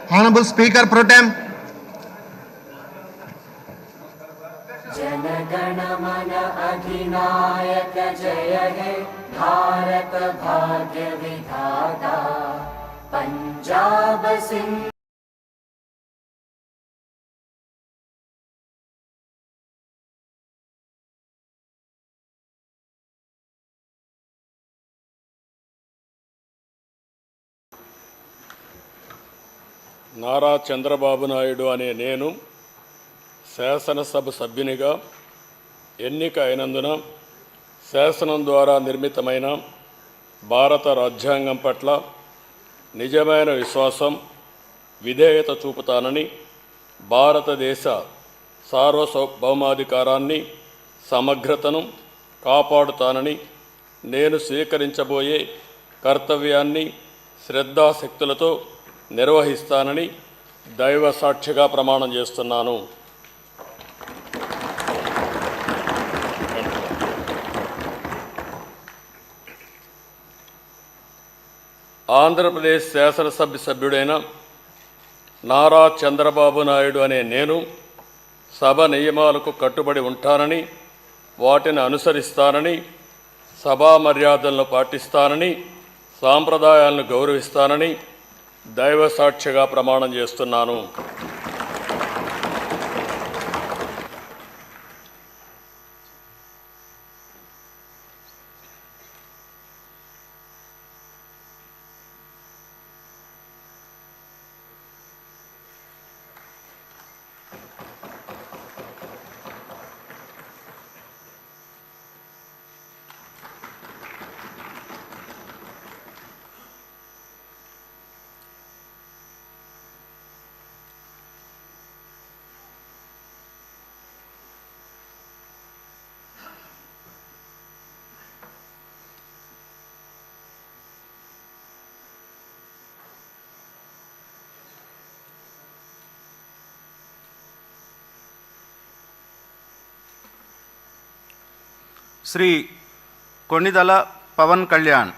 Honorable Speaker Pro Tem. जनगण मन अधिनायक जय हे भारत भाग्य विधाता पंजाब सिंह నారా చంద్రబాబు నాయుడు అనే నేను శాసనసభ సభ్యునిగా ఎన్నిక అయినందున శాసనం ద్వారా నిర్మితమైన భారత రాజ్యాంగం పట్ల నిజమైన విశ్వాసం విధేయత చూపుతానని భారతదేశ సార్వభౌమాధికారాన్ని సమగ్రతను కాపాడుతానని నేను స్వీకరించబోయే కర్తవ్యాన్ని శ్రద్ధాశక్తులతో నిర్వహిస్తానని దైవ సాక్షిగా ప్రమాణం చేస్తున్నాను. ఆంధ్రప్రదేశ్ శాసనసభ సభ్యుడైన నారా చంద్రబాబు నాయుడు అనే నేను సభ నియమాలకు కట్టుబడి ఉంటానని, వాటిని అనుసరిస్తానని, సభా మర్యాదలను పాటిస్తానని, సాంప్రదాయాలను గౌరవిస్తానని దైవ సాక్షిగా ప్రమాణం చేస్తున్నాను. శ్రీ కొణిదల పవన్ కళ్యాణ్.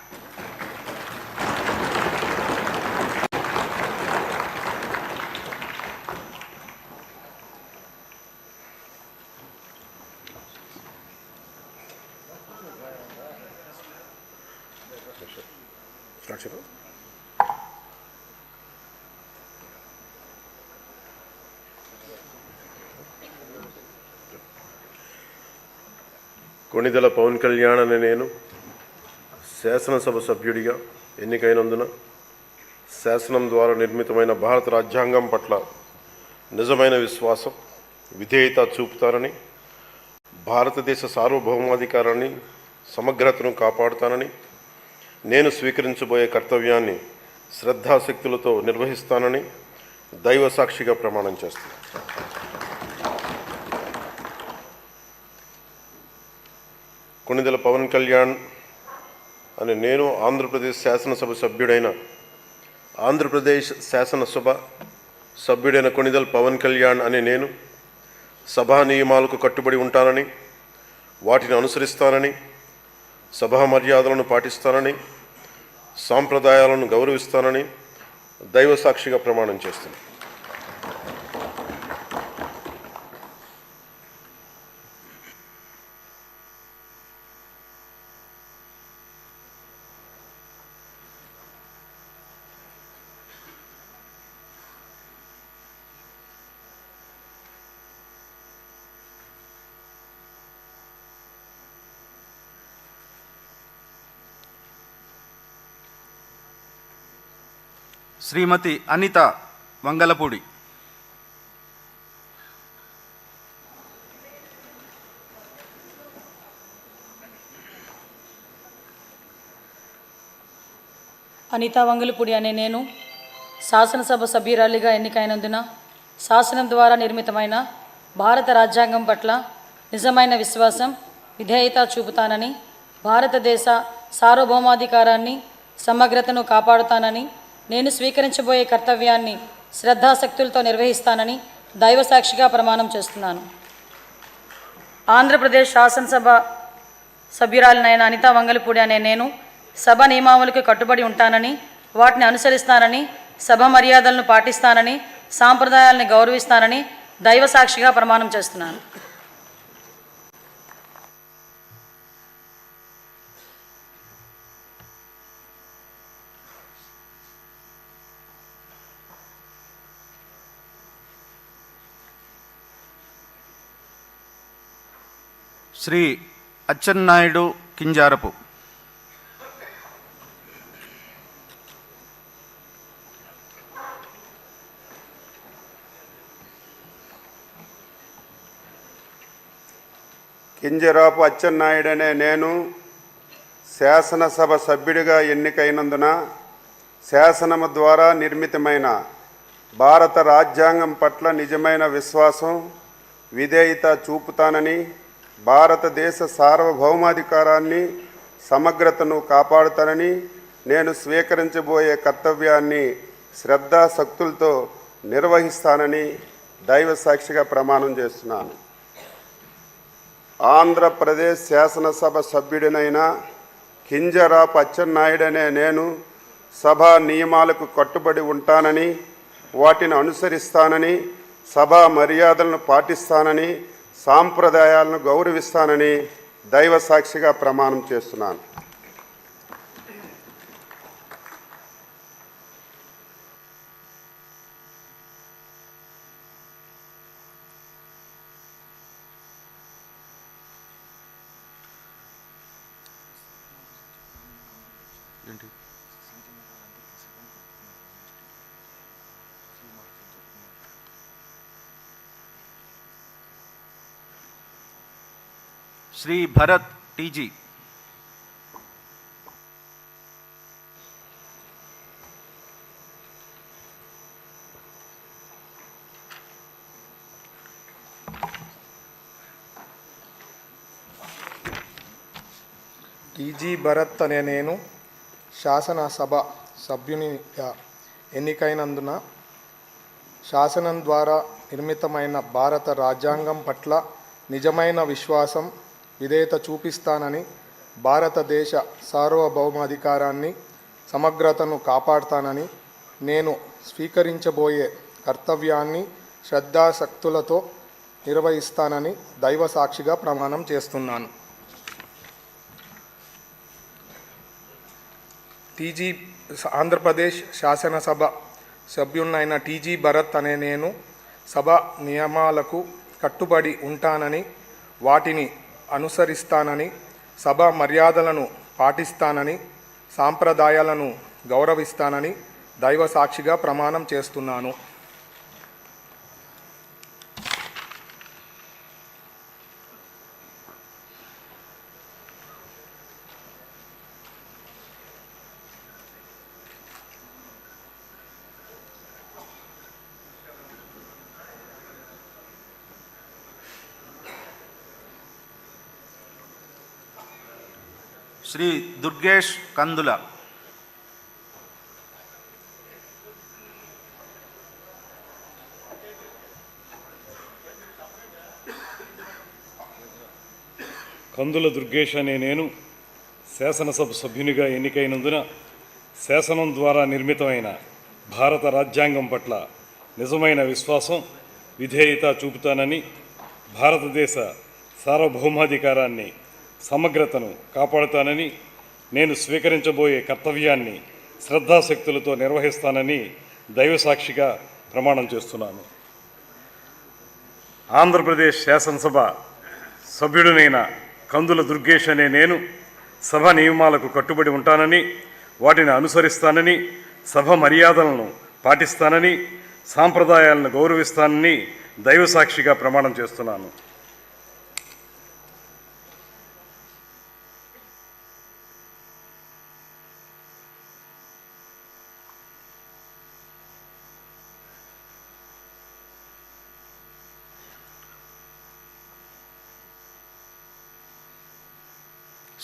కొణిదెల పవన్ కళ్యాణ్ అనే నేను శాసనసభ సభ్యుడిగా ఎన్నికైనందున శాసనం ద్వారా నిర్మితమైన భారత రాజ్యాంగం పట్ల నిజమైన విశ్వాసం విధేయత చూపుతానని, భారతదేశ సార్వభౌమాధికారాన్ని సమగ్రతను కాపాడుతానని, నేను స్వీకరించబోయే కర్తవ్యాన్ని శ్రద్ధాశక్తులతో నిర్వహిస్తానని దైవ సాక్షిగా ప్రమాణం చేస్తాను. కొణిదెల పవన్ కళ్యాణ్ అనే నేను ఆంధ్రప్రదేశ్ శాసనసభ సభ్యుడైన ఆంధ్రప్రదేశ్ శాసనసభ సభ్యుడైన కొణిదెల పవన్ కళ్యాణ్ అనే నేను సభా నియమాలకు కట్టుబడి ఉంటానని, వాటిని అనుసరిస్తానని, సభా మర్యాదలను పాటిస్తానని, సాంప్రదాయాలను గౌరవిస్తానని దైవ సాక్షిగా ప్రమాణం చేస్తున్నాను. శ్రీమతి అనిత వంగలపూడి. అనితా వంగలపూడి అనే నేను శాసనసభ సభ్యురాలిగా ఎన్నికైనందున శాసనం ద్వారా నిర్మితమైన భారత రాజ్యాంగం పట్ల నిజమైన విశ్వాసం, విధేయత చూపుతానని, భారతదేశ సార్వభౌమాధికారాన్ని, సమగ్రతను కాపాడుతానని, నేను స్వీకరించబోయే కర్తవ్యాన్ని శ్రద్ధాశక్తులతో నిర్వహిస్తానని దైవసాక్షిగా ప్రమాణం చేస్తున్నాను. ఆంధ్రప్రదేశ్ శాసనసభ సభ్యురాలినైన అనితా వంగలపూడి అనే నేను సభ నియమావళికి కట్టుబడి ఉంటానని, వాటిని అనుసరిస్తానని, సభ మర్యాదలను పాటిస్తానని, సాంప్రదాయాలను గౌరవిస్తానని దైవసాక్షిగా ప్రమాణం చేస్తున్నాను. శ్రీ అచ్చెన్నాయుడు కింజారపు. కింజరాపు అచ్చెన్నాయుడు అనే నేను శాసనసభ సభ్యుడిగా ఎన్నికైనందున శాసనము ద్వారా నిర్మితమైన భారత రాజ్యాంగం పట్ల నిజమైన విశ్వాసం, విధేయత చూపుతానని, భారతదేశ సార్వభౌమాధికారాన్ని, సమగ్రతను కాపాడుతానని, నేను స్వీకరించబోయే కర్తవ్యాన్ని శ్రద్ధాశక్తులతో నిర్వహిస్తానని దైవసాక్షిగా ప్రమాణం చేస్తున్నాను. ఆంధ్రప్రదేశ్ శాసనసభ సభ్యుడినైన కింజరాపు అచ్చెన్నాయుడు అనే నేను సభా నియమాలకు కట్టుబడి ఉంటానని, వాటిని అనుసరిస్తానని, సభా మర్యాదలను పాటిస్తానని, సాంప్రదాయాలను గౌరవిస్తానని దైవసాక్షిగా ప్రమాణం చేస్తున్నాను. శ్రీ భరత్ టీజీ. టీజీ భరత్ అనే నేను శాసనసభ సభ్యునిగా ఎన్నికైనందున శాసనం ద్వారా నిర్మితమైన భారత రాజ్యాంగం పట్ల నిజమైన విశ్వాసం, విధేయత చూపిస్తానని, భారతదేశ సార్వభౌమాధికారాన్ని, సమగ్రతను కాపాడుతానని, నేను స్వీకరించబోయే కర్తవ్యాన్ని శ్రద్ధాశక్తులతో నిర్వహిస్తానని దైవసాక్షిగా ప్రమాణం చేస్తున్నాను. ఆంధ్రప్రదేశ్ శాసనసభ సభ్యునైన టీజీ భరత్ అనే నేను సభ నియమాలకు కట్టుబడి ఉంటానని, వాటిని అనుసరిస్తానని, సభ మర్యాదలను పాటిస్తానని, సాంప్రదాయాలను గౌరవిస్తానని దైవసాక్షిగా ప్రమాణం చేస్తున్నాను. శ్రీ దుర్గేష్ కందుల. కందుల దుర్గేష్ అనే నేను శాసనసభ సభ్యునిగా ఎన్నికైనందున శాసనం ద్వారా నిర్మితమైన భారత రాజ్యాంగం పట్ల నిజమైన విశ్వాసం, విధేయత చూపుతానని, భారతదేశ సార్వభౌమాధికారాన్ని, సమగ్రతను కాపాడుతానని, నేను స్వీకరించబోయే కర్తవ్యాన్ని శ్రద్ధాశక్తులతో నిర్వహిస్తానని దైవసాక్షిగా ప్రమాణం చేస్తున్నాను. ఆంధ్రప్రదేశ్ శాసనసభ సభ్యుడినైన కందుల దుర్గేష్ అనే నేను సభ నియమాలకు కట్టుబడి ఉంటానని, వాటిని అనుసరిస్తానని, సభ మర్యాదలను పాటిస్తానని, సాంప్రదాయాలను గౌరవిస్తానని దైవసాక్షిగా ప్రమాణం చేస్తున్నాను.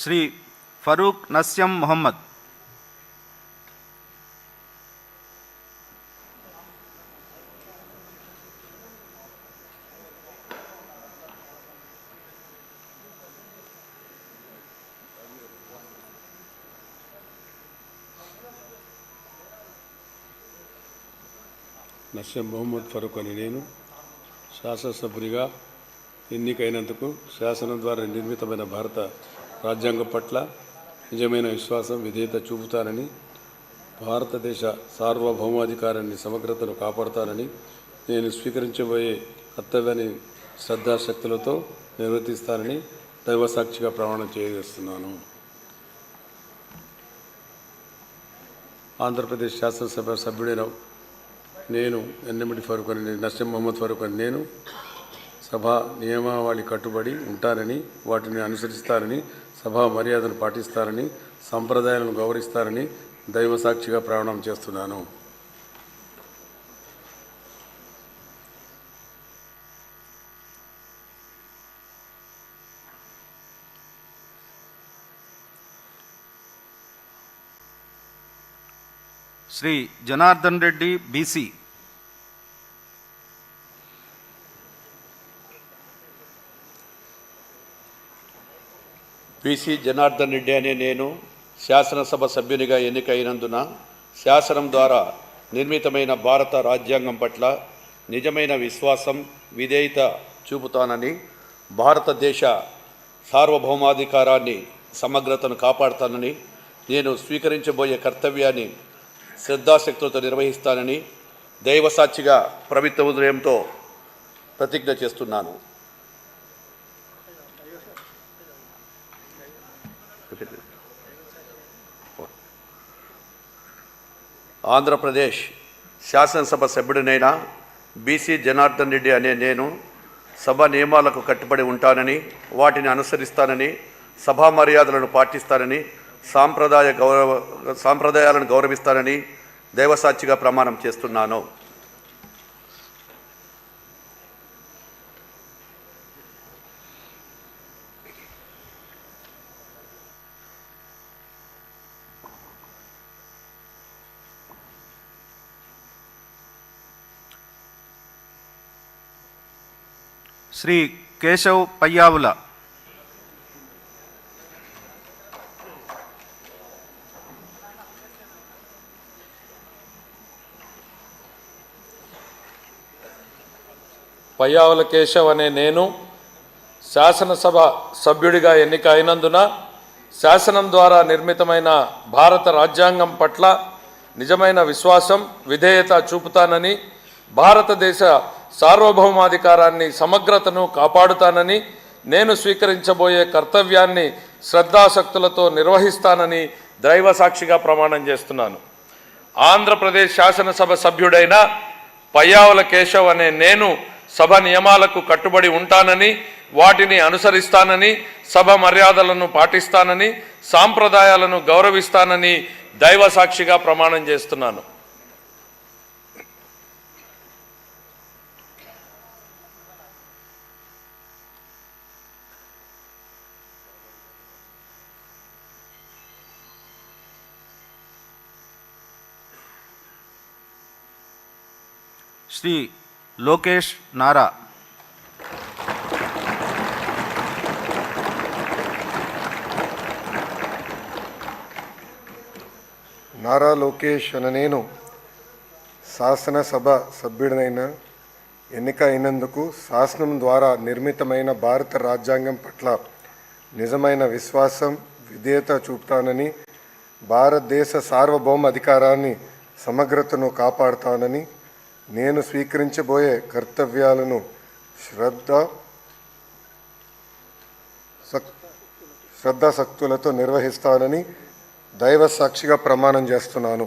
శ్రీ ఫరూక్ నస్యం మొహమ్మద్. నస్యం మొహమ్మద్ ఫరూక్ అని నేను శాసనసభ్యునిగా ఎన్నికైనందుకు శాసనం ద్వారా నిర్మితమైన భారత రాజ్యాంగం పట్ల నిజమైన విశ్వాసం, విధేయత చూపుతానని, భారతదేశ సార్వభౌమాధికారాన్ని, సమగ్రతను కాపాడుతానని, నేను స్వీకరించబోయే కర్తవ్యాన్ని శ్రద్ధాశక్తులతో నిర్వర్తిస్తానని దైవసాక్షిగా ప్రమాణం చేస్తున్నాను. ఆంధ్రప్రదేశ్ శాసనసభ సభ్యుడైన నేను నస్యం మొహమ్మద్ ఫరూక్ అని నేను సభ నియమావళి కట్టుబడి ఉంటానని, వాటిని అనుసరిస్తానని, సభా మర్యాదను పాటిస్తానని, సంప్రదాయాలను గౌరవిస్తానని దైవసాక్షిగా ప్రమాణం చేస్తున్నాను. శ్రీ జనార్దన్ రెడ్డి బీసీ. బీసీ జనార్దన్ రెడ్డి అనే నేను శాసనసభ సభ్యునిగా ఎన్నికైనందున శాసనం ద్వారా నిర్మితమైన భారత రాజ్యాంగం పట్ల నిజమైన విశ్వాసం, విధేయత చూపుతానని, భారతదేశ సార్వభౌమాధికారాన్ని, సమగ్రతను కాపాడుతానని, నేను స్వీకరించబోయే కర్తవ్యాన్ని శ్రద్ధాశక్తులతో నిర్వహిస్తానని దైవసాక్షిగా పవిత్ర హృదయంతో ప్రతిజ్ఞ చేస్తున్నాను. ఆంధ్రప్రదేశ్ శాసనసభ సభ్యుడినైన బీసీ జనార్దన్ రెడ్డి అనే నేను సభ నియమాలకు కట్టుబడి ఉంటానని, వాటిని అనుసరిస్తానని, సభా మర్యాదలను పాటిస్తానని, సాంప్రదాయాలను గౌరవిస్తానని దైవసాక్షిగా ప్రమాణం చేస్తున్నాను. శ్రీ కేశవ్ పయ్యావుల. పయ్యావుల కేశవ్ అనే నేను శాసనసభ సభ్యుడిగా ఎన్నిక అయినందున శాసనం ద్వారా నిర్మితమైన భారత రాజ్యాంగం పట్ల నిజమైన విశ్వాసం, విధేయత చూపుతానని, భారతదేశ సార్వభౌమాధికారాన్ని, సమగ్రతను కాపాడుతానని, నేను స్వీకరించబోయే కర్తవ్యాన్ని శ్రద్ధాశక్తులతో నిర్వహిస్తానని దైవసాక్షిగా ప్రమాణం చేస్తున్నాను. ఆంధ్రప్రదేశ్ శాసనసభ సభ్యుడైన పయ్యావుల కేశవ్ అనే నేను సభ నియమాలకు కట్టుబడి ఉంటానని, వాటిని అనుసరిస్తానని, సభ మర్యాదలను పాటిస్తానని, సాంప్రదాయాలను గౌరవిస్తానని దైవసాక్షిగా ప్రమాణం చేస్తున్నాను. శ్రీ లోకేష్ నారా. నారా లోకేష్ అనే నేను శాసనసభ సభ్యుడినైన ఎన్నిక అయినందుకు శాసనం ద్వారా నిర్మితమైన భారత రాజ్యాంగం పట్ల నిజమైన విశ్వాసం విధేయత చూపుతానని, భారతదేశ సార్వభౌమ అధికారాన్ని సమగ్రతను కాపాడుతానని, నేను స్వీకరించబోయే కర్తవ్యాలను శ్రద్ధాశక్తులతో నిర్వహిస్తానని దైవ సాక్షిగా ప్రమాణం చేస్తున్నాను.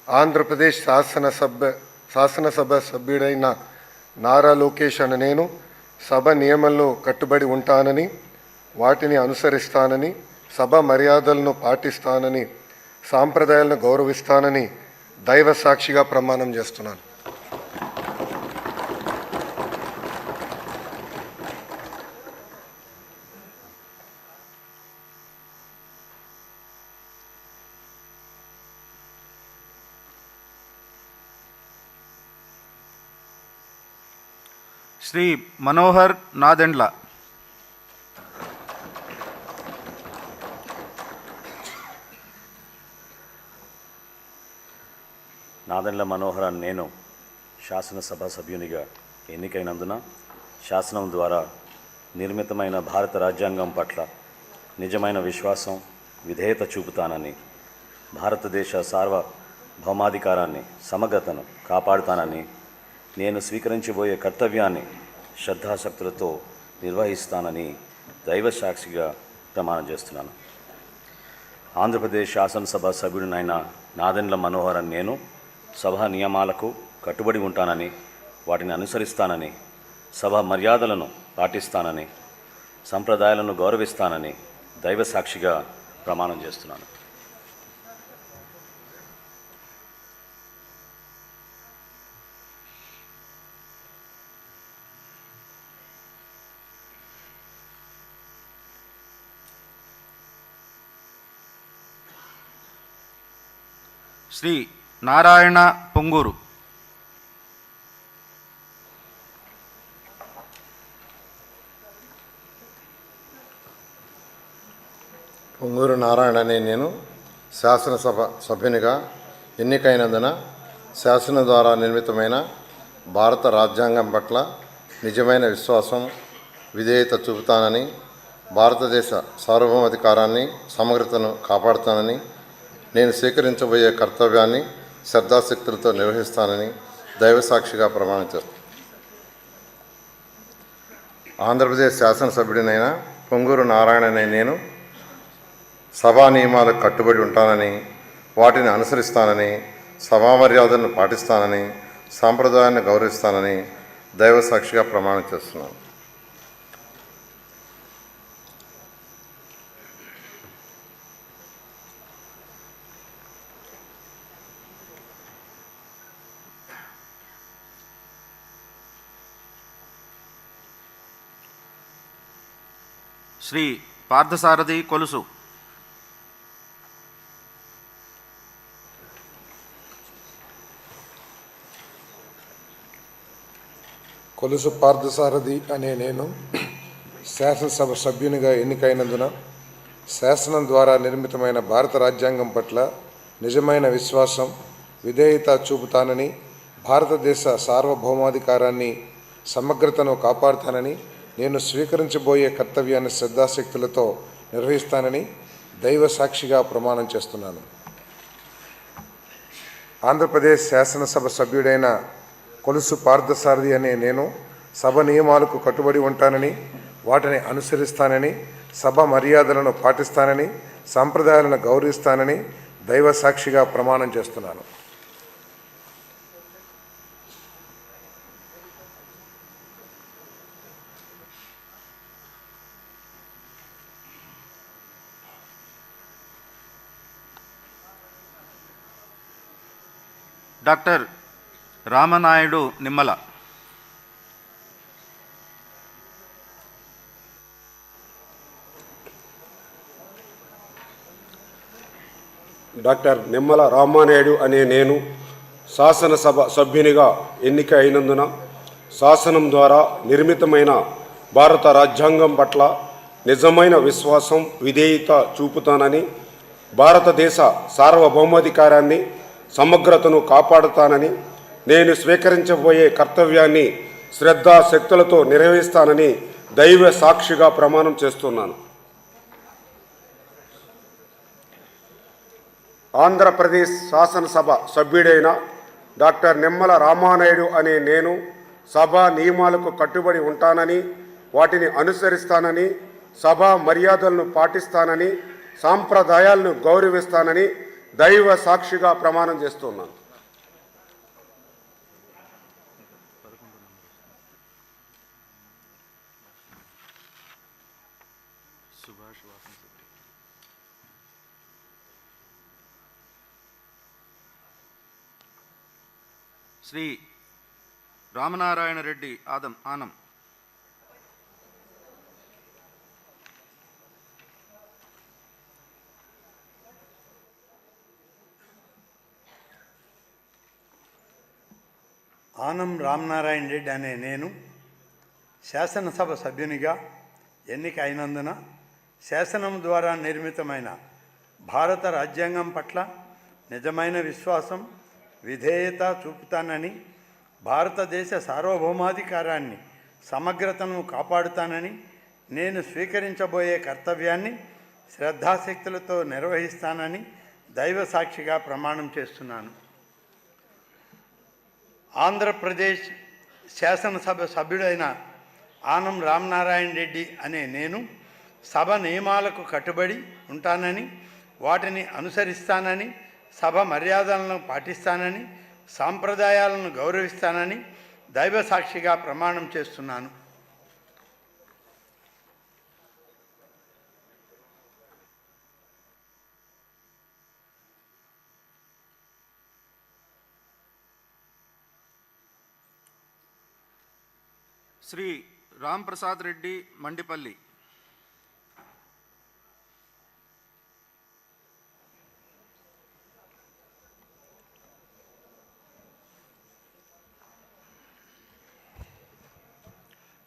ఆంధ్రప్రదేశ్ శాసనసభ సభ్యుడైన నారా లోకేష్ అనే నేను సభ నియమాలను కట్టుబడి ఉంటానని, వాటిని అనుసరిస్తానని, సభ మర్యాదలను పాటిస్తానని, సాంప్రదాయాలను గౌరవిస్తానని దైవ సాక్షిగా ప్రమాణం చేస్తున్నాను. శ్రీ మనోహర్ నాదెండ్ల. నాదెండ్ల మనోహర్ అని నేను శాసనసభ సభ్యునిగా ఎన్నికైనందున శాసనం ద్వారా నిర్మితమైన భారత రాజ్యాంగం పట్ల నిజమైన విశ్వాసం విధేయత చూపుతానని, భారతదేశ సార్వభౌమాధికారాన్ని సమగ్రతను కాపాడుతానని, నేను స్వీకరించబోయే కర్తవ్యాన్ని శ్రద్ధాశక్తులతో నిర్వహిస్తానని దైవ సాక్షిగా ప్రమాణం చేస్తున్నాను. ఆంధ్రప్రదేశ్ శాసనసభ సభ్యుడినైన నాదెండ్ల మనోహర్ అని నేను సభ నియమాలకు కట్టుబడి ఉంటానని, వాటిని అనుసరిస్తానని, సభ మర్యాదలను పాటిస్తానని, సంప్రదాయాలను గౌరవిస్తానని దైవ సాక్షిగా ప్రమాణం చేస్తున్నాను. శ్రీ నారాయణ పొంగూరు. పొంగూరు నారాయణ అనే నేను శాసనసభ సభ్యునిగా ఎన్నికైనందున శాసనం ద్వారా నిర్మితమైన భారత రాజ్యాంగం పట్ల నిజమైన విశ్వాసం విధేయత చూపుతానని, భారతదేశ సార్వభౌమాధికారాన్ని సమగ్రతను కాపాడుతానని, నేను స్వీకరించబోయే కర్తవ్యాన్ని శ్రద్ధాశక్తులతో నిర్వహిస్తానని దైవసాక్షిగా ప్రమాణం చేస్తాను. ఆంధ్రప్రదేశ్ శాసనసభ్యుడినైన పొంగూరు నారాయణ అనే నేను సభా నియమాలకు కట్టుబడి ఉంటానని, వాటిని అనుసరిస్తానని, సభా మర్యాదలను పాటిస్తానని, సాంప్రదాయాన్ని గౌరవిస్తానని దైవసాక్షిగా ప్రమాణం చేస్తున్నాను. శ్రీ పార్థసారథి కొలుసు. కొలుసు పార్థసారథి అనే నేను శాసనసభ సభ్యునిగా ఎన్నికైనందున శాసనం ద్వారా నిర్మితమైన భారత రాజ్యాంగం పట్ల నిజమైన విశ్వాసం విధేయత చూపుతానని, భారతదేశ సార్వభౌమాధికారాన్ని సమగ్రతను కాపాడుతానని, నేను స్వీకరించబోయే కర్తవ్యాన్ని శ్రద్ధాశక్తులతో నిర్వహిస్తానని దైవ సాక్షిగా ప్రమాణం చేస్తున్నాను. ఆంధ్రప్రదేశ్ శాసనసభ సభ్యుడైన కొలుసు పార్థసారథి అనే నేను సభ నియమాలకు కట్టుబడి ఉంటానని, వాటిని అనుసరిస్తానని, సభ మర్యాదలను పాటిస్తానని, సాంప్రదాయాలను గౌరవిస్తానని దైవ సాక్షిగా ప్రమాణం చేస్తున్నాను. డాక్టర్ రామనాయుడు నిమ్మల. డాక్టర్ నిమ్మల రామానాయుడు అనే నేను శాసనసభ సభ్యునిగా ఎన్నిక అయినందున శాసనం ద్వారా నిర్మితమైన భారత రాజ్యాంగం పట్ల నిజమైన విశ్వాసం విధేయత చూపుతానని, భారతదేశ సార్వభౌమాధికారాన్ని సమగ్రతను కాపాడుతానని, నేను స్వీకరించబోయే కర్తవ్యాన్ని శ్రద్ధాశక్తులతో నిర్వహిస్తానని దైవ సాక్షిగా ప్రమాణం చేస్తున్నాను. ఆంధ్రప్రదేశ్ శాసనసభ సభ్యుడైన డాక్టర్ నిమ్మల రామానాయుడు అనే నేను సభా నియమాలకు కట్టుబడి ఉంటానని, వాటిని అనుసరిస్తానని, సభా మర్యాదలను పాటిస్తానని, సాంప్రదాయాలను గౌరవిస్తానని దైవ సాక్షిగా ప్రమాణం చేస్తున్నాను. శ్రీ రామనారాయణ రెడ్డి ఆనం. ఆనం రామనారాయణ రెడ్డి అనే నేను శాసనసభ సభ్యునిగా ఎన్నిక అయినందున శాసనం ద్వారా నిర్మితమైన భారత రాజ్యాంగం పట్ల నిజమైన విశ్వాసం, విధేయత చూపుతానని, భారతదేశ సార్వభౌమాధికారాన్ని, సమగ్రతను కాపాడుతానని, నేను స్వీకరించబోయే కర్తవ్యాన్ని శ్రద్ధాశక్తులతో నిర్వహిస్తానని దైవ సాక్షిగా ప్రమాణం చేస్తున్నాను. ఆంధ్రప్రదేశ్ శాసనసభ సభ్యుడైన ఆనం రామనారాయణ రెడ్డి అనే నేను సభ నియమాలకు కట్టుబడి ఉంటానని, వాటిని అనుసరిస్తానని, సభ మర్యాదలను పాటిస్తానని, సాంప్రదాయాలను గౌరవిస్తానని దైవ సాక్షిగా ప్రమాణం చేస్తున్నాను. శ్రీ రామ్ ప్రసాద్ రెడ్డి మండిపల్లి.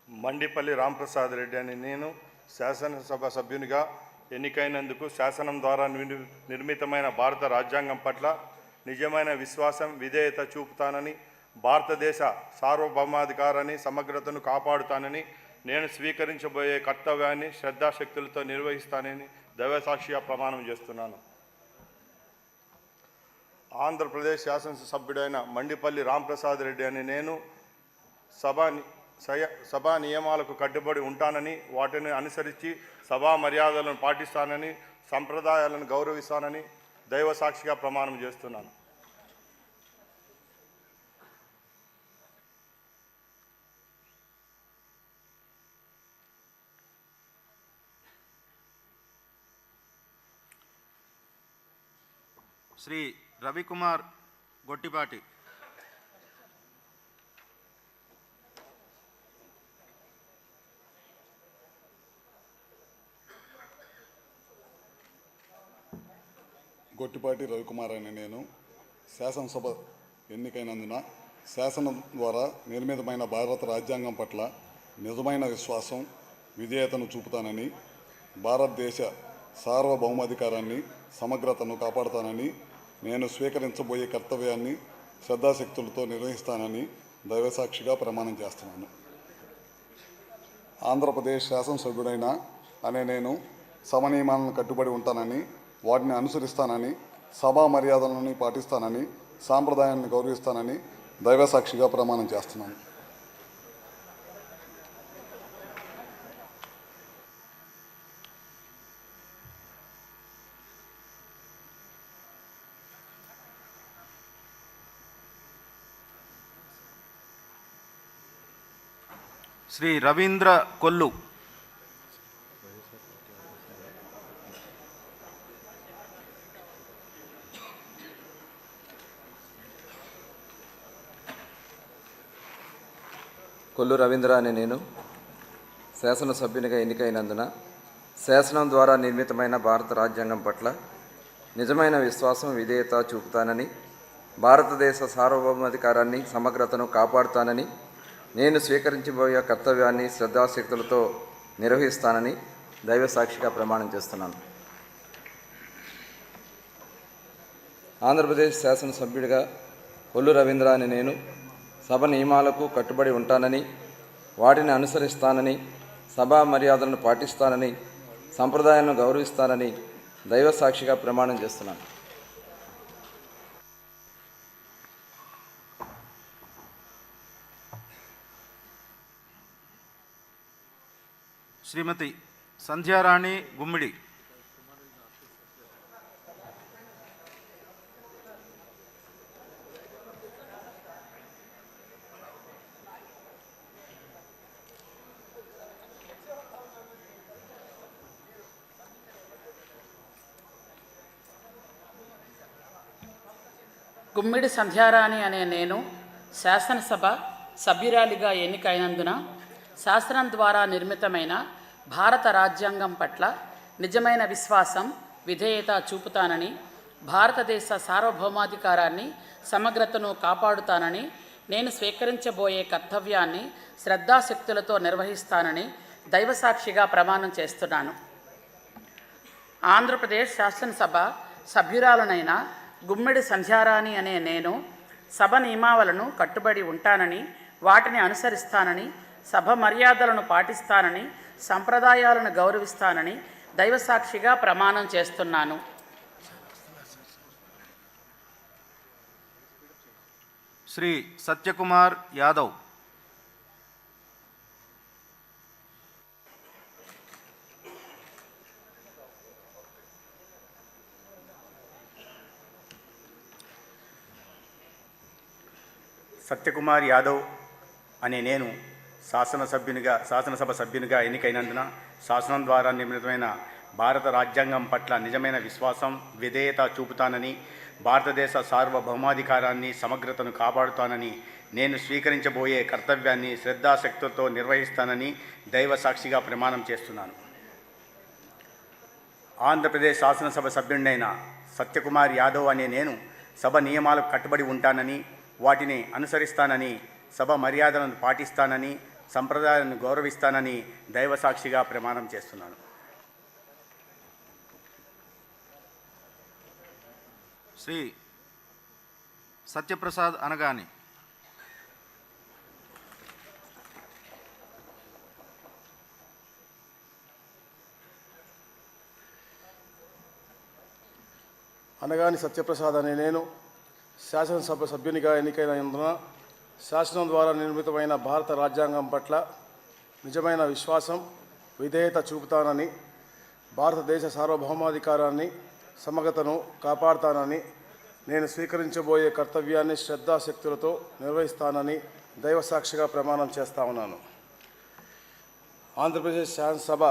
మండిపల్లి రాంప్రసాద్ రెడ్డి అని నేను శాసనసభ సభ్యునిగా ఎన్నికైనందుకు శాసనం ద్వారా నిర్మితమైన భారత రాజ్యాంగం పట్ల నిజమైన విశ్వాసం, విధేయత చూపుతానని, భారతదేశ సార్వభౌమాధికారాన్ని, సమగ్రతను కాపాడుతానని, నేను స్వీకరించబోయే కర్తవ్యాన్ని శ్రద్ధాశక్తులతో నిర్వహిస్తానని దైవసాక్షిగా ప్రమాణం చేస్తున్నాను. ఆంధ్రప్రదేశ్ శాసనసభ సభ్యుడైన మండిపల్లి రాంప్రసాద్ రెడ్డి అని నేను సభా నియమాలకు కట్టుబడి ఉంటానని, వాటిని అనుసరించి సభా మర్యాదలను పాటిస్తానని, సంప్రదాయాలను గౌరవిస్తానని దైవ సాక్షిగా ప్రమాణం చేస్తున్నాను. శ్రీ రవికుమార్ గొట్టిపాటి. గొట్టిపాటి రవికుమార్ అనే నేను శాసనసభ ఎన్నికైనందున శాసనం ద్వారా నిర్మితమైన భారత రాజ్యాంగం పట్ల నిజమైన విశ్వాసం, విధేయతను చూపుతానని, భారతదేశ సార్వభౌమాధికారాన్ని, సమగ్రతను కాపాడుతానని, నేను స్వీకరించబోయే కర్తవ్యాన్ని శ్రద్ధాశక్తులతో నిర్వహిస్తానని దైవసాక్షిగా ప్రమాణం చేస్తున్నాను. ఆంధ్రప్రదేశ్ శాసనసభ్యుడైన అనే నేను సభ నియమాలను కట్టుబడి ఉంటానని, వాటిని అనుసరిస్తానని, సభా మర్యాదలను పాటిస్తానని, సాంప్రదాయాన్ని గౌరవిస్తానని దైవసాక్షిగా ప్రమాణం చేస్తున్నాను. శ్రీ రవీంద్ర కొల్లు. కొల్లు రవీంద్ర అనే నేను శాసనసభ్యునిగా ఎన్నికైనందున శాసనం ద్వారా నిర్మితమైన భారత రాజ్యాంగం పట్ల నిజమైన విశ్వాసం, విధేయత చూపుతానని, భారతదేశ సార్వభౌమాధికారాన్ని, సమగ్రతను కాపాడుతానని, నేను స్వీకరించబోయే కర్తవ్యాన్ని శ్రద్ధాశక్తులతో నిర్వహిస్తానని దైవ సాక్షిగా ప్రమాణం చేస్తున్నాను. ఆంధ్రప్రదేశ్ శాసనసభ్యుడిగా కొల్లు రవీంద్ర అనే నేను సభ నియమాలకు కట్టుబడి ఉంటానని వాటిని అనుసరిస్తానని సభా మర్యాదలను పాటిస్తానని సంప్రదాయాలను గౌరవిస్తానని దైవ సాక్షిగా ప్రమాణం చేస్తున్నాను. శ్రీమతి సంధ్యారాణి గుమ్మిడి. గుమ్మిడి సంధ్యారాణి అనే నేను శాసనసభ సభ్యురాలిగా ఎన్నికైనందున శాసనం ద్వారా నిర్మితమైన భారత రాజ్యాంగం పట్ల నిజమైన విశ్వాసం, విధేయత చూపుతానని, భారతదేశ సార్వభౌమాధికారాన్ని, సమగ్రతను కాపాడుతానని, నేను స్వీకరించబోయే కర్తవ్యాన్ని శ్రద్ధాశక్తులతో నిర్వహిస్తానని దైవసాక్షిగా ప్రమాణం చేస్తున్నాను. ఆంధ్రప్రదేశ్ శాసనసభ సభ్యురాలనైన గుమ్మిడి సంధ్యారాణి అనే నేను సభ నియమావళిను కట్టుబడి ఉంటానని, వాటిని అనుసరిస్తానని, సభ మర్యాదలను పాటిస్తానని, సంప్రదాయాలను గౌరవిస్తానని దైవసాక్షిగా ప్రమాణం చేస్తున్నాను. శ్రీ సత్యకుమార్ యాదవ్. సత్యకుమార్ యాదవ్ అనే నేను శాసనసభ సభ్యునిగా ఎన్నికైనందున శాసనం ద్వారా నిర్మితమైన భారత రాజ్యాంగం పట్ల నిజమైన విశ్వాసం, విధేయత చూపుతానని, భారతదేశ సార్వభౌమాధికారాన్ని, సమగ్రతను కాపాడుతానని, నేను స్వీకరించబోయే కర్తవ్యాన్ని శ్రద్ధాశక్తులతో నిర్వహిస్తానని దైవ సాక్షిగా ప్రమాణం చేస్తున్నాను. ఆంధ్రప్రదేశ్ శాసనసభ సభ్యుడినైన సత్యకుమార్ యాదవ్ అనే నేను సభ నియమాలకు కట్టుబడి ఉంటానని, వాటిని అనుసరిస్తానని, సభ మర్యాదలను పాటిస్తానని, సంప్రదాయాలను గౌరవిస్తానని దైవ సాక్షిగా ప్రమాణం చేస్తున్నాను. శ్రీ సత్యప్రసాద్ అనగాని. అనగాని సత్యప్రసాద్ అనే నేను శాసనసభ సభ్యునిగా ఎన్నికైనందున శాసనం ద్వారా నిర్మితమైన భారత రాజ్యాంగం పట్ల నిజమైన విశ్వాసం, విధేయత చూపుతానని, భారతదేశ సార్వభౌమాధికారాన్ని, సమగ్రతను కాపాడుతానని, నేను స్వీకరించబోయే కర్తవ్యాన్ని శ్రద్ధాశక్తులతో నిర్వహిస్తానని దైవసాక్షిగా ప్రమాణం చేస్తా ఉన్నాను. ఆంధ్రప్రదేశ్ శాసనసభ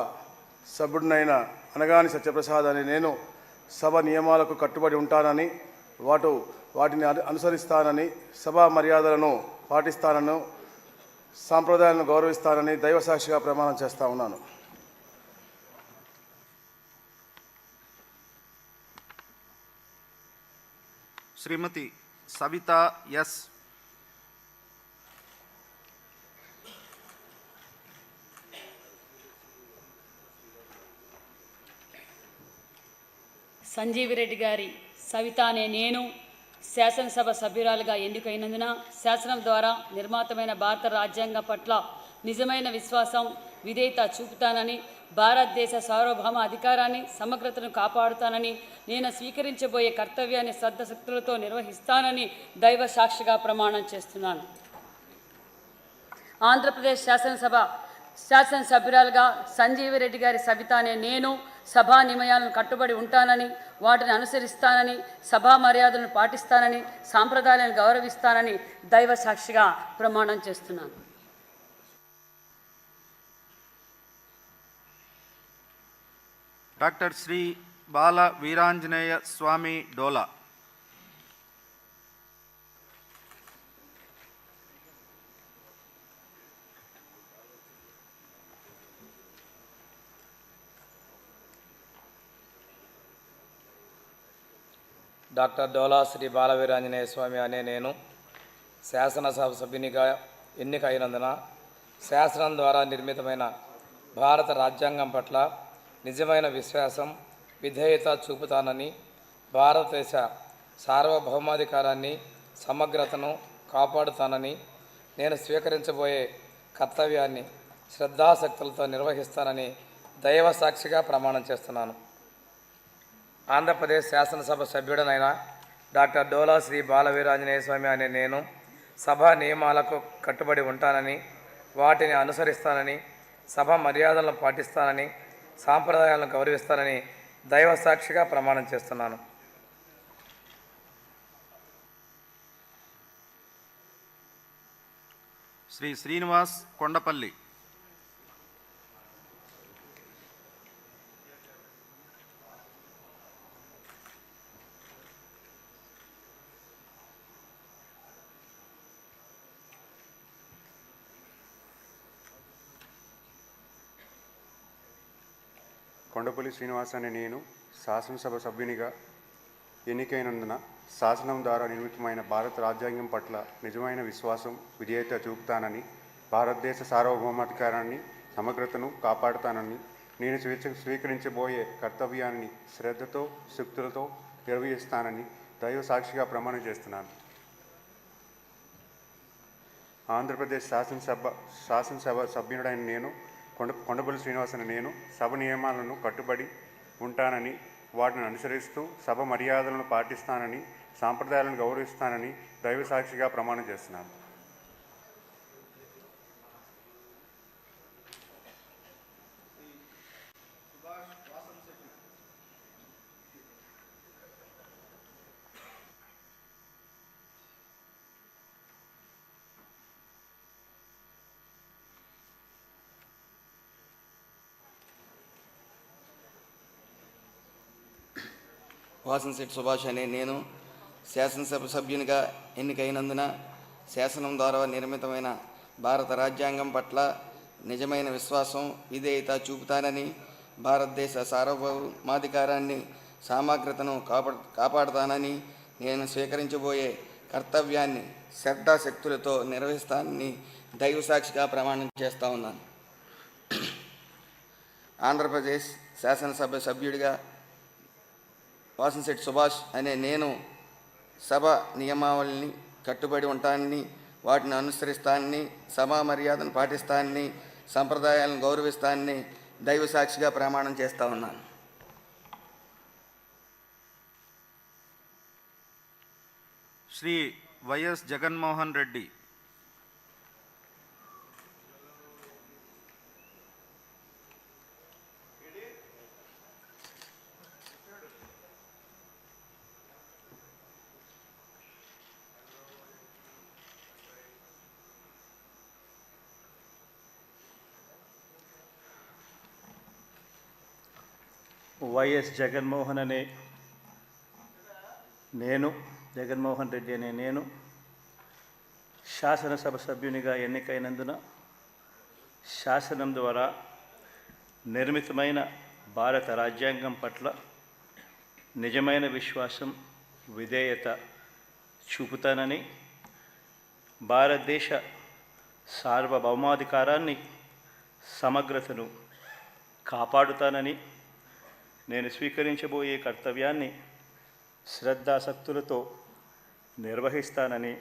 సభ్యుడినైన అనగాని సత్యప్రసాద్ అనే నేను సభ నియమాలకు కట్టుబడి ఉంటానని, వాటిని అనుసరిస్తానని, సభా మర్యాదలను పాటిస్తానని, సాంప్రదాయాలను గౌరవిస్తానని దైవసాక్షిగా ప్రమాణం చేస్తా ఉన్నాను. శ్రీమతి సవిత ఎస్. సంజీవిరెడ్డి గారి సవిత అనే నేను శాసనసభ సభ్యురాలుగా ఎన్నికైనందున శాసనం ద్వారా నిర్మితమైన భారత రాజ్యాంగం పట్ల నిజమైన విశ్వాసం, విధేయత చూపుతానని, భారతదేశ సార్వభౌమ అధికారాన్ని, సమగ్రతను కాపాడుతానని, నేను స్వీకరించబోయే కర్తవ్యాన్ని శ్రద్ధశక్తులతో నిర్వహిస్తానని దైవ సాక్షిగా ప్రమాణం చేస్తున్నాను. ఆంధ్రప్రదేశ్ శాసనసభ్యురాలుగా సంజీవిరెడ్డి గారి సవిత అనే నేను సభా నియమాలను కట్టుబడి ఉంటానని, వాటిని అనుసరిస్తానని, సభా మర్యాదలను పాటిస్తానని, సాంప్రదాయాలను గౌరవిస్తానని దైవ సాక్షిగా ప్రమాణం చేస్తున్నాను. డాక్టర్ శ్రీ బాల వీరాంజనేయ స్వామి డోలా. డాక్టర్ డోలా శ్రీ బాల వీరాంజనేయ స్వామి అనే నేను శాసనసభ సభ్యునిగా ఎన్నికైనందున శాసనం ద్వారా నిర్మితమైన భారత రాజ్యాంగం పట్ల నిజమైన విశ్వాసం, విధేయత చూపుతానని, భారతదేశ సార్వభౌమాధికారాన్ని, సమగ్రతను కాపాడుతానని నేను స్వీకరించబోయే కర్తవ్యాన్ని శ్రద్ధాశక్తులతో నిర్వహిస్తానని దైవ సాక్షిగా ప్రమాణం చేస్తున్నాను. ఆంధ్రప్రదేశ్ శాసనసభ సభ్యుడనైన డాక్టర్ డోలా శ్రీ బాలవీరాంజనేయ స్వామి అనే నేను సభ నియమాలకు కట్టుబడి ఉంటానని, వాటిని అనుసరిస్తానని, సభ మర్యాదలను పాటిస్తానని, సాంప్రదాయాలను గౌరవిస్తానని దైవ సాక్షిగా ప్రమాణం చేస్తున్నాను. శ్రీ శ్రీనివాస్ కొండపల్లి. కొండపల్లి శ్రీనివాస్ అనే నేను శాసనసభ సభ్యునిగా ఎన్నికైనందున శాసనం ద్వారా నిర్మితమైన భారత రాజ్యాంగం పట్ల నిజమైన విశ్వాసం, విధేయత చూపుతానని, భారతదేశ సార్వభౌమాధికారాన్ని, సమగ్రతను కాపాడుతానని, నేను స్వీకరించబోయే కర్తవ్యాన్ని శ్రద్ధతో, శక్తులతో నిర్వహిస్తానని దైవ సాక్షిగా ప్రమాణం చేస్తున్నాను. ఆంధ్రప్రదేశ్ శాసనసభ సభ్యుడైన నేను కొండపల్లి శ్రీనివాస్ అనే నేను సభ నియమాలను కట్టుబడి ఉంటానని, వాటిని అనుసరిస్తూ సభ మర్యాదలను పాటిస్తానని, సాంప్రదాయాలను గౌరవిస్తానని దైవ సాక్షిగా ప్రమాణం చేస్తున్నాను. వాసంశెట్టి సుభాష్ అనే నేను శాసనసభ సభ్యునిగా ఎన్నికైనందున శాసనం ద్వారా నిర్మితమైన భారత రాజ్యాంగం పట్ల నిజమైన విశ్వాసం, విధేయత చూపుతానని, భారతదేశ సార్వభౌమాధికారాన్ని, సమగ్రతను కాపాడుతానని, నేను స్వీకరించబోయే కర్తవ్యాన్ని శ్రద్ధాశక్తులతో నిర్వహిస్తానని దైవ సాక్షిగా ప్రమాణం చేస్తూ ఉన్నాను. ఆంధ్రప్రదేశ్ శాసనసభ సభ్యుడిగా వాసంశెట్టి సుభాష్ అనే నేను సభ నియమావళిని కట్టుబడి ఉంటానని, వాటిని అనుసరిస్తానని, సభా మర్యాదను పాటిస్తానని, సంప్రదాయాలను గౌరవిస్తానని దైవ సాక్షిగా ప్రమాణం చేస్తూ ఉన్నాను. శ్రీ వైఎస్ జగన్మోహన్ రెడ్డి. వైఎస్ జగన్మోహన్ రెడ్డి అనే నేను శాసనసభ సభ్యునిగా ఎన్నికైనందున శాసనం ద్వారా నిర్మితమైన భారత రాజ్యాంగం పట్ల నిజమైన విశ్వాసం, విధేయత చూపుతానని, భారతదేశ సార్వభౌమాధికారాన్ని, సమగ్రతను కాపాడుతానని, నేను స్వీకరించబోయే కర్తవ్యాన్ని శ్రద్ధాశక్తులతో నిర్వహిస్తానని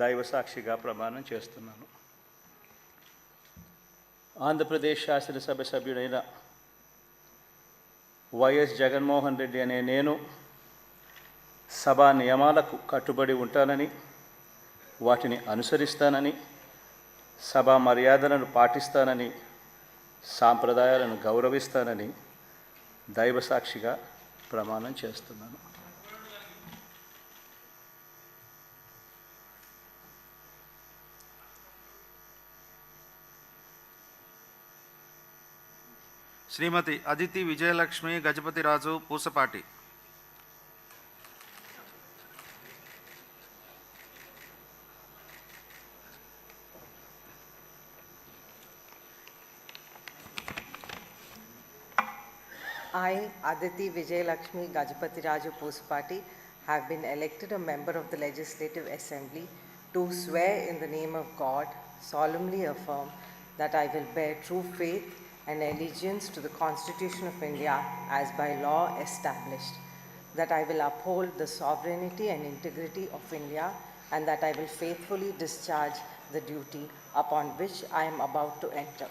దైవ సాక్షిగా ప్రమాణం చేస్తున్నాను. ఆంధ్రప్రదేశ్ శాసనసభ సభ్యుడైన వైఎస్ జగన్మోహన్ రెడ్డి అనే నేను సభా నియమాలకు కట్టుబడి ఉంటానని, వాటిని అనుసరిస్తానని, సభా మర్యాదలను పాటిస్తానని, సాంప్రదాయాలను గౌరవిస్తానని దైవ సాక్షిగా ప్రమాణం చేస్తున్నాను. శ్రీమతి Aditi Vijayalakshmi Gajapathiraju Pusapati. I, Aditi Vijayalakshmi Gajapati Raju Pusapati, have been elected a member of the Legislative Assembly, do swear in the name of God, solemnly affirm that I will bear true faith and allegiance to the Constitution of India as by law established, that I will uphold the sovereignty and integrity of India and that I will faithfully discharge the duty upon which I am about to enter.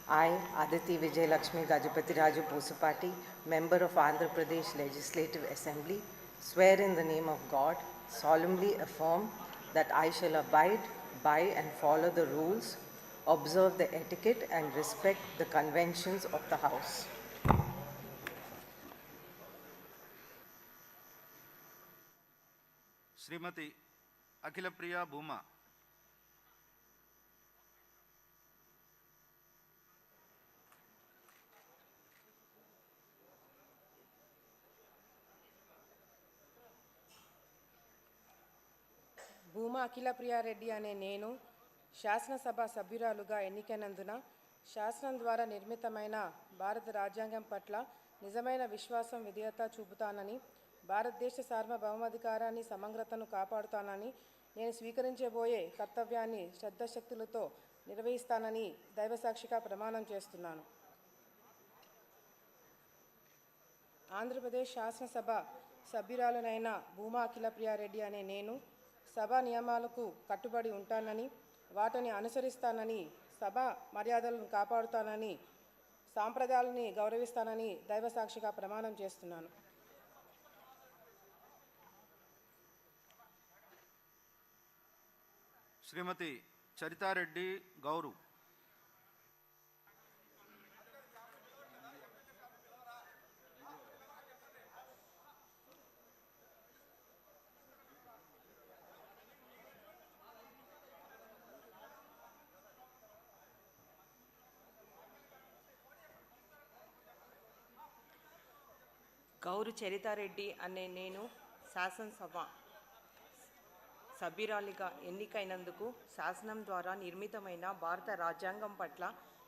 I, Aditi Vijayalakshmi Gajapati Raju Posupati, member of Andhra Pradesh Legislative Assembly, swear in the name of God, solemnly affirm that I shall abide by and follow the rules, observe the etiquette and respect the conventions of the House. శ్రీమతి అఖిల ప్రియ భూమా. భూమా అఖిల ప్రియారెడ్డి అనే నేను శాసనసభ సభ్యురాలుగా ఎన్నికైనందున శాసనం ద్వారా నిర్మితమైన భారత రాజ్యాంగం పట్ల నిజమైన విశ్వాసం విధేయత చూపుతానని, భారతదేశ సార్వభౌమాధికారాన్ని సమగ్రతను కాపాడుతానని, నేను స్వీకరించబోయే కర్తవ్యాన్ని శ్రద్ధశక్తులతో నిర్వహిస్తానని దైవసాక్షిగా ప్రమాణం చేస్తున్నాను. ఆంధ్రప్రదేశ్ శాసనసభ సభ్యురాలునైన భూమా అఖిల ప్రియారెడ్డి అనే నేను సభా నియమాలకు కట్టుబడి ఉంటానని, వాటిని అనుసరిస్తానని, సభ మర్యాదలను కాపాడుతానని, సాంప్రదాయాలని గౌరవిస్తానని దైవసాక్షిగా ప్రమాణం చేస్తున్నాను. శ్రీమతి చరితారెడ్డి గౌరు. గౌరు చరితారెడ్డి అనే నేను శాసనసభ సభ్యురాలిగా ఎన్నికైనందుకు శాసనం ద్వారా నిర్మితమైన భారత రాజ్యాంగం పట్ల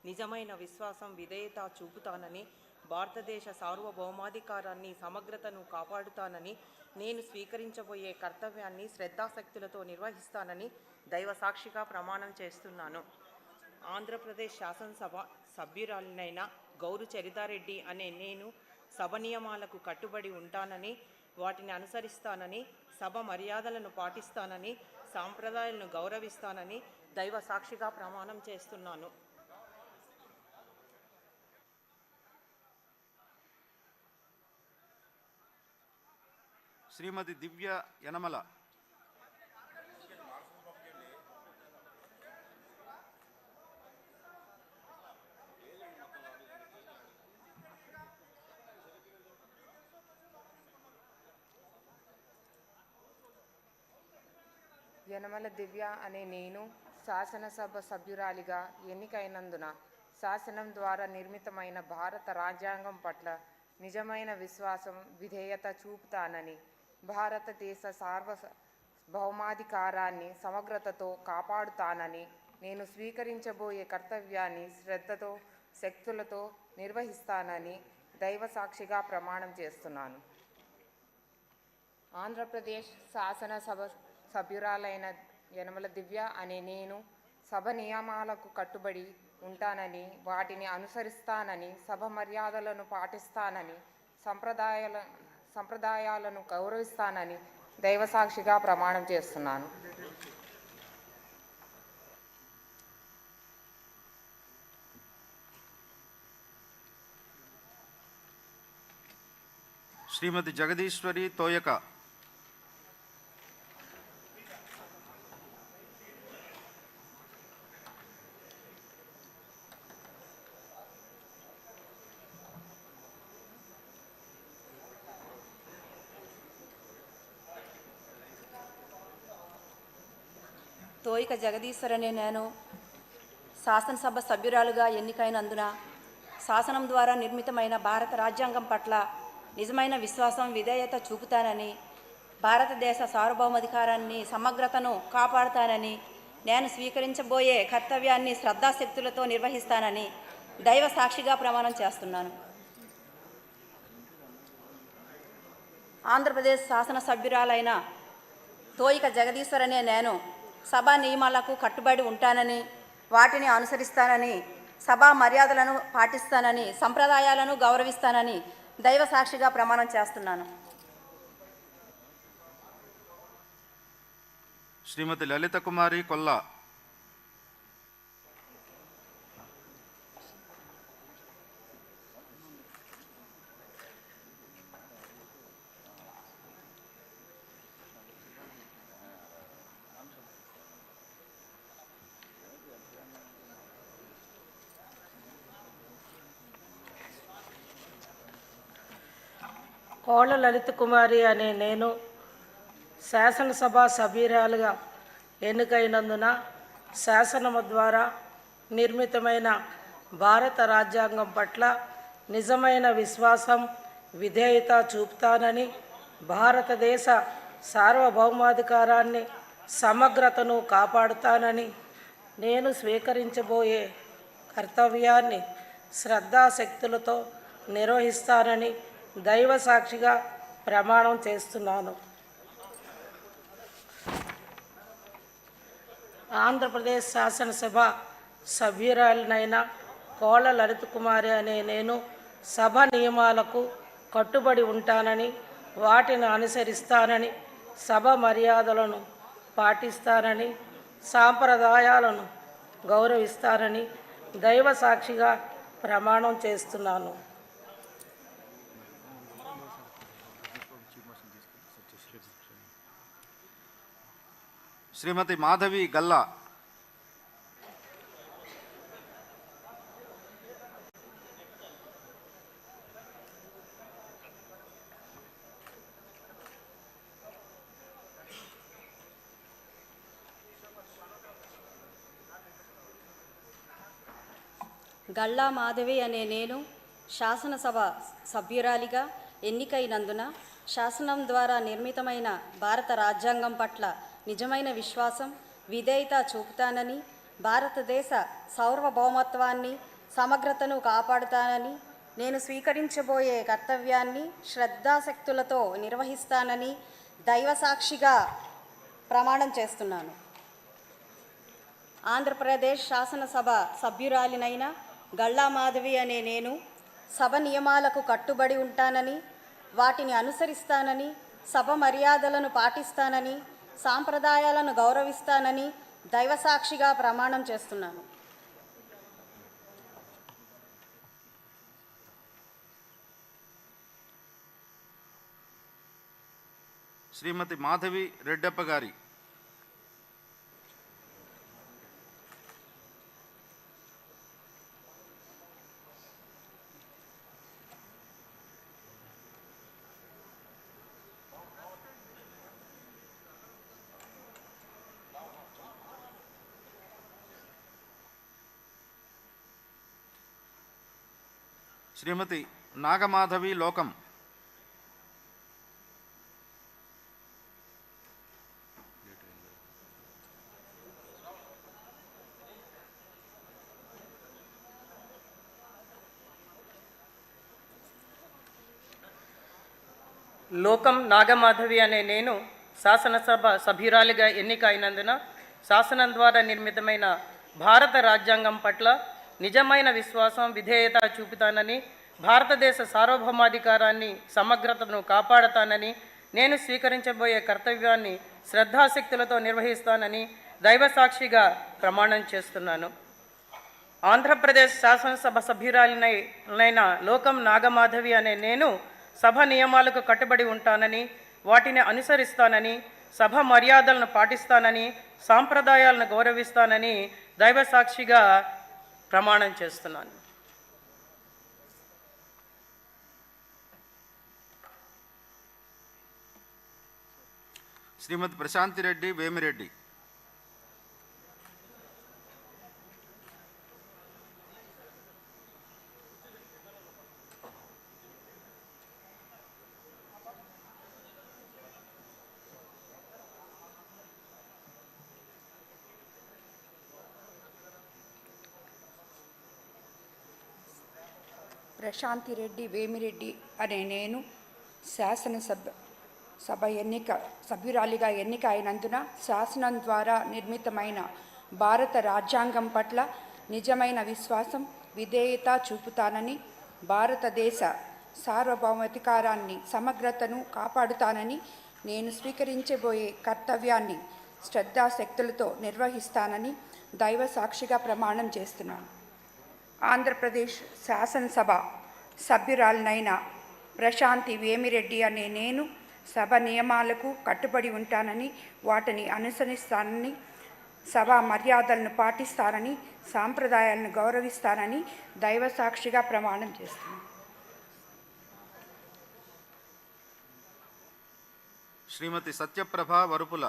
నిజమైన విశ్వాసం విధేయత చూపుతానని, భారతదేశ సార్వభౌమాధికారాన్ని సమగ్రతను కాపాడుతానని, నేను స్వీకరించబోయే కర్తవ్యాన్ని శ్రద్ధాశక్తులతో నిర్వహిస్తానని దైవసాక్షిగా ప్రమాణం చేస్తున్నాను. ఆంధ్రప్రదేశ్ శాసనసభ సభ్యురాలినైన గౌరు చరితారెడ్డి అనే నేను సభ నియమాలకు కట్టుబడి ఉంటానని, వాటిని అనుసరిస్తానని, సభ మర్యాదలను పాటిస్తానని, సాంప్రదాయాలను గౌరవిస్తానని దైవ సాక్షిగా ప్రమాణం చేస్తున్నాను. శ్రీమతి దివ్య యనమల. యనమల దివ్య అనే నేను శాసనసభ సభ్యురాలిగా ఎన్నికైనందున శాసనం ద్వారా నిర్మితమైన భారత రాజ్యాంగం పట్ల నిజమైన విశ్వాసం విధేయత చూపుతానని, భారతదేశ సార్వభౌమాధికారాన్ని సమగ్రతతో కాపాడుతానని, నేను స్వీకరించబోయే కర్తవ్యాన్ని శ్రద్ధతో శక్తులతో నిర్వహిస్తానని దైవసాక్షిగా ప్రమాణం చేస్తున్నాను. ఆంధ్రప్రదేశ్ శాసనసభ సభ్యురాలైన యనమల దివ్య అనే నేను సభ నియమాలకు కట్టుబడి ఉంటానని, వాటిని అనుసరిస్తానని, సభ మర్యాదలను పాటిస్తానని, సంప్రదాయాలను గౌరవిస్తానని దైవసాక్షిగా ప్రమాణం చేస్తున్నాను. శ్రీమతి జగదీశ్వరి తోయక. తోయిక జగదీశ్వర్ అనే నేను శాసనసభ సభ్యురాలుగా ఎన్నికైనందున శాసనం ద్వారా నిర్మితమైన భారత రాజ్యాంగం పట్ల నిజమైన విశ్వాసం విధేయత చూపుతానని, భారతదేశ సార్వభౌమాధికారాన్ని సమగ్రతను కాపాడుతానని, నేను స్వీకరించబోయే కర్తవ్యాన్ని శ్రద్ధాశక్తులతో నిర్వహిస్తానని దైవ సాక్షిగా ప్రమాణం చేస్తున్నాను. ఆంధ్రప్రదేశ్ శాసనసభ్యురాలైన తోయిక జగదీశ్వర్ అనే నేను సభా నియమాలకు కట్టుబడి ఉంటానని, వాటిని అనుసరిస్తానని, సభా మర్యాదలను పాటిస్తానని సంప్రదాయాలను గౌరవిస్తానని దైవ సాక్షిగా ప్రమాణం చేస్తున్నాను. శ్రీమతి లలిత కుమారి కొల్లా. కోళ్ళ లలిత కుమారి అనే నేను శాసనసభ సభ్యురాలుగా ఎన్నికైనందున శాసనము ద్వారా నిర్మితమైన భారత రాజ్యాంగం పట్ల నిజమైన విశ్వాసం విధేయత చూపుతానని భారతదేశ సార్వభౌమాధికారాన్ని సమగ్రతను కాపాడుతానని నేను స్వీకరించబోయే కర్తవ్యాన్ని శ్రద్ధాశక్తులతో నిర్వహిస్తానని దైవ సాక్షిగా ప్రమాణం చేస్తున్నాను. ఆంధ్రప్రదేశ్ శాసనసభ సభ్యురాలినైన కోళ్ళ లలిత కుమారి అనే నేను సభ నియమాలకు కట్టుబడి ఉంటానని వాటిని అనుసరిస్తానని సభ మర్యాదలను పాటిస్తానని సాంప్రదాయాలను గౌరవిస్తానని దైవ సాక్షిగా ప్రమాణం చేస్తున్నాను. శ్రీమతి మాధవి గల్లా. గల్లా మాధవి అనే నేను శాసనసభ సభ్యురాలిగా ఎన్నికైనందున శాసనం ద్వారా నిర్మితమైన భారత రాజ్యాంగం పట్ల నిజమైన విశ్వాసం విధేయత చూపుతానని భారతదేశ సార్వభౌమత్వాన్ని సమగ్రతను కాపాడుతానని నేను స్వీకరించబోయే కర్తవ్యాన్ని శ్రద్ధాశక్తులతో నిర్వహిస్తానని దైవ సాక్షిగా ప్రమాణం చేస్తున్నాను. ఆంధ్రప్రదేశ్ శాసనసభ సభ్యురాలినైన గల్లా మాధవి అనే నేను సభ నియమాలకు కట్టుబడి ఉంటానని వాటిని అనుసరిస్తానని సభ మర్యాదలను పాటిస్తానని సాంప్రదాయాలను గౌరవిస్తానని దైవ సాక్షిగా ప్రమాణం చేస్తున్నాను. శ్రీమతి మాధవి రెడ్డప్ప గారి. శ్రీమతి నాగమాధవి లోకం. లోకం నాగమాధవి అనే నేను శాసనసభ సభ్యురాలిగా ఎన్నిక అయినందున శాసనం ద్వారా నిర్మితమైన భారత రాజ్యాంగం పట్ల నిజమైన విశ్వాసం విధేయత చూపుతానని భారతదేశ సార్వభౌమాధికారాన్ని సమగ్రతను కాపాడతానని నేను స్వీకరించబోయే కర్తవ్యాన్ని శ్రద్ధాశక్తులతో నిర్వహిస్తానని దైవ సాక్షిగా ప్రమాణం చేస్తున్నాను. ఆంధ్రప్రదేశ్ శాసనసభ సభ్యురాలినైన లోకం నాగమాధవి అనే నేను సభ నియమాలకు కట్టుబడి ఉంటానని వాటిని అనుసరిస్తానని సభ మర్యాదలను పాటిస్తానని సాంప్రదాయాలను గౌరవిస్తానని దైవ సాక్షిగా ప్రమాణం చేస్తున్నాను. శ్రీమతి ప్రశాంతి రెడ్డి వేమిరెడ్డి. ప్రశాంతి రెడ్డి వేమిరెడ్డి అనే నేను శాసనసభ సభ్యురాలిగా ఎన్నిక అయినందున శాసనం ద్వారా నిర్మితమైన భారత రాజ్యాంగం పట్ల నిజమైన విశ్వాసం విధేయత చూపుతానని భారతదేశ సార్వభౌమాధికారాన్ని సమగ్రతను కాపాడుతానని నేను స్వీకరించబోయే కర్తవ్యాన్ని శ్రద్ధాశక్తులతో నిర్వహిస్తానని దైవ సాక్షిగా ప్రమాణం చేస్తున్నాను. ఆంధ్రప్రదేశ్ శాసనసభ సభ్యురాలనైన ప్రశాంతి వేమిరెడ్డి అనే నేను సభ నియమాలకు కట్టుబడి ఉంటానని వాటిని అనుసరిస్తానని సభా మర్యాదలను పాటిస్తానని సాంప్రదాయాలను గౌరవిస్తానని దైవ సాక్షిగా ప్రమాణం చేస్తున్నాను. శ్రీమతి సత్యప్రభ వరుపుల.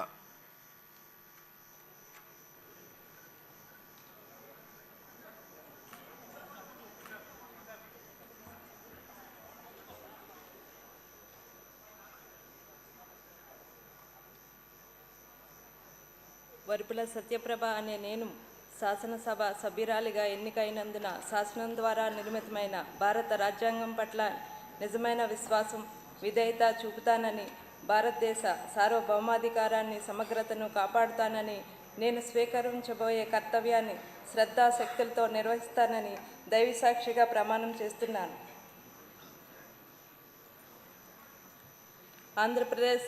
వరుపుల సత్యప్రభ అనే నేను శాసనసభ సభ్యురాలిగా ఎన్నికైనందున శాసనం ద్వారా నిర్మితమైన భారత రాజ్యాంగం పట్ల నిజమైన విశ్వాసం విధేయత చూపుతానని భారతదేశ సార్వభౌమాధికారాన్ని సమగ్రతను కాపాడుతానని నేను స్వీకరించబోయే కర్తవ్యాన్ని శ్రద్ధాశక్తులతో నిర్వహిస్తానని దైవసాక్షిగా ప్రమాణం చేస్తున్నాను. ఆంధ్రప్రదేశ్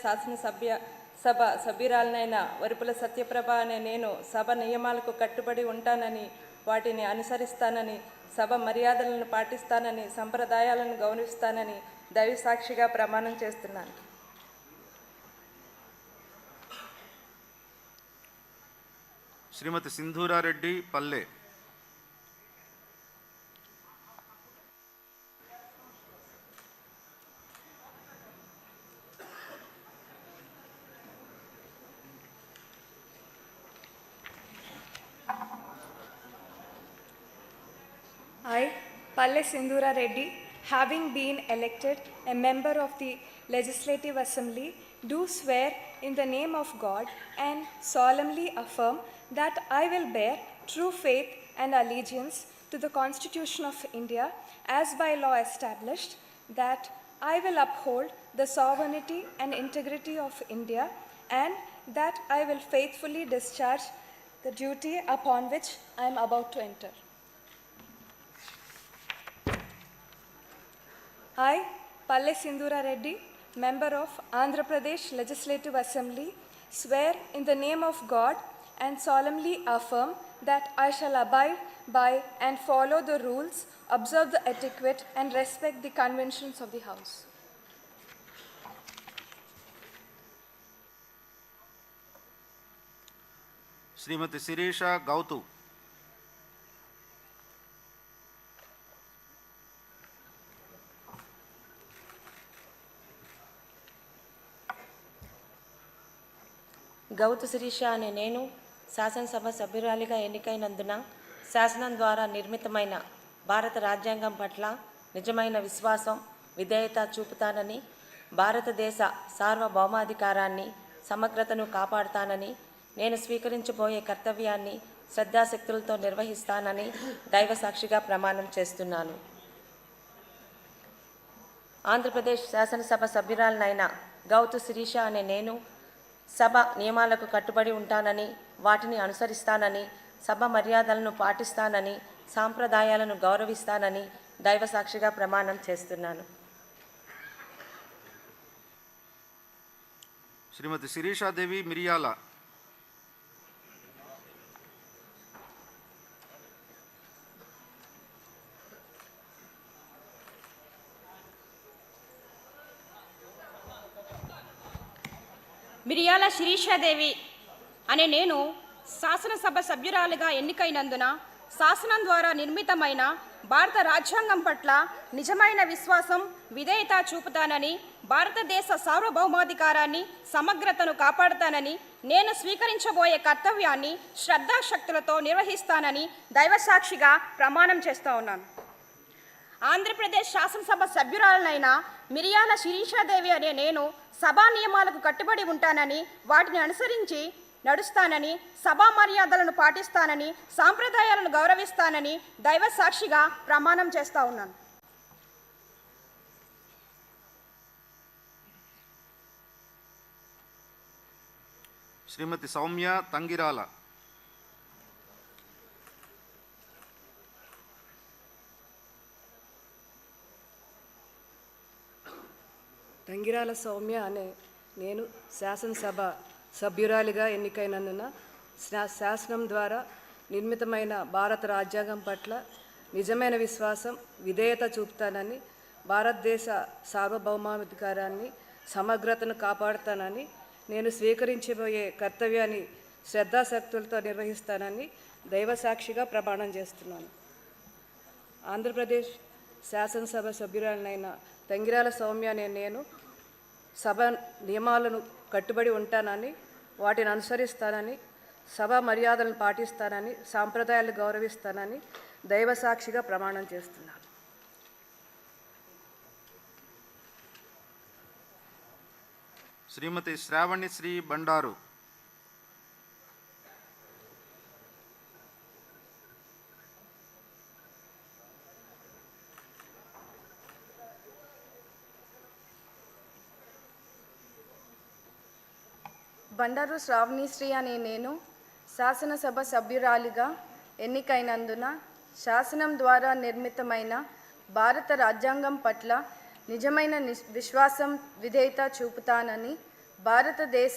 సభ సభ్యురాలనైన వరుపుల సత్యప్రభ అనే నేను సభ నియమాలకు కట్టుబడి ఉంటానని వాటిని అనుసరిస్తానని సభ మర్యాదలను పాటిస్తానని సంప్రదాయాలను గౌరవిస్తానని దైవసాక్షిగా ప్రమాణం చేస్తున్నాను. శ్రీమతి సింధూరారెడ్డి పల్లె. I, Palle Sindhura Reddy, having been elected a member of the Legislative Assembly, do swear in the name of God and solemnly affirm that I will bear true faith and allegiance to the Constitution of India as by law established, that I will uphold the sovereignty and integrity of India, and that I will faithfully discharge the duty upon which I am about to enter. I, Palle Sindhura Reddy, member of Andhra Pradesh Legislative Assembly, swear in the name of God and solemnly affirm that I shall abide by and follow the rules, observe the etiquette, and respect the conventions of the House. శ్రీమతి శిరీష గౌతు. గౌతు శిరీష అనే నేను శాసనసభ సభ్యురాలిగా ఎన్నికైనందున శాసనం ద్వారా నిర్మితమైన భారత రాజ్యాంగం పట్ల నిజమైన విశ్వాసం విధేయత చూపుతానని భారతదేశ సార్వభౌమాధికారాన్ని సమగ్రతను కాపాడుతానని నేను స్వీకరించబోయే కర్తవ్యాన్ని శ్రద్ధాశక్తులతో నిర్వహిస్తానని దైవసాక్షిగా ప్రమాణం చేస్తున్నాను. ఆంధ్రప్రదేశ్ శాసనసభ సభ్యురాలనైన గౌతు శిరీష అనే నేను సభ నియమాలకు కట్టుబడి ఉంటానని వాటిని అనుసరిస్తానని సభ మర్యాదలను పాటిస్తానని సాంప్రదాయాలను గౌరవిస్తానని దైవసాక్షిగా ప్రమాణం చేస్తున్నాను. శ్రీమతి శిరీషాదేవి మిరియాల. మిరియాల శిరీషాదేవి అనే నేను శాసనసభ సభ్యురాలిగా ఎన్నికైనందున శాసనం ద్వారా నిర్మితమైన భారత రాజ్యాంగం పట్ల నిజమైన విశ్వాసం విధేయత చూపుతానని భారతదేశ సార్వభౌమాధికారాన్ని సమగ్రతను కాపాడుతానని నేను స్వీకరించబోయే కర్తవ్యాన్ని శ్రద్ధాశక్తులతో నిర్వహిస్తానని దైవసాక్షిగా ప్రమాణం చేస్తూ ఉన్నాను. ఆంధ్రప్రదేశ్ శాసనసభ సభ్యురాలనైన మిరియాల శిరీషాదేవి అనే నేను సభా నియమాలకు కట్టుబడి ఉంటానని వాటిని అనుసరించి నడుస్తానని సభా మర్యాదలను పాటిస్తానని సాంప్రదాయాలను గౌరవిస్తానని దైవ సాక్షిగా ప్రమాణం చేస్తూ ఉన్నాను. శ్రీమతి సౌమ్య తంగిరాల. తంగిరాల సౌమ్య అనే నేను శాసనసభ సభ్యురాలిగా ఎన్నికైనందున శాసనం ద్వారా నిర్మితమైన భారత రాజ్యాంగం పట్ల నిజమైన విశ్వాసం విధేయత చూపుతానని, భారతదేశ సార్వభౌమాధికారాన్ని సమగ్రతను కాపాడుతానని, నేను స్వీకరించబోయే కర్తవ్యాన్ని శ్రద్ధాశక్తులతో నిర్వహిస్తానని దైవసాక్షిగా ప్రమాణం చేస్తున్నాను. ఆంధ్రప్రదేశ్ శాసనసభ సభ్యురాలనైన తంగిరాల సౌమ్య అనే నేను సభ నియమాలను కట్టుబడి ఉంటానని, వాటిని అనుసరిస్తానని, సభా మర్యాదలను పాటిస్తానని, సాంప్రదాయాలను గౌరవిస్తానని దైవసాక్షిగా ప్రమాణం చేస్తున్నాను. శ్రీమతి శ్రావణి శ్రీ బండారు. బండారు శ్రావణిశ్రీ అనే నేను శాసనసభ సభ్యురాలిగా ఎన్నికైనందున శాసనం ద్వారా నిర్మితమైన భారత రాజ్యాంగం పట్ల నిజమైన విశ్వాసం విధేయత చూపుతానని, భారతదేశ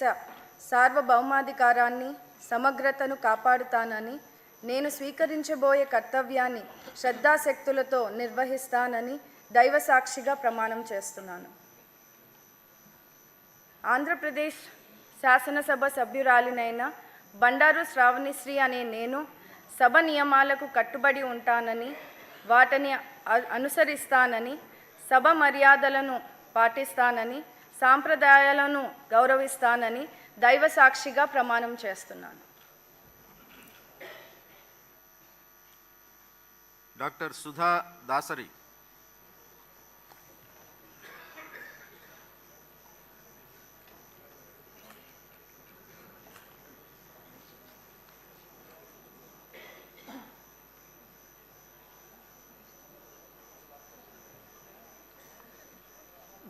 సార్వభౌమాధికారాన్ని సమగ్రతను కాపాడుతానని, నేను స్వీకరించబోయే కర్తవ్యాన్ని శ్రద్ధాశక్తులతో నిర్వహిస్తానని దైవసాక్షిగా ప్రమాణం చేస్తున్నాను. ఆంధ్రప్రదేశ్ శాసనసభ సభ్యురాలినైన బండారు శ్రావణిశ్రీ అనే నేను సభ నియమాలకు కట్టుబడి ఉంటానని, వాటిని అనుసరిస్తానని, సభ మర్యాదలను పాటిస్తానని, సాంప్రదాయాలను గౌరవిస్తానని దైవసాక్షిగా ప్రమాణం చేస్తున్నాను. డాక్టర్ సుధా దాసరి.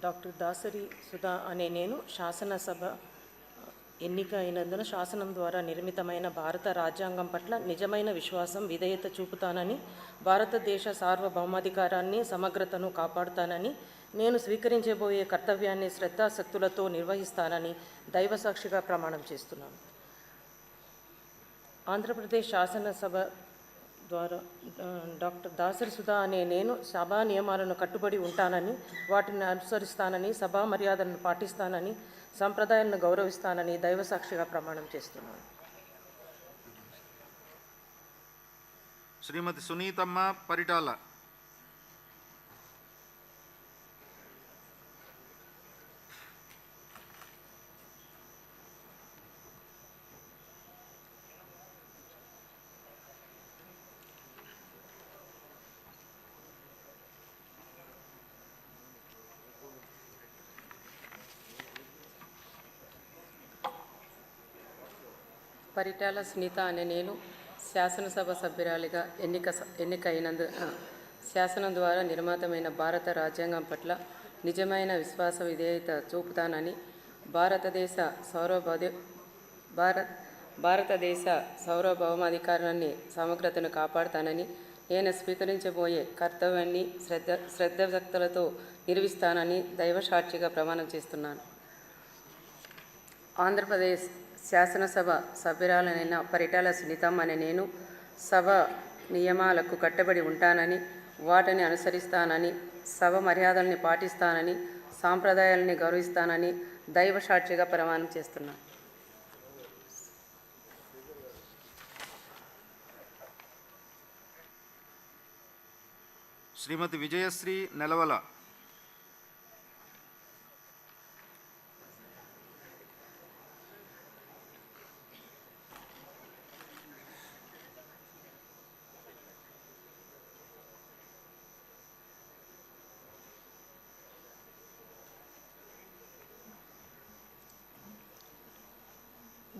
డాక్టర్ దాసరి సుధా అనే నేను శాసనసభ ఎన్నిక అయినందున శాసనం ద్వారా నిర్మితమైన భారత రాజ్యాంగం పట్ల నిజమైన విశ్వాసం విధేయత చూపుతానని, భారతదేశ సార్వభౌమాధికారాన్ని సమగ్రతను కాపాడుతానని, నేను స్వీకరించబోయే కర్తవ్యాన్ని శ్రద్ధాశక్తులతో నిర్వహిస్తానని దైవసాక్షిగా ప్రమాణం చేస్తున్నాను. ఆంధ్రప్రదేశ్ శాసనసభ ద్వారా డాక్టర్ దాసరి సుధా అనే నేను సభా నియమాలను కట్టుబడి ఉంటానని, వాటిని అనుసరిస్తానని, సభా మర్యాదలను పాటిస్తానని, సంప్రదాయాలను గౌరవిస్తానని దైవసాక్షిగా ప్రమాణం చేస్తున్నాను. శ్రీమతి సునీతమ్మ పరిటాల. పరిటాల సునీత అనే నేను శాసనసభ సభ్యురాలిగా ఎన్నికైనందున శాసనం ద్వారా నిర్మితమైన భారత రాజ్యాంగం పట్ల నిజమైన విశ్వాస విధేయత చూపుతానని, భారతదేశ సార్వభౌమాధికారాన్ని సమగ్రతను కాపాడుతానని, నేను స్వీకరించబోయే కర్తవ్యాన్ని శ్రద్ధాశక్తులతో నిర్వహిస్తానని దైవసాక్షిగా ప్రమాణం చేస్తున్నాను. ఆంధ్రప్రదేశ్ శాసనసభ సభ్యురాలైన పరిటాల సునీతమ్మ అనే నేను సభ నియమాలకు కట్టుబడి ఉంటానని, వాటిని అనుసరిస్తానని, సభ మర్యాదల్ని పాటిస్తానని, సాంప్రదాయాలని గౌరవిస్తానని దైవసాక్షిగా ప్రమాణం చేస్తున్నాను. శ్రీమతి విజయశ్రీ నెలవల.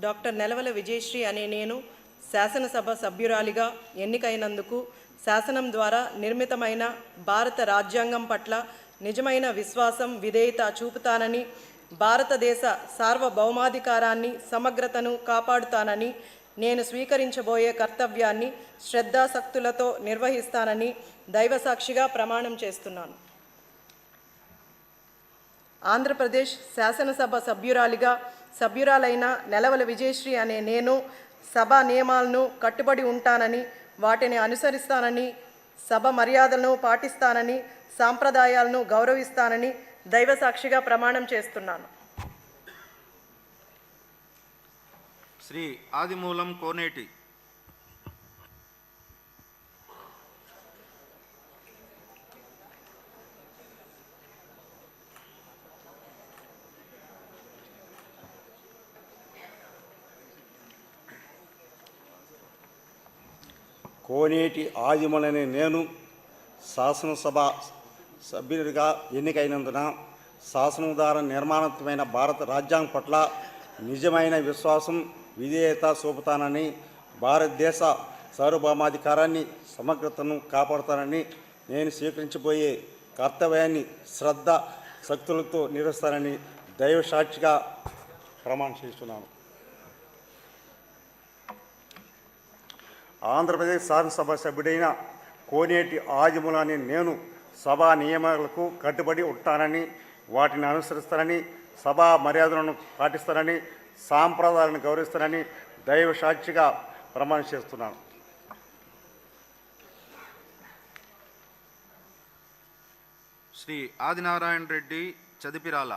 డాక్టర్ నెలవల విజయశ్రీ అనే నేను శాసనసభ సభ్యురాలిగా ఎన్నికైనందుకు శాసనం ద్వారా నిర్మితమైన భారత రాజ్యాంగం పట్ల నిజమైన విశ్వాసం విధేయత చూపుతానని, భారతదేశ సార్వభౌమాధికారాన్ని సమగ్రతను కాపాడుతానని, నేను స్వీకరించబోయే కర్తవ్యాన్ని శ్రద్ధాశక్తులతో నిర్వహిస్తానని దైవసాక్షిగా ప్రమాణం చేస్తున్నాను. ఆంధ్రప్రదేశ్ శాసనసభ సభ్యురాలైన నెలవల విజయశ్రీ అనే నేను సభ నియమాలను కట్టుబడి ఉంటానని వాటిని అనుసరిస్తానని సభ మర్యాదలను పాటిస్తానని సాంప్రదాయాలను గౌరవిస్తానని దైవ సాక్షిగా ప్రమాణం చేస్తున్నాను. శ్రీ ఆదిమూలం కోనేటి కోనేటి ఆదిమూలనే నేను శాసనసభ సభ్యుడిగా ఎన్నికైనందున శాసనం ద్వారా నిర్మాణమైన భారత రాజ్యాంగం పట్ల నిజమైన విశ్వాసం విధేయత చూపుతానని భారతదేశ సార్వభౌమాధికారాన్ని సమగ్రతను కాపాడుతానని నేను స్వీకరించబోయే కర్తవ్యాన్ని శ్రద్ధ శక్తులతో నిర్వహిస్తానని దైవ సాక్షిగా ప్రమాణం చేస్తున్నాను. ఆంధ్రప్రదేశ్ శాసనసభ సభ్యుడైన కోనేటి ఆదిమూలని నేను సభా నియమాలకు కట్టుబడి ఉంటానని వాటిని అనుసరిస్తానని సభా మర్యాదలను పాటిస్తానని సాంప్రదాయాలను గౌరవిస్తానని దైవ సాక్షిగా ప్రమాణం చేస్తున్నాను. శ్రీ ఆదినారాయణ రెడ్డి చదిపిరాల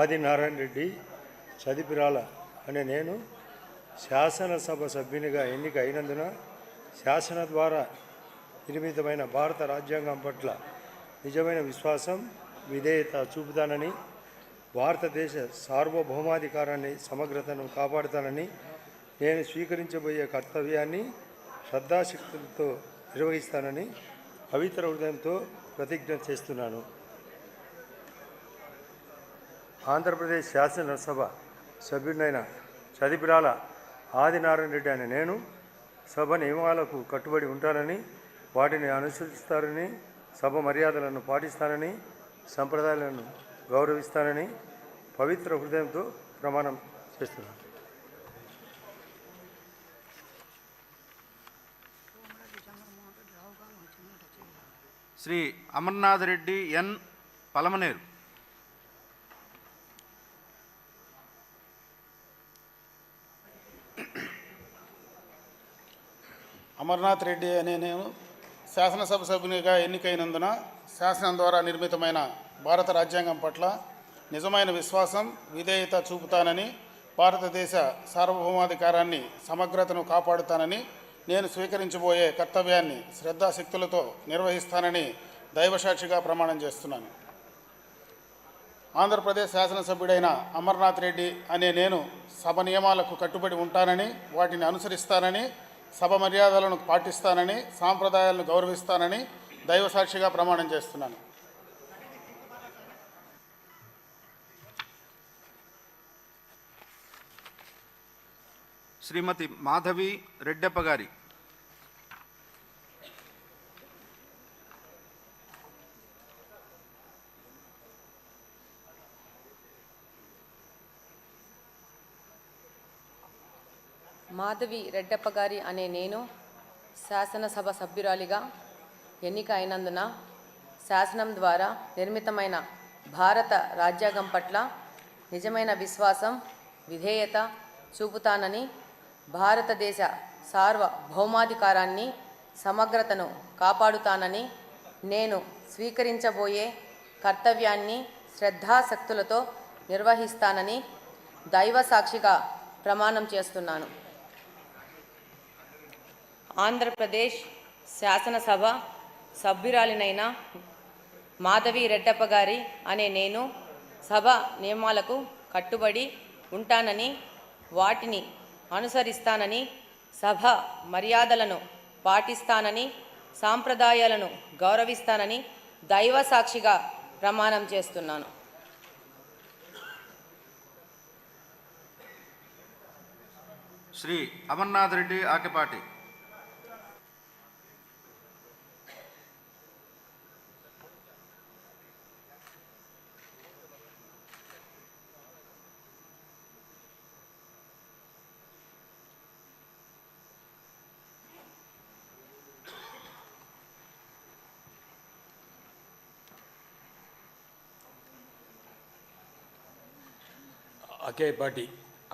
ఆదినారాయణ రెడ్డి చదిపిరాల అనే నేను శాసనసభ సభ్యునిగా ఎన్నిక అయినందున శాసన ద్వారా నిర్మితమైన భారత రాజ్యాంగం పట్ల నిజమైన విశ్వాసం విధేయత చూపుతానని భారతదేశ సార్వభౌమాధికారాన్ని సమగ్రతను కాపాడుతానని నేను స్వీకరించబోయే కర్తవ్యాన్ని శ్రద్ధాశక్తులతో నిర్వహిస్తానని పవిత్ర హృదయంతో ప్రతిజ్ఞ చేస్తున్నాను. ఆంధ్రప్రదేశ్ శాసనసభ సభ్యుడైన చదిపిరాల ఆదినారాయణ రెడ్డి అనే నేను సభ నియమాలకు కట్టుబడి ఉంటానని వాటిని అనుసరిస్తానని సభ మర్యాదలను పాటిస్తానని సంప్రదాయాలను గౌరవిస్తానని పవిత్ర హృదయంతో ప్రమాణం చేస్తున్నాను. శ్రీ అమర్నాథ్ రెడ్డి ఎన్ పలమనేరు అమర్నాథ్ రెడ్డి అనే నేను శాసనసభ సభ్యునిగా ఎన్నికైనందున శాసనం ద్వారా నిర్మితమైన భారత రాజ్యాంగం పట్ల నిజమైన విశ్వాసం విధేయత చూపుతానని భారతదేశ సార్వభౌమాధికారాన్ని సమగ్రతను కాపాడుతానని నేను స్వీకరించబోయే కర్తవ్యాన్ని శ్రద్ధాశక్తులతో నిర్వహిస్తానని దైవసాక్షిగా ప్రమాణం చేస్తున్నాను. ఆంధ్రప్రదేశ్ శాసనసభ్యుడైన అమర్నాథ్ రెడ్డి అనే నేను సభ నియమాలకు కట్టుబడి ఉంటానని వాటిని అనుసరిస్తానని సభ మర్యాదలను పాటిస్తానని సాంప్రదాయాలను గౌరవిస్తానని దైవసాక్షిగా ప్రమాణం చేస్తున్నాను. శ్రీమతి మాధవి రెడ్డప్ప గారి మాధవి రెడ్డప్ప గారి అనే నేను శాసనసభ సభ్యురాలిగా ఎన్నిక అయినందున శాసనం ద్వారా నిర్మితమైన భారత రాజ్యాంగం పట్ల నిజమైన విశ్వాసం విధేయత చూపుతానని భారతదేశ సార్వభౌమాధికారాన్ని సమగ్రతను కాపాడుతానని నేను స్వీకరించబోయే కర్తవ్యాన్ని శ్రద్ధాశక్తులతో నిర్వహిస్తానని దైవ సాక్షిగా ప్రమాణం చేస్తున్నాను. ఆంధ్రప్రదేశ్ శాసనసభ సభ్యురాలినైన మాధవి రెడ్డప్ప గారి అనే నేను సభ నియమాలకు కట్టుబడి ఉంటానని వాటిని అనుసరిస్తానని సభ మర్యాదలను పాటిస్తానని సాంప్రదాయాలను గౌరవిస్తానని దైవ సాక్షిగా ప్రమాణం చేస్తున్నాను. శ్రీ అమర్నాథ్ రెడ్డి ఆకెపాటి ఆకేపాటి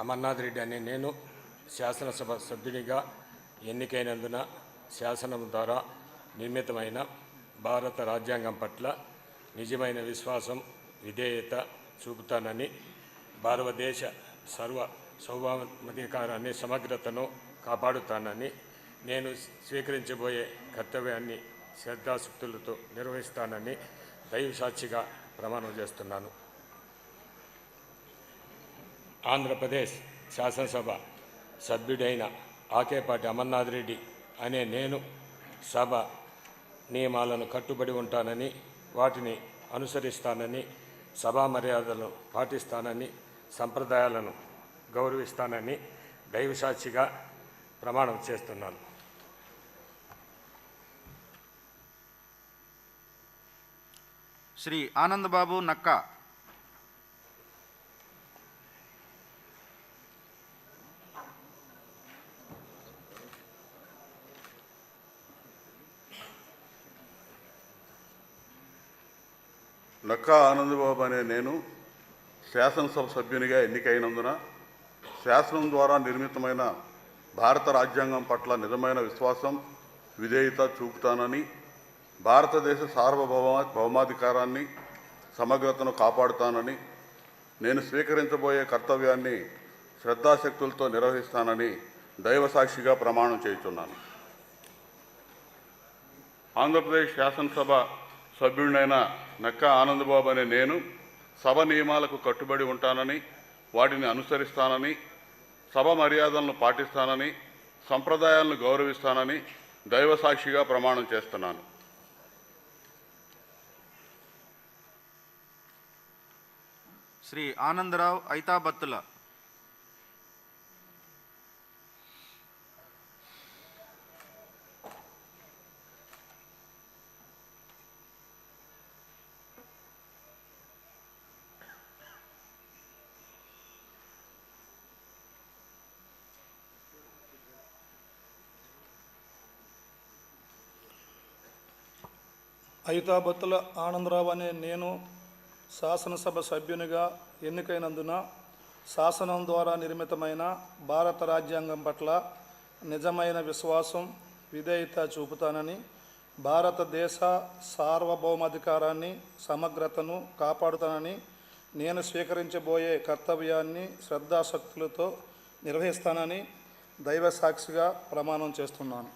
అమర్నాథ్ రెడ్డి అనే నేను శాసనసభ సభ్యునిగా ఎన్నికైనందున శాసనం ద్వారా నిర్మితమైన భారత రాజ్యాంగం పట్ల నిజమైన విశ్వాసం విధేయత చూపుతానని భారతదేశ సార్వభౌమాధికారాన్ని సమగ్రతను కాపాడుతానని నేను స్వీకరించబోయే కర్తవ్యాన్ని శ్రద్ధాశక్తులతో నిర్వహిస్తానని దైవసాక్షిగా ప్రమాణం చేస్తున్నాను. ఆంధ్రప్రదేశ్ శాసనసభ సభ్యుడైన ఆకేపాటి అమర్నాథ్ రెడ్డి అనే నేను సభ నియమాలను కట్టుబడి ఉంటానని వాటిని అనుసరిస్తానని సభా మర్యాదలను పాటిస్తానని సంప్రదాయాలను గౌరవిస్తానని దైవసాక్షిగా ప్రమాణం చేస్తున్నాను. శ్రీ ఆనందబాబు నక్కా. నక్కా ఆనందబాబు అనే నేను శాసనసభ సభ్యునిగా ఎన్నికైనందున శాసనం ద్వారా నిర్మితమైన భారత రాజ్యాంగం పట్ల నిజమైన విశ్వాసం విధేయత చూపుతానని భారతదేశ సార్వభౌమాధికారాన్ని సమగ్రతను కాపాడుతానని నేను స్వీకరించబోయే కర్తవ్యాన్ని శ్రద్ధాశక్తులతో నిర్వహిస్తానని దైవసాక్షిగా ప్రమాణం చేస్తున్నాను. ఆంధ్రప్రదేశ్ శాసనసభ సభ్యుడినైన నక్కా ఆనందబాబు అనే నేను సభ నియమాలకు కట్టుబడి ఉంటానని వాటిని అనుసరిస్తానని సభ మర్యాదలను పాటిస్తానని సంప్రదాయాలను గౌరవిస్తానని దైవసాక్షిగా ప్రమాణం చేస్తున్నాను. శ్రీ ఆనందరావు ఐతాబత్తుల. ఐతాబత్తుల ఆనందరావు అనే నేను శాసనసభ సభ్యునిగా ఎన్నికైనందున శాసనం ద్వారా నిర్మితమైన భారత రాజ్యాంగం పట్ల నిజమైన విశ్వాసం విధేయత చూపుతానని భారతదేశ సార్వభౌమాధికారాన్ని సమగ్రతను కాపాడుతానని నేను స్వీకరించబోయే కర్తవ్యాన్ని శ్రద్ధాశక్తులతో నిర్వహిస్తానని దైవసాక్షిగా ప్రమాణం చేస్తున్నాను.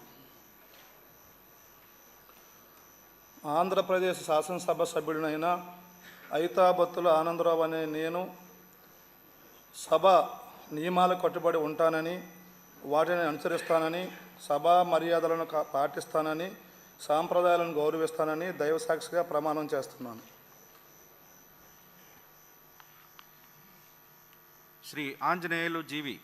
ఆంధ్రప్రదేశ్ శాసనసభ సభ్యుడినైన ఐతాబత్తుల ఆనందరావు అనే నేను సభ నియమాలకు కట్టుబడి ఉంటానని వాటిని అనుసరిస్తానని సభా మర్యాదలను పాటిస్తానని సాంప్రదాయాలను గౌరవిస్తానని దైవసాక్షిగా ప్రమాణం చేస్తున్నాను. శ్రీ ఆంజనేయులు జీవి.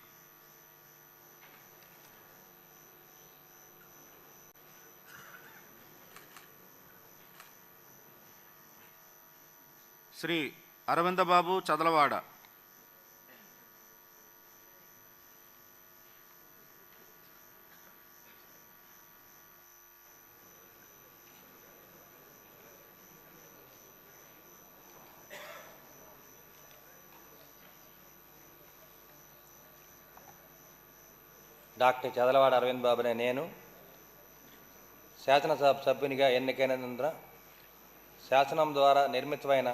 శ్రీ అరవిందబాబు చదలవాడ. డాక్టర్ చదలవాడ అరవింద్ బాబు అనే నేను శాసనసభ సభ్యునిగా ఎన్నికైనందున శాసనం ద్వారా నిర్మితమైన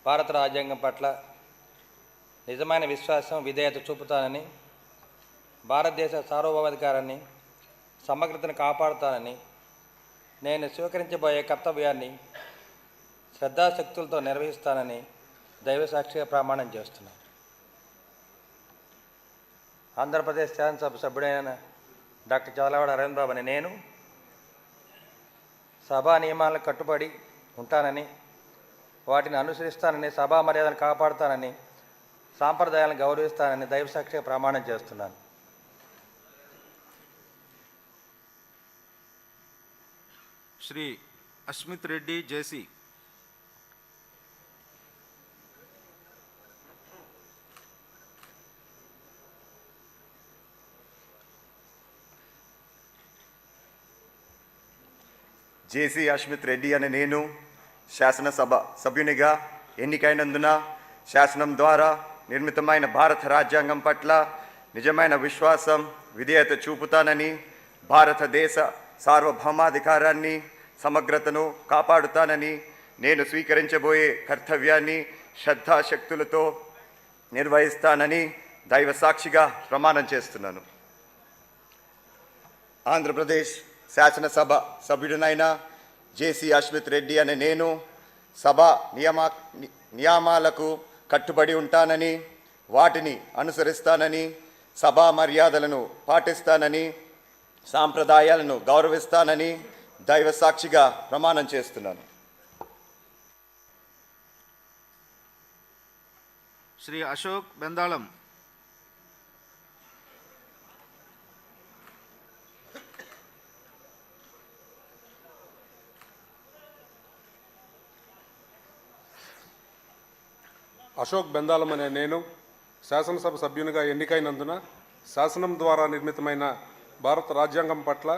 భారత రాజ్యాంగం పట్ల నిజమైన విశ్వాసం విధేయత చూపుతానని భారతదేశ సార్వభౌమాధికారాన్ని సమగ్రతను కాపాడుతానని నేను స్వీకరించబోయే కర్తవ్యాన్ని శ్రద్ధాశక్తులతో నిర్వహిస్తానని దైవసాక్షిగా ప్రమాణం చేస్తున్నాను. ఆంధ్రప్రదేశ్ శాసనసభ సభ్యుడైన డాక్టర్ చదలవాడ అరవింద్ బాబు అనే నేను సభా నియమాలకు కట్టుబడి ఉంటానని వాటిని అనుసరిస్తానని సభా మర్యాదను కాపాడుతానని సాంప్రదాయాలను గౌరవిస్తానని దైవసాక్షిగా ప్రమాణం చేస్తున్నాను. శ్రీ అస్మిత్ రెడ్డి జేసీ. జేసీ అస్మిత్ రెడ్డి అనే నేను శాసనసభ సభ్యునిగా ఎన్నికైనందున శాసనం ద్వారా నిర్మితమైన భారత రాజ్యాంగం పట్ల నిజమైన విశ్వాసం విధేయత చూపుతానని భారతదేశ సార్వభౌమాధికారాన్ని సమగ్రతను కాపాడుతానని నేను స్వీకరించబోయే కర్తవ్యాన్ని శ్రద్ధాశక్తులతో నిర్వహిస్తానని దైవ సాక్షిగా ప్రమాణం చేస్తున్నాను. ఆంధ్రప్రదేశ్ శాసనసభ సభ్యుడినైన జేసీ అశ్మిత్ రెడ్డి అనే నేను సభ నియమాలకు కట్టుబడి ఉంటానని వాటిని అనుసరిస్తానని సభా మర్యాదలను పాటిస్తానని సాంప్రదాయాలను గౌరవిస్తానని దైవ సాక్షిగా ప్రమాణం చేస్తున్నాను. శ్రీ అశోక్ బెందాళం. అశోక్ బెందాలం అనే నేను శాసనసభ సభ్యునిగా ఎన్నికైనందున శాసనం ద్వారా నిర్మితమైన భారత రాజ్యాంగం పట్ల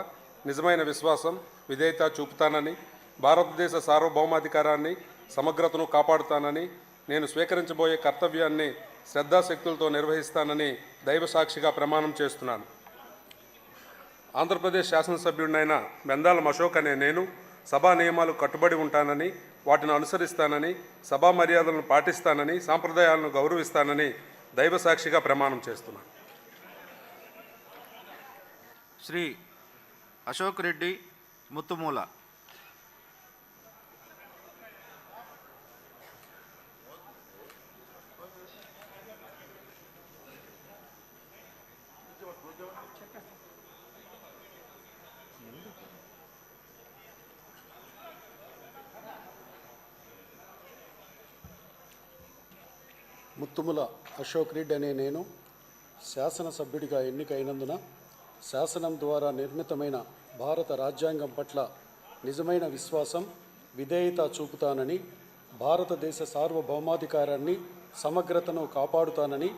నిజమైన విశ్వాసం విధేయత చూపుతానని భారతదేశ సార్వభౌమాధికారాన్ని సమగ్రతను కాపాడుతానని నేను స్వీకరించబోయే కర్తవ్యాన్ని శ్రద్ధాశక్తులతో నిర్వహిస్తానని దైవ సాక్షిగా ప్రమాణం చేస్తున్నాను. ఆంధ్రప్రదేశ్ శాసనసభ్యుడినైన బెందాలం అశోక్ అనే నేను సభా నియమాలకు కట్టుబడి ఉంటానని వాటిని అనుసరిస్తానని సభా మర్యాదలను పాటిస్తానని సాంప్రదాయాలను గౌరవిస్తానని దైవ సాక్షిగా ప్రమాణం చేస్తున్నాను. శ్రీ అశోక్ రెడ్డి ముత్తుమూల. ముత్తుముల అశోక్ రెడ్డి అనే నేను శాసనసభ్యుడిగా ఎన్నికైనందున శాసనం ద్వారా నిర్మితమైన భారత రాజ్యాంగం పట్ల నిజమైన విశ్వాసం విధేయత చూపుతానని భారతదేశ సార్వభౌమాధికారాన్ని సమగ్రతను కాపాడుతానని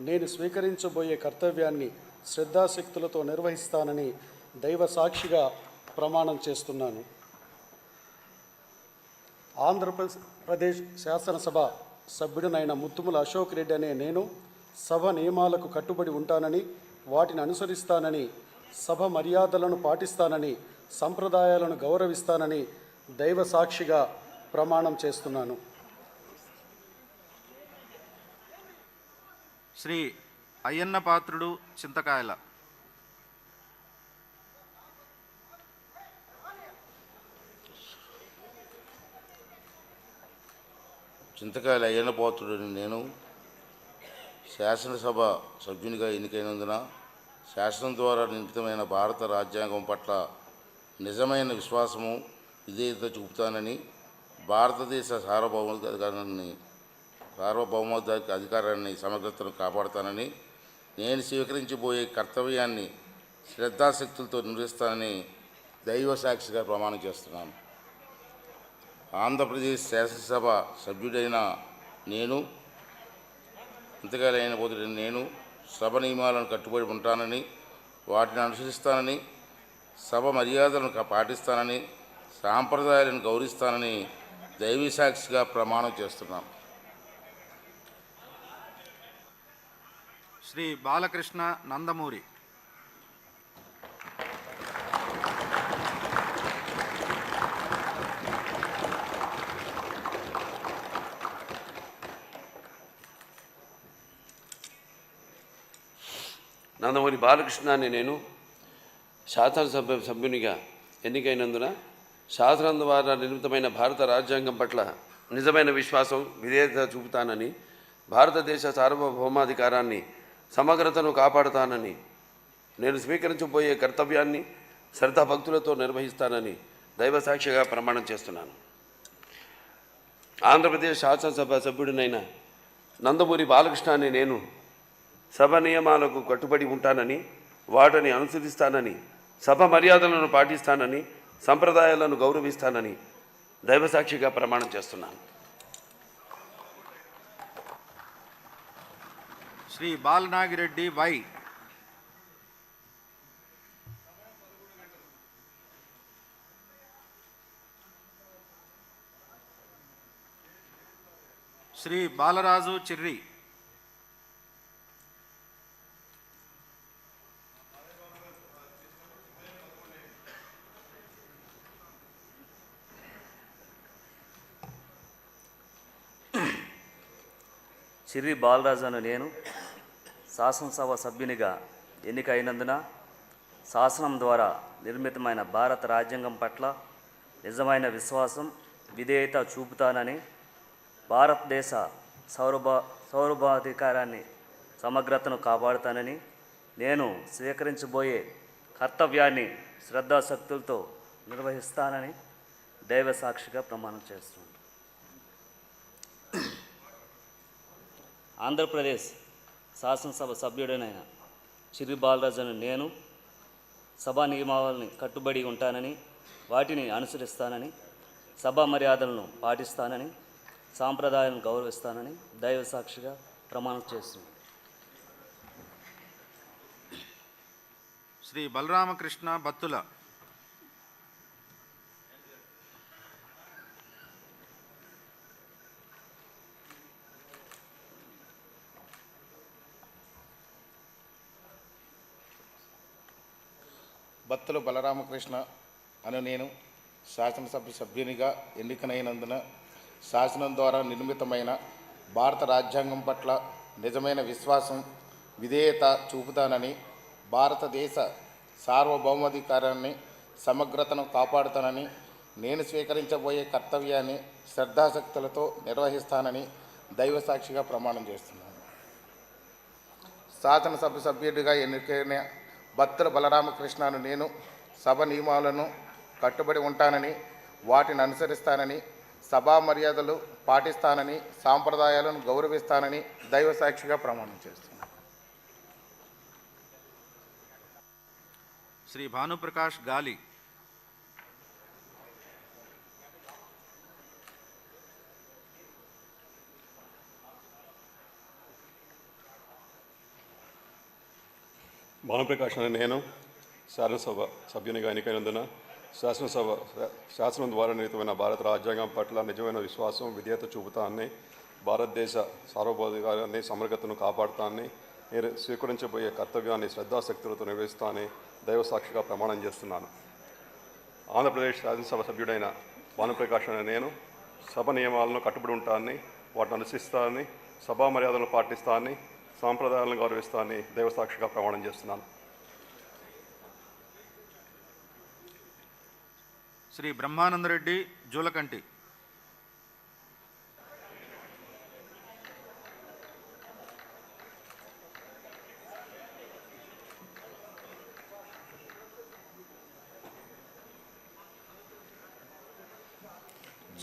నేను స్వీకరించబోయే కర్తవ్యాన్ని శ్రద్ధాశక్తులతో నిర్వహిస్తానని దైవ సాక్షిగా ప్రమాణం చేస్తున్నాను. ఆంధ్రప్రదేశ్ శాసనసభ సభ్యుడినైన ముత్తుముల అశోక్ రెడ్డి అనే నేను సభ నియమాలకు కట్టుబడి ఉంటానని వాటిని అనుసరిస్తానని సభ మర్యాదలను పాటిస్తానని సంప్రదాయాలను గౌరవిస్తానని దైవ సాక్షిగా ప్రమాణం చేస్తున్నాను. శ్రీ అయ్యన్న పాత్రుడు చింతకాయల. చింతకాయల అయ్యన్న పాత్రుడిని నేను శాసనసభ సభ్యునిగా ఎన్నికైనందున శాసనం ద్వారా నిర్మితమైన భారత రాజ్యాంగం పట్ల నిజమైన విశ్వాసము విధేయత చూపుతానని భారతదేశ సార్వభౌమాధికారాన్ని సమగ్రతను కాపాడుతానని నేను స్వీకరించబోయే కర్తవ్యాన్ని శ్రద్ధాశక్తులతో నిర్వహిస్తానని దైవ సాక్షిగా ప్రమాణం చేస్తున్నాను. ఆంధ్రప్రదేశ్ శాసనసభ సభ్యుడైన నేను ఇంతకాలైన పోతున్న నేను సభ నియమాలను కట్టుబడి ఉంటానని వాటిని అనుసరిస్తానని సభ మర్యాదలను పాటిస్తానని సాంప్రదాయాలను గౌరవిస్తానని దైవీ సాక్షిగా ప్రమాణం చేస్తున్నాను. శ్రీ బాలకృష్ణ నందమూరి. నందమూరి బాలకృష్ణ అని నేను శాసనసభ సభ్యునిగా ఎన్నికైనందున శాసనం ద్వారా నిర్మితమైన భారత రాజ్యాంగం పట్ల నిజమైన విశ్వాసం విధేయత చూపుతానని భారతదేశ సార్వభౌమాధికారాన్ని సమగ్రతను కాపాడుతానని నేను స్వీకరించబోయే కర్తవ్యాన్ని శ్రద్ధాభక్తులతో నిర్వహిస్తానని దైవ సాక్షిగా ప్రమాణం చేస్తున్నాను. ఆంధ్రప్రదేశ్ శాసనసభ సభ్యుడినైన నందమూరి బాలకృష్ణ అని నేను సభ నియమాలకు కట్టుబడి ఉంటానని వాటిని అనుసరిస్తానని సభ మర్యాదలను పాటిస్తానని సంప్రదాయాలను గౌరవిస్తానని దైవసాక్షిగా ప్రమాణం చేస్తున్నాను. శ్రీ బాలనాగిరెడ్డి వై. శ్రీ బాలరాజు చిర్రి. చిర్రి బాలరాజు అను నేను శాసనసభ సభ్యునిగా ఎన్నికైనందున శాసనం ద్వారా నిర్మితమైన భారత రాజ్యాంగం పట్ల నిజమైన విశ్వాసం విధేయత చూపుతానని భారతదేశ సార్వభౌమాధికారాన్ని సమగ్రతను కాపాడుతానని నేను స్వీకరించబోయే కర్తవ్యాన్ని శ్రద్ధాశక్తులతో నిర్వహిస్తానని దైవ సాక్షిగా ప్రమాణం చేస్తున్నాను. ఆంధ్రప్రదేశ్ శాసనసభ సభ్యుడనైన చిర్రి బాలరాజు అను నేను సభా నియమావళిని కట్టుబడి ఉంటానని వాటిని అనుసరిస్తానని సభా మర్యాదలను పాటిస్తానని సాంప్రదాయాలను గౌరవిస్తానని దైవ సాక్షిగా ప్రమాణం చేస్తున్నాను. శ్రీ బలరామకృష్ణ బత్తుల. బత్తుల బలరామకృష్ణ అను నేను శాసనసభ సభ్యునిగా ఎన్నికైనందున శాసనం ద్వారా నిర్మితమైన భారత రాజ్యాంగం పట్ల నిజమైన విశ్వాసం విధేయత చూపుతానని భారతదేశ సార్వభౌమాధికారాన్ని సమగ్రతను కాపాడుతానని నేను స్వీకరించబోయే కర్తవ్యాన్ని శ్రద్ధాశక్తులతో నిర్వహిస్తానని దైవ సాక్షిగా ప్రమాణం చేస్తున్నాను. శాసనసభ సభ్యుడిగా ఎన్నికైన బత్తుల బలరామకృష్ణను నేను సభ నియమాలను కట్టుబడి ఉంటానని వాటిని అనుసరిస్తానని సభా మర్యాదలు పాటిస్తానని సాంప్రదాయాలను గౌరవిస్తానని దైవ సాక్షిగా ప్రమాణం చేస్తున్నాను. శ్రీ భానుప్రకాష్ గాలి. భానుప్రకాష్ అనే నేను శాసనసభ సభ్యునిగా ఎన్నికైనందున శాసనం ద్వారా నిర్మితమైన భారత రాజ్యాంగం పట్ల నిజమైన విశ్వాసం విధేయత చూపుతానని భారతదేశ సార్వభౌమాధికారాన్ని సమగ్రతను కాపాడుతానని నేను స్వీకరించబోయే కర్తవ్యాన్ని శ్రద్ధాశక్తులతో నిర్వహిస్తానని దైవ సాక్షిగా ప్రమాణం చేస్తున్నాను. ఆంధ్రప్రదేశ్ శాసనసభ సభ్యుడైన భానుప్రకాష్ అనే నేను సభ నియమాలను కట్టుబడి ఉంటానని వాటిని అనుసరిస్తానని సభా మర్యాదలను పాటిస్తానని సాంప్రదాయాలను గౌరవిస్తానని దైవ సాక్షిగా ప్రమాణం చేస్తున్నాను. శ్రీ బ్రహ్మానందరెడ్డి జూలకంటి.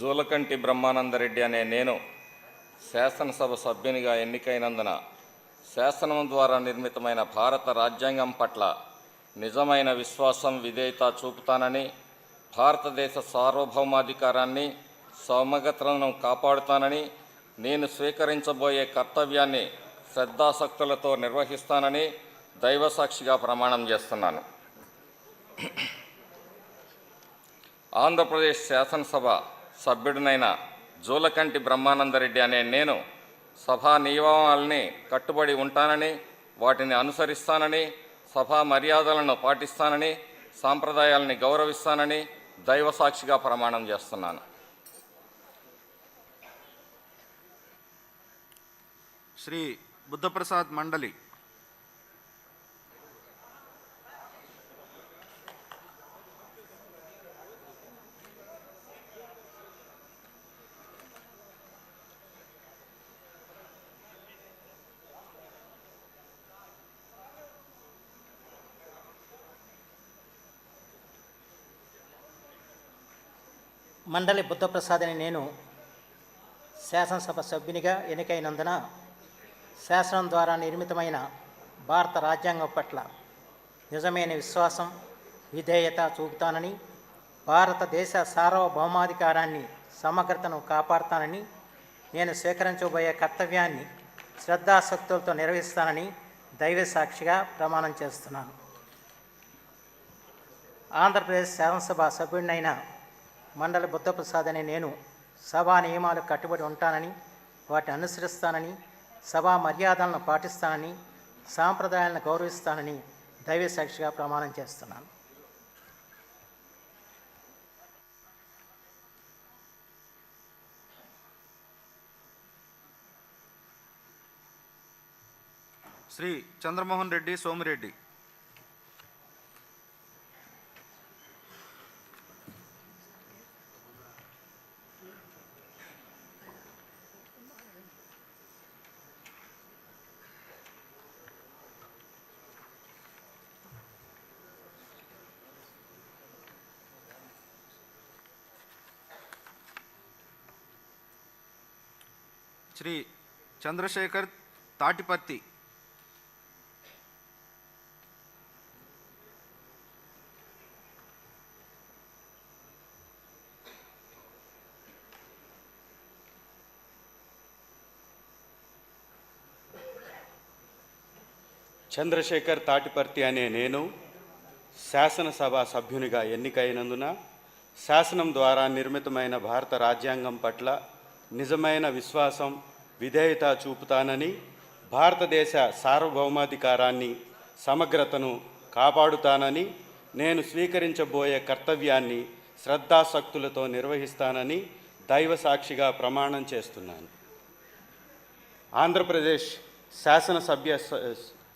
జూలకంటి బ్రహ్మానందరెడ్డి అనే నేను శాసనసభ సభ్యునిగా ఎన్నికైనందున శాసనం ద్వారా నిర్మితమైన భారత రాజ్యాంగం పట్ల నిజమైన విశ్వాసం విధేయత చూపుతానని భారతదేశ సార్వభౌమాధికారాన్ని సమగ్రతను కాపాడుతానని నేను స్వీకరించబోయే కర్తవ్యాన్ని శ్రద్ధాశక్తులతో నిర్వహిస్తానని దైవ సాక్షిగా ప్రమాణం చేస్తున్నాను. ఆంధ్రప్రదేశ్ శాసనసభ సభ్యుడినైన జూలకంటి బ్రహ్మానందరెడ్డి అనే నేను సభా నియమావళిని కట్టుబడి ఉంటానని వాటిని అనుసరిస్తానని సభా మర్యాదలను పాటిస్తానని సాంప్రదాయాలని గౌరవిస్తానని దైవ సాక్షిగా ప్రమాణం చేస్తున్నాను. శ్రీ బుద్ధప్రసాద్ మండలి. మండలి బుద్ధప్రసాద్ అని నేను శాసనసభ సభ్యునిగా ఎన్నికైనందున శాసనం ద్వారా నిర్మితమైన భారత రాజ్యాంగం పట్ల నిజమైన విశ్వాసం విధేయత చూపుతానని భారతదేశ సార్వభౌమాధికారాన్ని సమగ్రతను కాపాడుతానని నేను స్వీకరించబోయే కర్తవ్యాన్ని శ్రద్ధాశక్తులతో నిర్వహిస్తానని దైవ సాక్షిగా ప్రమాణం చేస్తున్నాను. ఆంధ్రప్రదేశ్ శాసనసభ సభ్యుడినైన మండలి బుద్ధప్రసాద్ అనే నేను సభా నియమాలకు కట్టుబడి ఉంటానని వాటిని అనుసరిస్తానని సభా మర్యాదలను పాటిస్తానని సాంప్రదాయాలను గౌరవిస్తానని దైవ సాక్షిగా ప్రమాణం చేస్తున్నాను. శ్రీ చంద్రమోహన్ రెడ్డి సోమిరెడ్డి. శ్రీ చంద్రశేఖర్ తాటిపర్తి. చంద్రశేఖర్ తాటిపర్తి అనే నేను శాసనసభ సభ్యునిగా ఎన్నికైనందున శాసనం ద్వారా నిర్మితమైన భారత రాజ్యాంగం పట్ల నిజమైన విశ్వాసం, విధేయత చూపుతానని, భారతదేశ సార్వభౌమాధికారాన్ని, సమగ్రతను కాపాడుతానని, నేను స్వీకరించబోయే కర్తవ్యాన్ని శ్రద్ధాసక్తులతో నిర్వహిస్తానని దైవసాక్షిగా ప్రమాణం చేస్తున్నాను. ఆంధ్రప్రదేశ్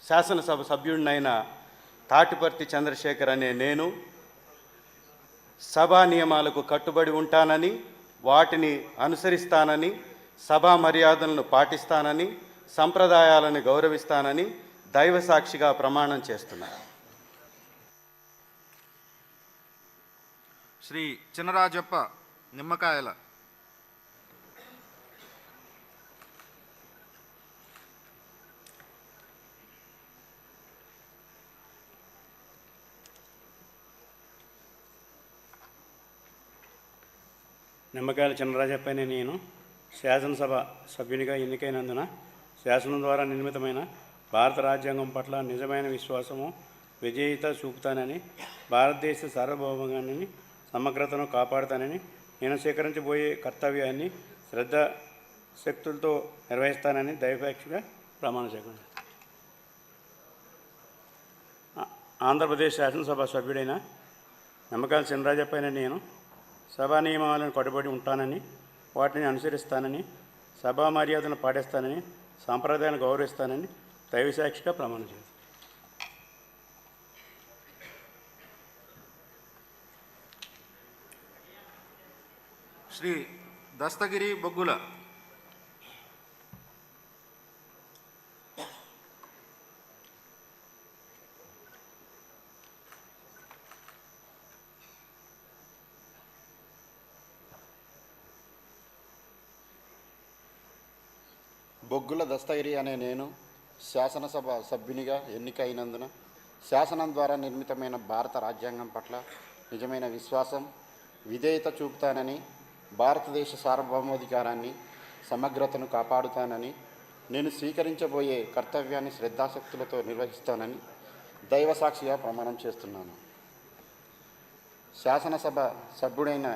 శాసనసభ సభ్యుడినైన తాటిపర్తి చంద్రశేఖర్ అనే నేను సభా నియమాలకు కట్టుబడి ఉంటానని, వాటిని అనుసరిస్తానని, సభా మర్యాదలను పాటిస్తానని, సంప్రదాయాలను గౌరవిస్తానని దైవసాక్షిగా ప్రమాణం చేస్తున్నాను. శ్రీ చినరాజప్ప నిమ్మకాయల. నిమ్మకాయల చినరాజప్ప అనే నేను శాసనసభ సభ్యునిగా ఎన్నికైనందున శాసనం ద్వారా నిర్మితమైన భారత రాజ్యాంగం పట్ల నిజమైన విశ్వాసము, విధేయత చూపుతానని, భారతదేశ సార్వభౌమాన్ని, సమగ్రతను కాపాడుతానని, నేను స్వీకరించబోయే కర్తవ్యాన్ని శ్రద్ధాశక్తులతో నిర్వహిస్తానని దైవసాక్షిగా ప్రమాణ చేస్తున్నాను. ఆంధ్రప్రదేశ్ శాసనసభ సభ్యుడైన నిమ్మకాయల చినరాజప్ప అనే నేను సభా నియమాలను కట్టుబడి ఉంటానని, వాటిని అనుసరిస్తానని, సభా మర్యాదలను పాటిస్తానని, సాంప్రదాయాలను గౌరవిస్తానని దైవసాక్షిగా ప్రమాణం చేస్తాను. శ్రీ దస్తగిరి బొగ్గుల. బొగ్గుల దస్తగిరి అనే నేను శాసనసభ సభ్యునిగా ఎన్నికైనందున శాసనం ద్వారా నిర్మితమైన భారత రాజ్యాంగం పట్ల నిజమైన విశ్వాసం, విధేయత చూపుతానని, భారతదేశ సార్వభౌమాధికారాన్ని, సమగ్రతను కాపాడుతానని, నేను స్వీకరించబోయే కర్తవ్యాన్ని శ్రద్ధాశక్తులతో నిర్వహిస్తానని దైవసాక్షిగా ప్రమాణం చేస్తున్నాను. శాసనసభ సభ్యుడైన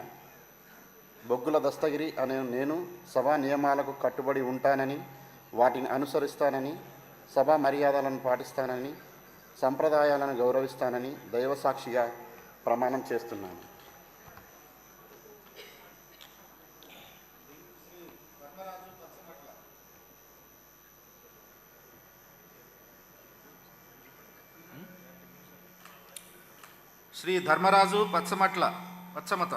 బొగ్గుల దస్తగిరి అనే నేను సభా నియమాలకు కట్టుబడి ఉంటానని, వాటిని అనుసరిస్తానని, సభా మర్యాదలను పాటిస్తానని, సంప్రదాయాలను గౌరవిస్తానని దైవసాక్షిగా ప్రమాణం చేస్తున్నాను. శ్రీ ధర్మరాజు పచ్చమత.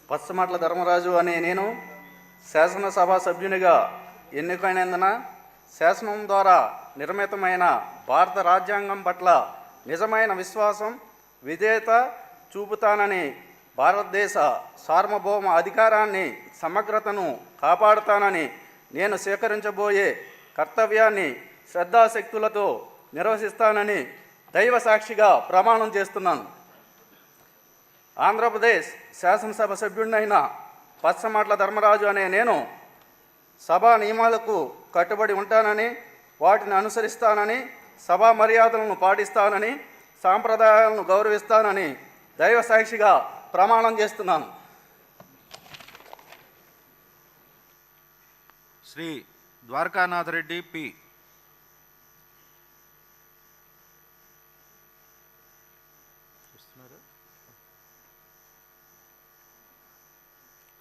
పచ్చమట్ల ధర్మరాజు అనే నేను శాసనసభ సభ్యునిగా ఎన్నికైనందున శాసనం ద్వారా నిర్మితమైన భారత రాజ్యాంగం పట్ల నిజమైన విశ్వాసం, విధేయత చూపుతానని, భారతదేశ సార్వభౌమ అధికారాన్ని, సమగ్రతను కాపాడుతానని, నేను స్వీకరించబోయే కర్తవ్యాన్ని శ్రద్ధాశక్తులతో నిర్వహిస్తానని దైవసాక్షిగా ప్రమాణం చేస్తున్నాను. ఆంధ్రప్రదేశ్ శాసనసభ సభ్యుడినైన పచ్చమట్ల ధర్మరాజు అనే నేను సభా నియమాలకు కట్టుబడి ఉంటానని, వాటిని అనుసరిస్తానని, సభా మర్యాదలను పాటిస్తానని, సాంప్రదాయాలను గౌరవిస్తానని దైవసాక్షిగా ప్రమాణం చేస్తున్నాను. శ్రీ ద్వారకానాథ్ రెడ్డి పి.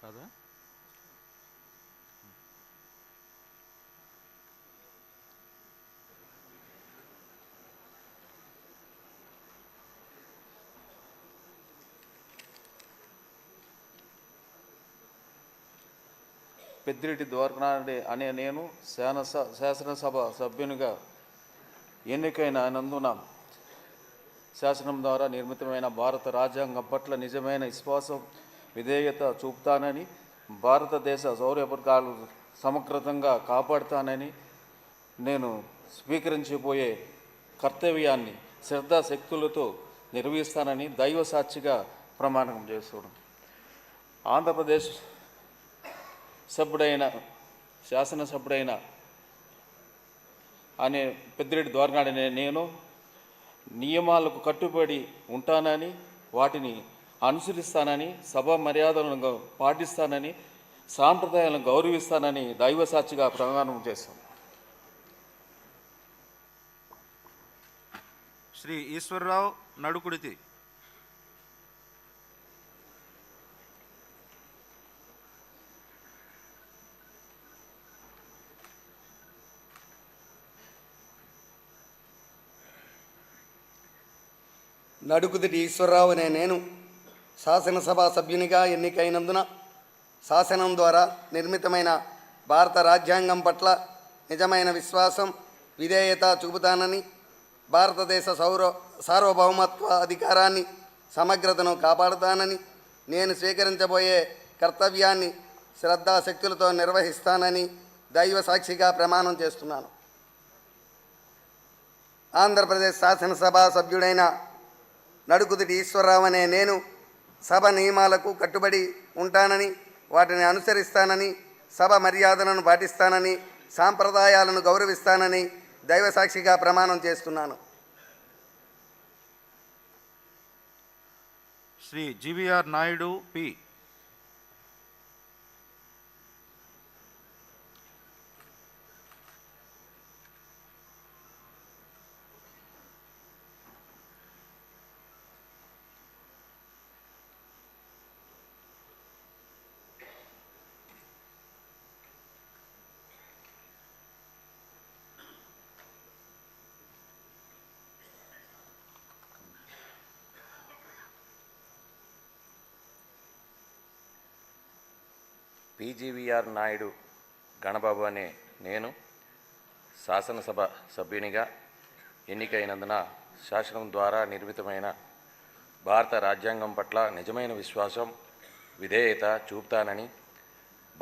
కాదా? పెద్దిరెడ్డి ద్వారకానాథ్ అనే నేను శాసనసభ సభ్యునిగా ఎన్నికైనందున శాసనం ద్వారా నిర్మితమైన భారత రాజ్యాంగం పట్ల నిజమైన విశ్వాసం విధేయత చూపుతానని, భారతదేశ సౌరభర్గాలు సమగ్రంగా కాపాడుతానని, నేను స్వీకరించబోయే కర్తవ్యాన్ని శ్రద్ధాశక్తులతో నిర్వహిస్తానని దైవ సాక్షిగా ప్రమాణం చేస్తున్నాను. ఆంధ్రప్రదేశ్ శాసనసభ్యుడైన అనే పెద్దిరెడ్డి ద్వారకానాథ్ అనే నేను నియమాలకు కట్టుబడి ఉంటానని, వాటిని అనుసరిస్తానని, సభ మర్యాదలను పాటిస్తానని, సాంప్రదాయాలను గౌరవిస్తానని దైవ సాక్షిగా ప్రమాణం చేస్తాను. శ్రీ ఈశ్వరరావు నడుకుడితి. నడుకుదిటి ఈశ్వరరావు అనే నేను శాసనసభ సభ్యునిగా ఎన్నికైనందున శాసనం ద్వారా నిర్మితమైన భారత రాజ్యాంగం పట్ల నిజమైన విశ్వాసం విధేయత చూపుతానని, భారతదేశ సార్వభౌమత్వ అధికారాన్ని సమగ్రతను కాపాడుతానని, నేను స్వీకరించబోయే కర్తవ్యాన్ని శ్రద్ధాశక్తులతో నిర్వహిస్తానని దైవ సాక్షిగా ప్రమాణం చేస్తున్నాను. ఆంధ్రప్రదేశ్ శాసనసభ సభ్యుడైన నడుకుదిటి ఈశ్వరరావు అనే నేను సభ నియమాలకు కట్టుబడి ఉంటానని, వాటిని అనుసరిస్తానని, సభ మర్యాదలను పాటిస్తానని, సాంప్రదాయాలను గౌరవిస్తానని దైవ సాక్షిగా ప్రమాణం చేస్తున్నాను. శ్రీ జివిఆర్ నాయుడు పి. పీజీవీఆర్ నాయుడు గణబాబు అనే నేను శాసనసభ సభ్యునిగా ఎన్నికైనందున శాసనం ద్వారా నిర్మితమైన భారత రాజ్యాంగం పట్ల నిజమైన విశ్వాసం విధేయత చూపుతానని,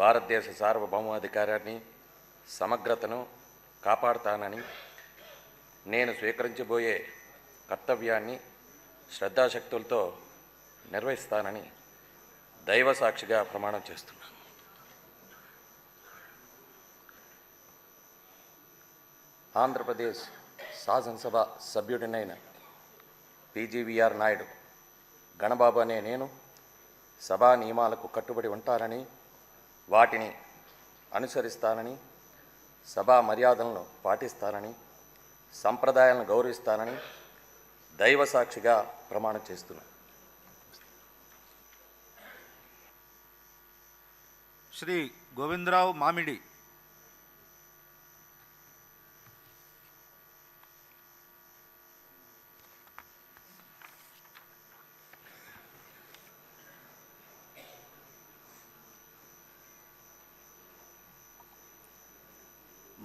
భారతదేశ సార్వభౌమాధికారాన్ని సమగ్రతను కాపాడుతానని, నేను స్వీకరించబోయే కర్తవ్యాన్ని శ్రద్ధాశక్తులతో నిర్వహిస్తానని దైవ సాక్షిగా ప్రమాణం చేస్తున్నాను. ఆంధ్రప్రదేశ్ శాసనసభ సభ్యుడినైన పీజీవీఆర్ నాయుడు గణబాబు అనే నేను సభా నియమాలకు కట్టుబడి ఉంటానని, వాటిని అనుసరిస్తానని, సభా మర్యాదలను పాటిస్తానని, సంప్రదాయాలను గౌరవిస్తానని దైవ సాక్షిగా ప్రమాణం చేస్తున్నాను. శ్రీ గోవిందరావు మామిడి.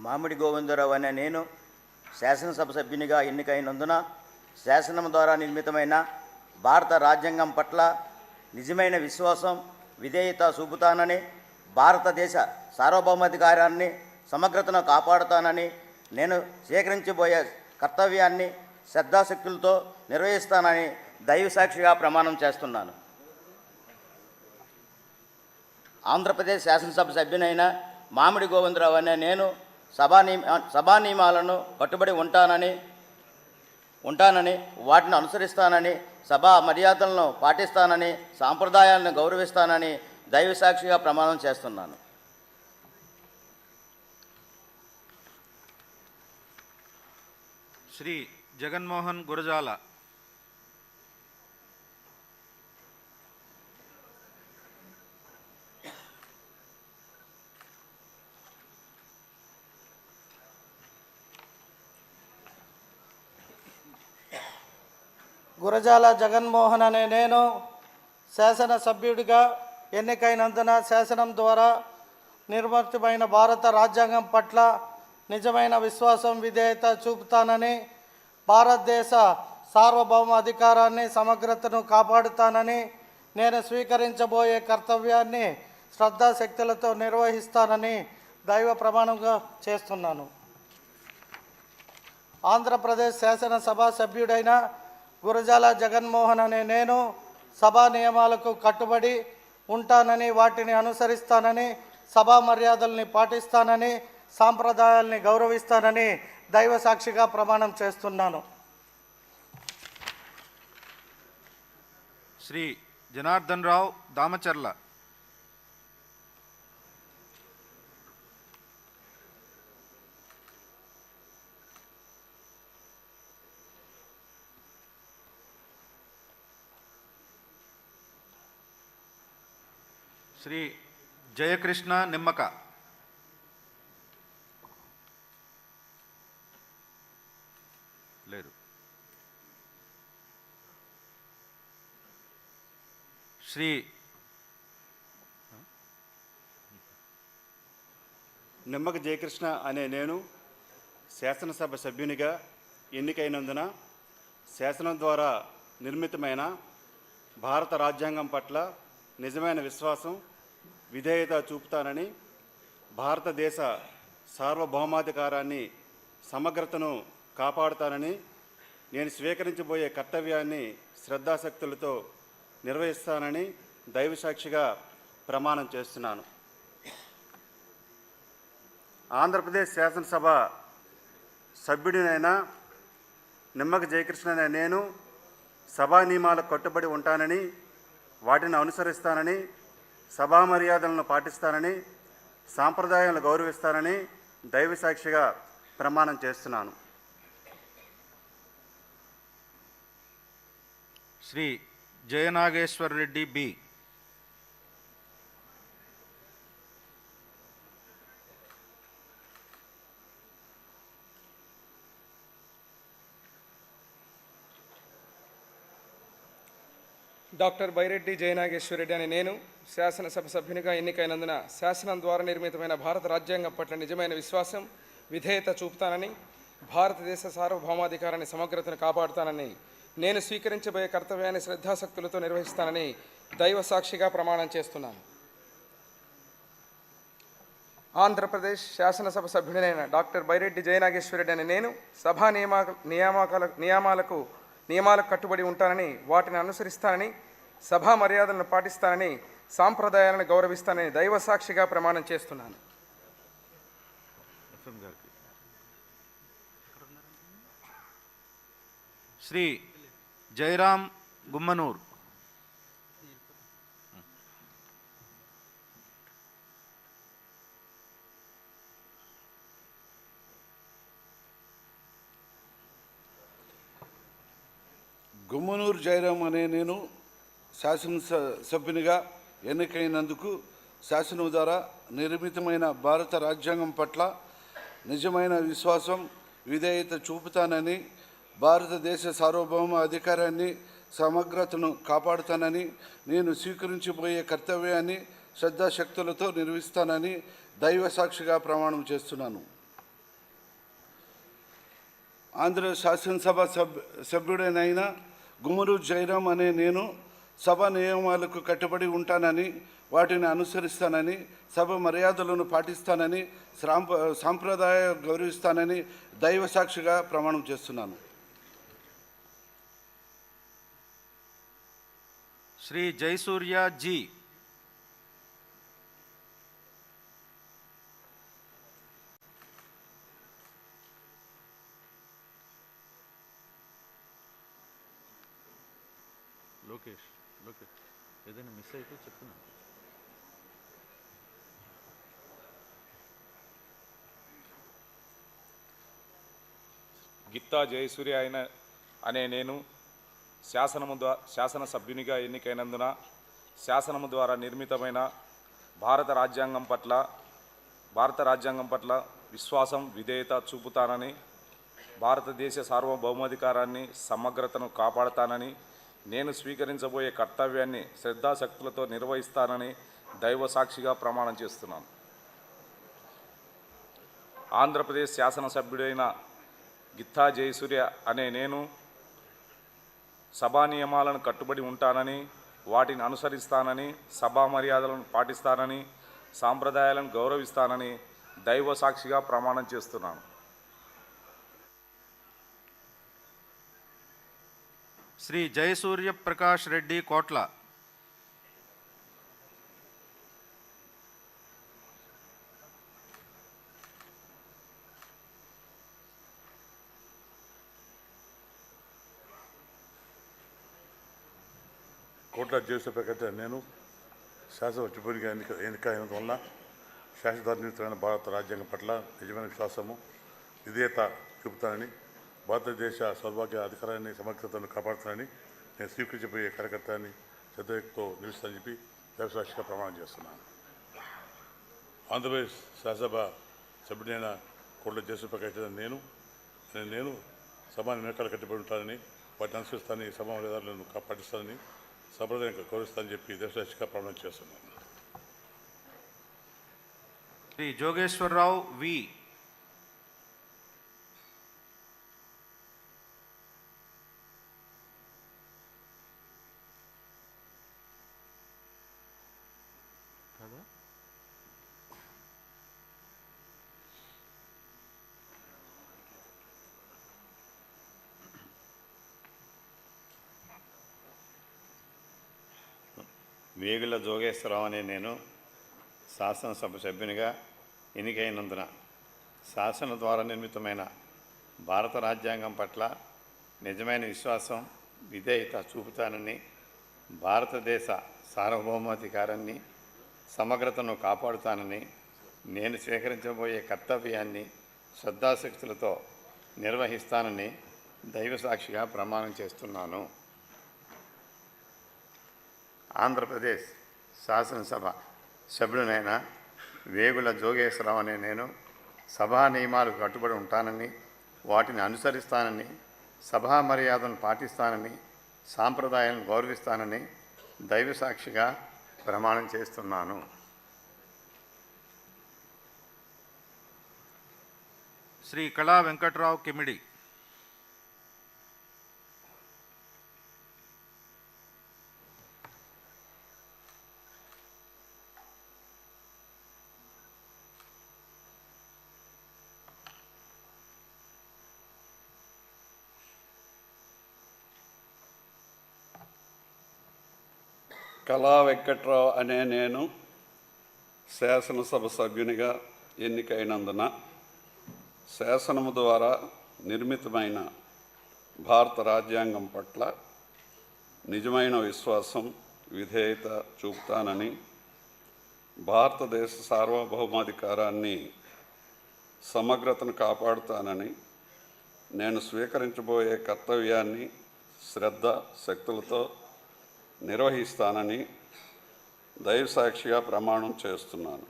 మామిడి గోవిందరావు అనే నేను శాసనసభ సభ్యునిగా ఎన్నికైనందున శాసనం ద్వారా నిర్మితమైన భారత రాజ్యాంగం పట్ల నిజమైన విశ్వాసం విధేయత చూపుతానని, భారతదేశ సార్వభౌమాధికారాన్ని సమగ్రతను కాపాడుతానని, నేను స్వీకరించబోయే కర్తవ్యాన్ని శ్రద్ధాశక్తులతో నిర్వహిస్తానని దైవ సాక్షిగా ప్రమాణం చేస్తున్నాను. ఆంధ్రప్రదేశ్ శాసనసభ సభ్యునైన మామిడి గోవిందరావు అనే నేను సభా నియమాలను కట్టుబడి ఉంటానని, వాటిని అనుసరిస్తానని, సభా మర్యాదలను పాటిస్తానని సాంప్రదాయాలను గౌరవిస్తానని దైవ సాక్షిగా ప్రమాణం చేస్తున్నాను. శ్రీ జగన్మోహన్ గురజాల. గురజాల జగన్మోహన్ అనే నేను శాసనసభ్యుడిగా ఎన్నికైనందున శాసనం ద్వారా నిర్మితమైన భారత రాజ్యాంగం పట్ల నిజమైన విశ్వాసం విధేయత చూపుతానని, భారతదేశ సార్వభౌమ అధికారాన్ని సమగ్రతను కాపాడుతానని, నేను స్వీకరించబోయే కర్తవ్యాన్ని శ్రద్ధాశక్తులతో నిర్వహిస్తానని దైవ ప్రమాణంగా చేస్తున్నాను. ఆంధ్రప్రదేశ్ శాసనసభ సభ్యుడైన గురజాల జగన్మోహన్ అనే నేను సభా నియమాలకు కట్టుబడి ఉంటానని, వాటిని అనుసరిస్తానని, సభా మర్యాదల్ని పాటిస్తానని, సాంప్రదాయాల్ని గౌరవిస్తానని దైవ సాక్షిగా ప్రమాణం చేస్తున్నాను. శ్రీ జనార్దన్ రావు దామచర్ల. శ్రీ జయకృష్ణ నిమ్మక. లేరు. శ్రీ నిమ్మక జయకృష్ణ అనే నేను శాసనసభ సభ్యునిగా ఎన్నికైనందున శాసనం ద్వారా నిర్మితమైన భారత రాజ్యాంగం పట్ల నిజమైన విశ్వాసం విధేయత చూపుతానని, భారతదేశ సార్వభౌమాధికారాన్ని సమగ్రతను కాపాడుతానని, నేను స్వీకరించబోయే కర్తవ్యాన్ని శ్రద్ధాశక్తులతో నిర్వహిస్తానని దైవసాక్షిగా ప్రమాణం చేస్తున్నాను. ఆంధ్రప్రదేశ్ శాసనసభ సభ్యుడినైన నిమ్మక జయకృష్ణ అనే నేను సభా నియమాలకు కట్టుబడి ఉంటానని, వాటిని అనుసరిస్తానని, సభా మర్యాదలను పాటిస్తానని, సాంప్రదాయాలను గౌరవిస్తానని దైవ సాక్షిగా ప్రమాణం చేస్తున్నాను. శ్రీ జయనాగేశ్వర్ రెడ్డి బి. డాక్టర్ బైరెడ్డి జయనాగేశ్వరరెడ్డి అనే నేను శాసనసభ సభ్యునిగా ఎన్నికైనందున శాసనం ద్వారా నిర్మితమైన భారత రాజ్యాంగం పట్ల నిజమైన విశ్వాసం విధేయత చూపుతానని, భారతదేశ సార్వభౌమాధికారాన్ని సమగ్రతను కాపాడుతానని, నేను స్వీకరించబోయే కర్తవ్యాన్ని శ్రద్ధాశక్తులతో నిర్వహిస్తానని దైవ సాక్షిగా ప్రమాణం చేస్తున్నాను. ఆంధ్రప్రదేశ్ శాసనసభ సభ్యుడైన డాక్టర్ బైరెడ్డి జయనాగేశ్వరరెడ్డి అనే నేను సభా నియమాలకు కట్టుబడి ఉంటానని, వాటిని అనుసరిస్తానని, సభా మర్యాదలను పాటిస్తానని, సాంప్రదాయాలను గౌరవిస్తానని దైవ సాక్షిగా ప్రమాణం చేస్తున్నాను. శ్రీ జయరాం గుమ్మనూర్. గుమ్మనూరు జయరాం అనే నేను శాసనసభ్యునిగా ఎన్నికైనందుకు శాసనం ద్వారా నిర్మితమైన భారత రాజ్యాంగం పట్ల నిజమైన విశ్వాసం విధేయత చూపుతానని, భారతదేశ సార్వభౌమ అధికారాన్ని సమగ్రతను కాపాడుతానని, నేను స్వీకరించబోయే కర్తవ్యాన్ని శ్రద్ధాశక్తులతో నిర్వహిస్తానని దైవ సాక్షిగా ప్రమాణం చేస్తున్నాను. ఆంధ్ర శాసనసభ సభ్యుడైన గుమ్మనూరు జయరాం అనే నేను సభ నియమాలకు కట్టుబడి ఉంటానని, వాటిని అనుసరిస్తానని, సభ మర్యాదలను పాటిస్తానని, సాంప్రదాయ గౌరవిస్తానని దైవ సాక్షిగా ప్రమాణం చేస్తున్నాను. శ్రీ జయసూర్య జి. లోకేష్ ఏదైనా మిస్ అయితే చెప్తున్నాను. గిత్తా జయసూర్య అనే నేను శాసనసభ్యునిగా ఎన్నికైనందున శాసనము ద్వారా నిర్మితమైన భారత రాజ్యాంగం పట్ల విశ్వాసం విధేయత చూపుతానని, భారతదేశ సార్వభౌమాధికారాన్ని సమగ్రతను కాపాడతానని, నేను స్వీకరించబోయే కర్తవ్యాన్ని శ్రద్ధాశక్తులతో నిర్వహిస్తానని దైవ సాక్షిగా ప్రమాణం చేస్తున్నాను. ఆంధ్రప్రదేశ్ శాసనసభ్యుడైన గిత్తా జయసూర్య అనే నేను సభా నియమాలను కట్టుబడి ఉంటానని, వాటిని అనుసరిస్తానని, సభా మర్యాదలను పాటిస్తానని, సాంప్రదాయాలను గౌరవిస్తానని దైవ సాక్షిగా ప్రమాణం చేస్తున్నాను. శ్రీ జయసూర్య ప్రకాష్ రెడ్డి కోట్ల. కోట్ల జయసూర్య నేను శాసనసభ్యునిగా ఎన్నికైనందు వలన శాసనద్వారా నిర్మితమైన భారత రాజ్యాంగం పట్ల నిజమైన విశ్వాసము విధేయత చూపుతానని, భారతదేశ సౌభాగ్య అధికారాన్ని సమగ్రతను కాపాడుతానని, నేను స్వీకరించబోయే కార్యకర్తని శ్రద్ధతో నిలుస్తానని చెప్పి దైవసాక్షిగా ప్రమాణం చేస్తున్నాను. ఆంధ్రప్రదేశ్ శాసనసభ సభ్యుడైన కోట్ల జయసూర్య నేను సభా నియమాలకు కట్టుబడి ఉంటానని, వాటిని అనుసరిస్తానని, సభా మర్యాదలను పాటిస్తానని, సంప్రదాయంగా గౌరవిస్తానని చెప్పి దైవసాక్షిగా ప్రమాణం చేస్తున్నాను. శ్రీ జోగేశ్వరరావు వి. వేగుల జోగేశ్వరరావు అనే నేను శాసనసభ సభ్యునిగా ఎన్నికైనందున శాసన ద్వారా నిర్మితమైన భారత రాజ్యాంగం పట్ల నిజమైన విశ్వాసం విధేయత చూపుతానని, భారతదేశ సార్వభౌమాధికారాన్ని సమగ్రతను కాపాడుతానని, నేను స్వీకరించబోయే కర్తవ్యాన్ని శ్రద్ధాశక్తులతో నిర్వహిస్తానని దైవసాక్షిగా ప్రమాణం చేస్తున్నాను. ఆంధ్రప్రదేశ్ శాసనసభ సభ్యుడైన వేగుల జోగేశ్వరరావు అనే నేను సభా నియమాలకు కట్టుబడి ఉంటానని, వాటిని అనుసరిస్తానని, సభా మర్యాదలను పాటిస్తానని, సాంప్రదాయాలను గౌరవిస్తానని దైవసాక్షిగా ప్రమాణం చేస్తున్నాను. శ్రీ కళా వెంకట్రావు కిమిడి. కళా వెంకట్రావు అనే నేను శాసనసభ సభ్యునిగా ఎన్నికైనందున శాసనము ద్వారా నిర్మితమైన భారత రాజ్యాంగం పట్ల నిజమైన విశ్వాసం విధేయత చూపుతానని, భారతదేశ సార్వభౌమాధికారాన్ని సమగ్రతను కాపాడుతానని, నేను స్వీకరించబోయే కర్తవ్యాన్ని శ్రద్ధ శక్తులతో నిర్వహిస్తానని దైవసాక్షిగా ప్రమాణం చేస్తున్నాను.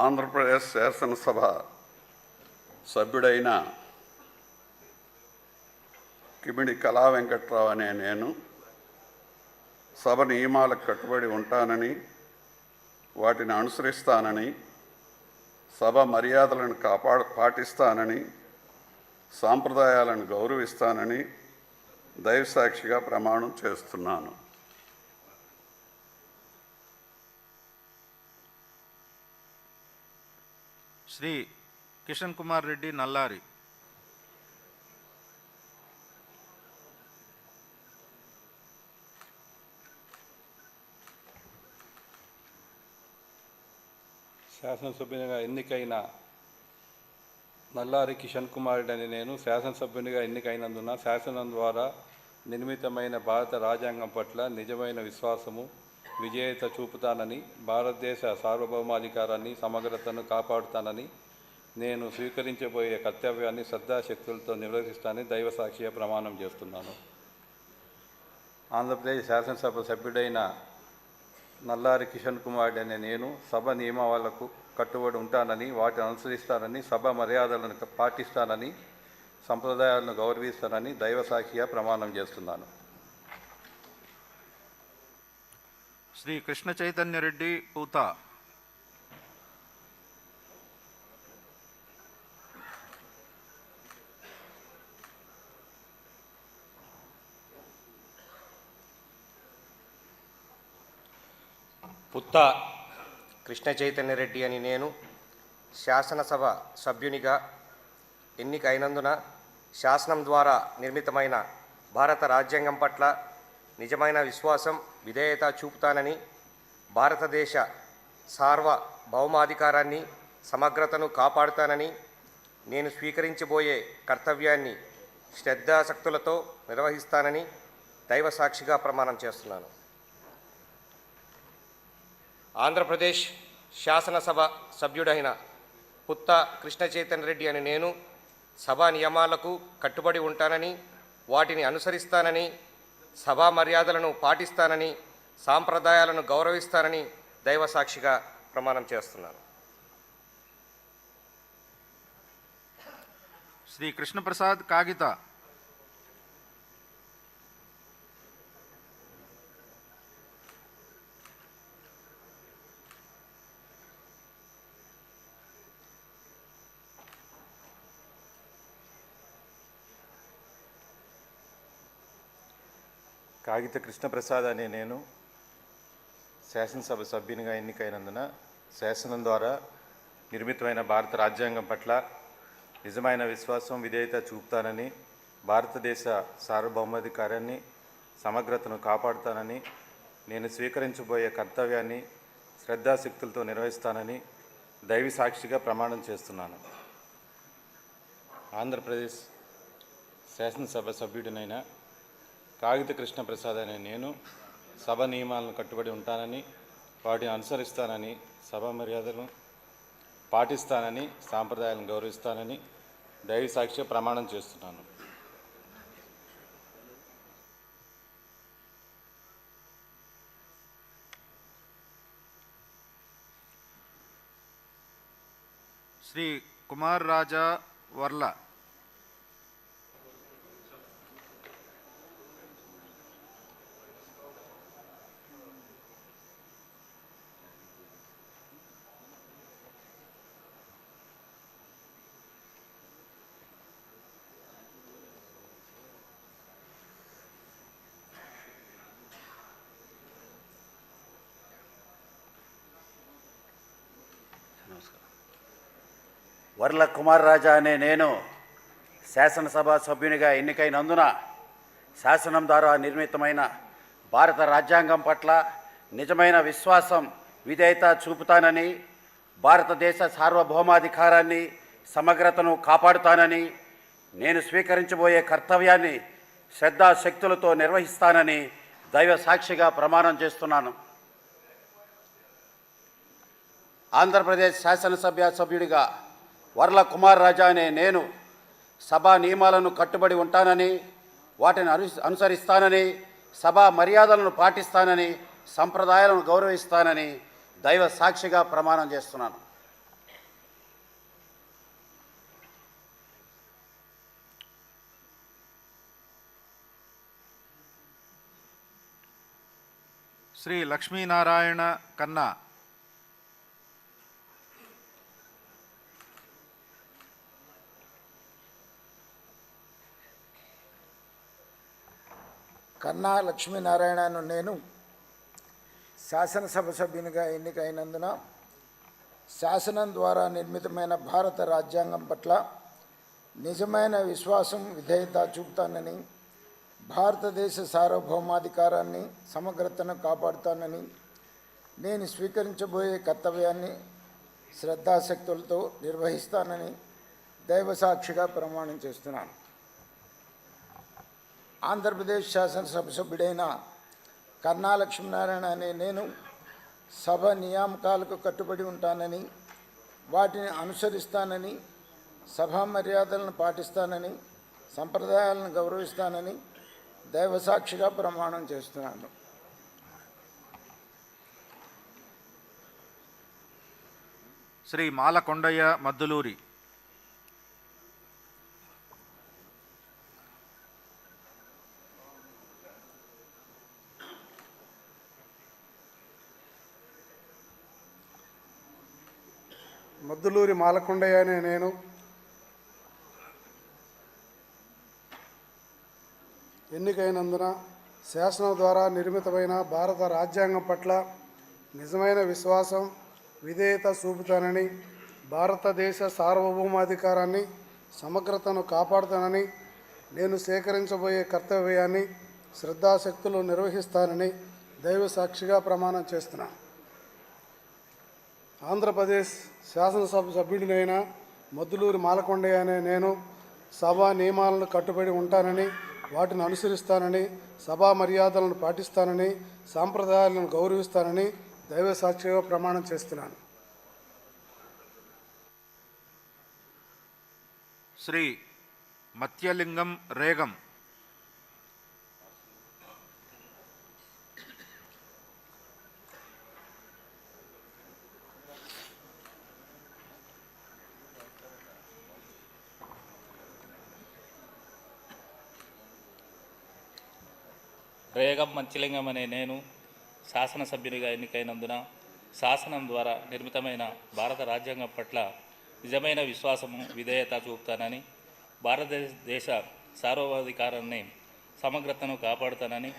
ఆంధ్రప్రదేశ్ శాసనసభ సభ్యుడైన కిమిడి కళా వెంకట్రావు అనే నేను సభ నియమాలకు కట్టుబడి ఉంటానని, వాటిని అనుసరిస్తానని, సభ మర్యాదలను పాటిస్తానని, సాంప్రదాయాలను గౌరవిస్తానని దైవసాక్షిగా ప్రమాణం చేస్తున్నాను. శ్రీ కిషన్ కుమార్ రెడ్డి నల్లారి. శాసనసభ్యునిగా ఎన్నికైన నల్లారి కిషన్ కుమార్ రెడ్డి అని నేను శాసనసభ్యునిగా ఎన్నికైనందున శాసనం ద్వారా నిర్మితమైన భారత రాజ్యాంగం పట్ల నిజమైన విశ్వాసము విజేత చూపుతానని భారతదేశ సార్వభౌమాధికారాన్ని సమగ్రతను కాపాడుతానని నేను స్వీకరించబోయే కర్తవ్యాన్ని శ్రద్ధాశక్తులతో నిర్వహిస్తానని దైవసాక్షిగా ప్రమాణం చేస్తున్నాను. ఆంధ్రప్రదేశ్ శాసనసభ సభ్యుడైన నల్లారి కిషన్ కుమార్ అనే నేను సభ నియమాలకు కట్టుబడి ఉంటానని వాటిని అనుసరిస్తానని సభ మర్యాదలను పాటిస్తానని సంప్రదాయాలను గౌరవిస్తానని దైవసాక్షిగా ప్రమాణం చేస్తున్నాను. శ్రీ కృష్ణ చైతన్య రెడ్డి పూత. పుత్త కృష్ణ చైతన్య రెడ్డి అని నేను శాసనసభ సభ్యునిగా ఎన్నికైనందున శాసనం ద్వారా నిర్మితమైన భారత రాజ్యాంగం పట్ల నిజమైన విశ్వాసం విధేయత చూపుతానని భారతదేశ సార్వభౌమాధికారాన్ని సమగ్రతను కాపాడుతానని నేను స్వీకరించబోయే కర్తవ్యాన్ని శ్రద్ధాశక్తులతో నిర్వహిస్తానని దైవసాక్షిగా ప్రమాణం చేస్తున్నాను. ఆంధ్రప్రదేశ్ శాసనసభ సభ్యుడైన పుత్త కృష్ణ చైతన్య రెడ్డి అని నేను సభా నియమాలకు కట్టుబడి ఉంటానని వాటిని అనుసరిస్తానని సభా మర్యాదలను పాటిస్తానని సాంప్రదాయాలను గౌరవిస్తానని దైవసాక్షిగా ప్రమాణం చేస్తున్నాను. శ్రీ కృష్ణప్రసాద్ కాగిత. కాగిత కృష్ణప్రసాద్ అనే నేను శాసనసభ సభ్యునిగా ఎన్నికైనందున శాసనం ద్వారా నిర్మితమైన భారత రాజ్యాంగం పట్ల నిజమైన విశ్వాసం విధేయత చూపుతానని భారతదేశ సార్వభౌమాధికారాన్ని సమగ్రతను కాపాడుతానని నేను స్వీకరించబోయే కర్తవ్యాన్ని శ్రద్ధాశక్తులతో నిర్వహిస్తానని దైవ సాక్షిగా ప్రమాణం చేస్తున్నాను. ఆంధ్రప్రదేశ్ శాసనసభ సభ్యుడినైన కాగిత కృష్ణప్రసాద్ అనే నేను సభ నియమాలను కట్టుబడి ఉంటానని వాటిని అనుసరిస్తానని సభ మర్యాదలను పాటిస్తానని సాంప్రదాయాలను గౌరవిస్తానని దైవ సాక్షిగా ప్రమాణం చేస్తున్నాను. శ్రీ కుమార్ రాజా వర్ల. వర్ల కుమార్ రాజా అనే నేను శాసనసభ సభ్యునిగా ఎన్నికైనందున శాసనం ద్వారా నిర్మితమైన భారత రాజ్యాంగం పట్ల నిజమైన విశ్వాసం విధేయత చూపుతానని భారతదేశ సార్వభౌమాధికారాన్ని సమగ్రతను కాపాడుతానని నేను స్వీకరించబోయే కర్తవ్యాన్ని శ్రద్ధాశక్తులతో నిర్వహిస్తానని దైవ సాక్షిగా ప్రమాణం చేస్తున్నాను. ఆంధ్రప్రదేశ్ శాసనసభ సభ్యుడిగా వర్ల కుమార్ రాజా అనే నేను సభా నియమాలను కట్టుబడి ఉంటానని వాటిని అనుసరిస్తానని సభా మర్యాదలను పాటిస్తానని సంప్రదాయాలను గౌరవిస్తానని దైవ సాక్షిగా ప్రమాణం చేస్తున్నాను. శ్రీ లక్ష్మీనారాయణ కన్నా. కన్నా లక్ష్మీనారాయణను నేను శాసనసభ సభ్యునిగా ఎన్నికైనందున శాసనం ద్వారా నిర్మితమైన భారత రాజ్యాంగం పట్ల నిజమైన విశ్వాసం విధేయత చూపుతానని భారతదేశ సార్వభౌమాధికారాన్ని సమగ్రతను కాపాడుతానని నేను స్వీకరించబోయే కర్తవ్యాన్ని శ్రద్ధాశక్తులతో నిర్వహిస్తానని దైవసాక్షిగా ప్రమాణం చేస్తున్నాను. ఆంధ్రప్రదేశ్ శాసనసభ సభ్యుడైన కన్నా లక్ష్మీనారాయణ అనే నేను సభ నియామకాలకు కట్టుబడి ఉంటానని, వాటిని అనుసరిస్తానని, సభా మర్యాదలను పాటిస్తానని, సంప్రదాయాలను గౌరవిస్తానని దైవసాక్షిగా ప్రమాణం చేస్తున్నాను. శ్రీ మాలకొండయ్య మద్దులూరి. మద్దులూరి మాలకొండయ్య అనే నేను ఎన్నికైనందున శాసనం ద్వారా నిర్మితమైన భారత రాజ్యాంగం పట్ల నిజమైన విశ్వాసం, విధేయత చూపుతానని, భారతదేశ సార్వభౌమాధికారాన్ని, సమగ్రతను కాపాడుతానని, నేను స్వీకరించబోయే కర్తవ్యాన్ని శ్రద్ధాశక్తులు నిర్వహిస్తానని దైవ సాక్షిగా ప్రమాణం చేస్తున్నాను. ఆంధ్రప్రదేశ్ శాసనసభ సభ్యుడినైన మద్దులూరి మాలకొండయ్య అనే నేను సభా నియమాలను కట్టుబడి ఉంటానని, వాటిని అనుసరిస్తానని, సభా మర్యాదలను పాటిస్తానని, సాంప్రదాయాలను గౌరవిస్తానని దైవ సాక్షిగా ప్రమాణం చేస్తున్నాను. శ్రీ మత్యలింగం రేగం. రేగం మంచిలింగం అనే నేను శాసనసభ్యునిగా ఎన్నికైనందున శాసనం ద్వారా నిర్మితమైన భారత రాజ్యాంగం పట్ల నిజమైన విశ్వాసము, విధేయత చూపుతానని, భారతదేశ సార్వభౌమాధికారాన్ని, సమగ్రతను కాపాడుతానని,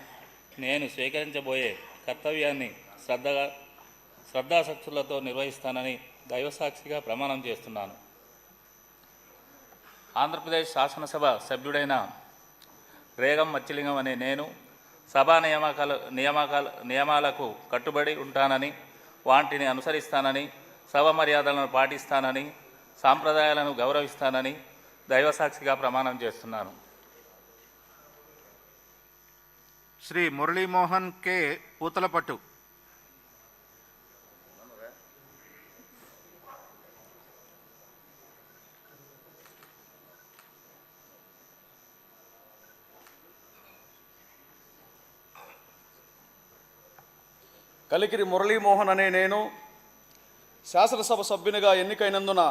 నేను స్వీకరించబోయే కర్తవ్యాన్ని శ్రద్ధాశక్తులతో నిర్వహిస్తానని దైవసాక్షిగా ప్రమాణం చేస్తున్నాను. ఆంధ్రప్రదేశ్ శాసనసభ సభ్యుడైన రేగం మచ్చిలింగం అనే నేను సభా నియమాలకు కట్టుబడి ఉంటానని, వాటిని అనుసరిస్తానని, సభ మర్యాదలను పాటిస్తానని, సాంప్రదాయాలను గౌరవిస్తానని దైవసాక్షిగా ప్రమాణం చేస్తున్నాను. శ్రీ మురళీమోహన్ కె పూతలపట్టు. కలికిరి మురళీమోహన్ అనే నేను శాసనసభ సభ్యునిగా ఎన్నికైనందున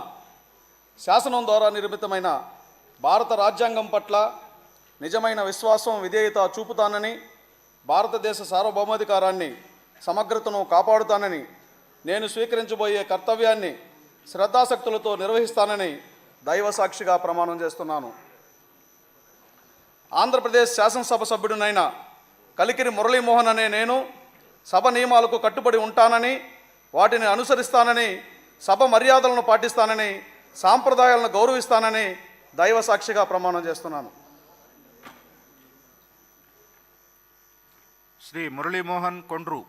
శాసనం ద్వారా నిర్మితమైన భారత రాజ్యాంగం పట్ల నిజమైన విశ్వాసం, విధేయత చూపుతానని, భారతదేశ సార్వభౌమాధికారాన్ని, సమగ్రతను కాపాడుతానని, నేను స్వీకరించబోయే కర్తవ్యాన్ని శ్రద్ధాశక్తులతో నిర్వహిస్తానని దైవసాక్షిగా ప్రమాణం చేస్తున్నాను. ఆంధ్రప్రదేశ్ శాసనసభ సభ్యుడినైన కలికిరి మురళీమోహన్ అనే నేను సభ నియమాలకు కట్టుబడి ఉంటానని, వాటిని అనుసరిస్తానని, సభ మర్యాదలను పాటిస్తానని, సాంప్రదాయాలను గౌరవిస్తానని దైవసాక్షిగా ప్రమాణం చేస్తున్నాను. శ్రీ మురళీమోహన్ కొండ్రు.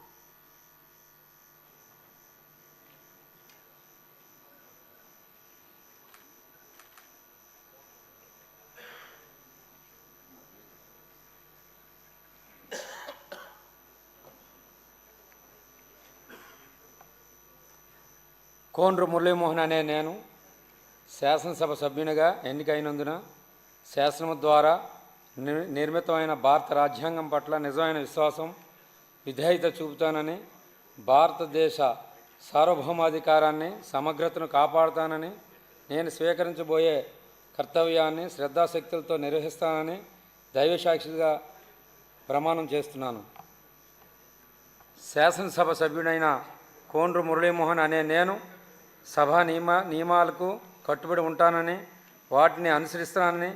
కోండ్రు మురళీమోహన్ అనే నేను శాసనసభ సభ్యునిగా ఎన్నికైనందున శాసనం ద్వారా నిర్మితమైన భారత రాజ్యాంగం పట్ల నిజమైన విశ్వాసం, విధేయత చూపుతానని, భారతదేశ సార్వభౌమాధికారాన్ని, సమగ్రతను కాపాడుతానని, నేను స్వీకరించబోయే కర్తవ్యాన్ని శ్రద్ధాశక్తులతో నిర్వహిస్తానని దైవసాక్షిగా ప్రమాణం చేస్తున్నాను. శాసనసభ సభ్యుడైన కోండ్రు మురళీమోహన్ అనే నేను సభా నియమాలకు కట్టుబడి ఉంటానని, వాటిని అనుసరిస్తానని,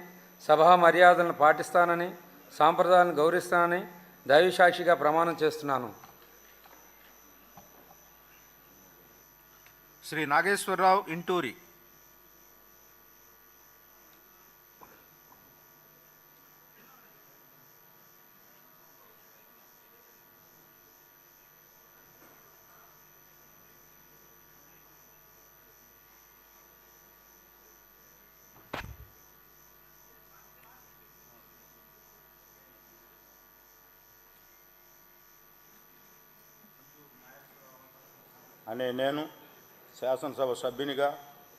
సభా మర్యాదలను పాటిస్తానని, సాంప్రదాయాలను గౌరవిస్తానని దైవసాక్షిగా ప్రమాణం చేస్తున్నాను. శ్రీ నాగేశ్వరరావు ఇంటూరి. అనే నేను శాసనసభ సభ్యునిగా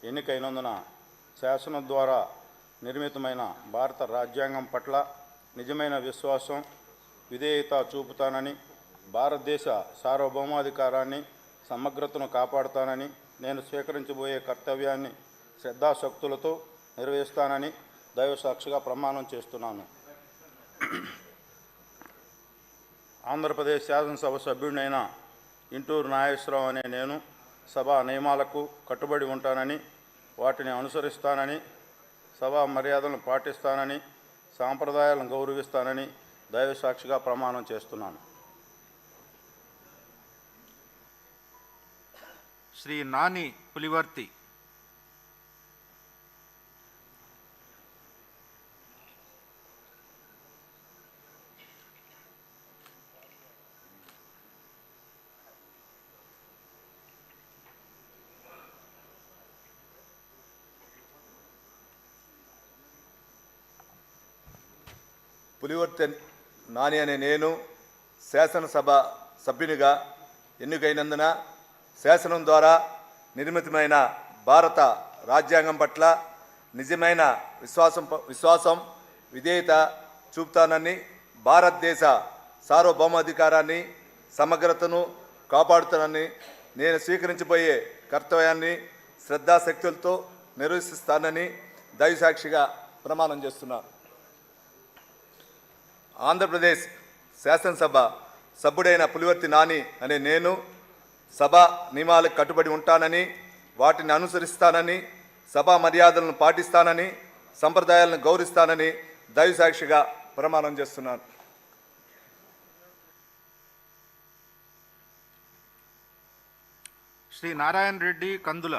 ఎన్నికైనందున శాసనం ద్వారా నిర్మితమైన భారత రాజ్యాంగం పట్ల నిజమైన విశ్వాసం విధేయత చూపుతానని భారతదేశ సార్వభౌమాధికారాన్ని సమగ్రతను కాపాడుతానని నేను స్వీకరించబోయే కర్తవ్యాన్ని శ్రద్ధాశక్తులతో నిర్వహిస్తానని దైవసాక్షిగా ప్రమాణం చేస్తున్నాను. ఆంధ్రప్రదేశ్ శాసనసభ సభ్యుడినైన ఇంటూరు నాగేశ్వరరావు అనే నేను సభా నియమాలకు కట్టుబడి ఉంటానని వాటిని అనుసరిస్తానని సభా మర్యాదలను పాటిస్తానని సాంప్రదాయాలను గౌరవిస్తానని దైవసాక్షిగా ప్రమాణం చేస్తున్నాను. శ్రీ నాని పులివర్తి. పులివర్తి నాని అనే నేను శాసనసభ సభ్యునిగా ఎన్నికైనందున శాసనం ద్వారా నిర్మితమైన భారత రాజ్యాంగం పట్ల నిజమైన విశ్వాసం విధేయత చూపుతానని భారతదేశ సార్వభౌమాధికారాన్ని సమగ్రతను కాపాడుతానని నేను స్వీకరించబోయే కర్తవ్యాన్ని శ్రద్ధాశక్తులతో నిర్వహిస్తానని దైవసాక్షిగా ప్రమాణం చేస్తున్నాను. ఆంధ్రప్రదేశ్ శాసనసభ సభ్యుడైన పులివర్తి నాని అనే నేను సభా నియమాలకు కట్టుబడి ఉంటానని వాటిని అనుసరిస్తానని సభా మర్యాదలను పాటిస్తానని సంప్రదాయాలను గౌరవిస్తానని దైవసాక్షిగా ప్రమాణం చేస్తున్నాను. శ్రీ నారాయణ రెడ్డి కందుల.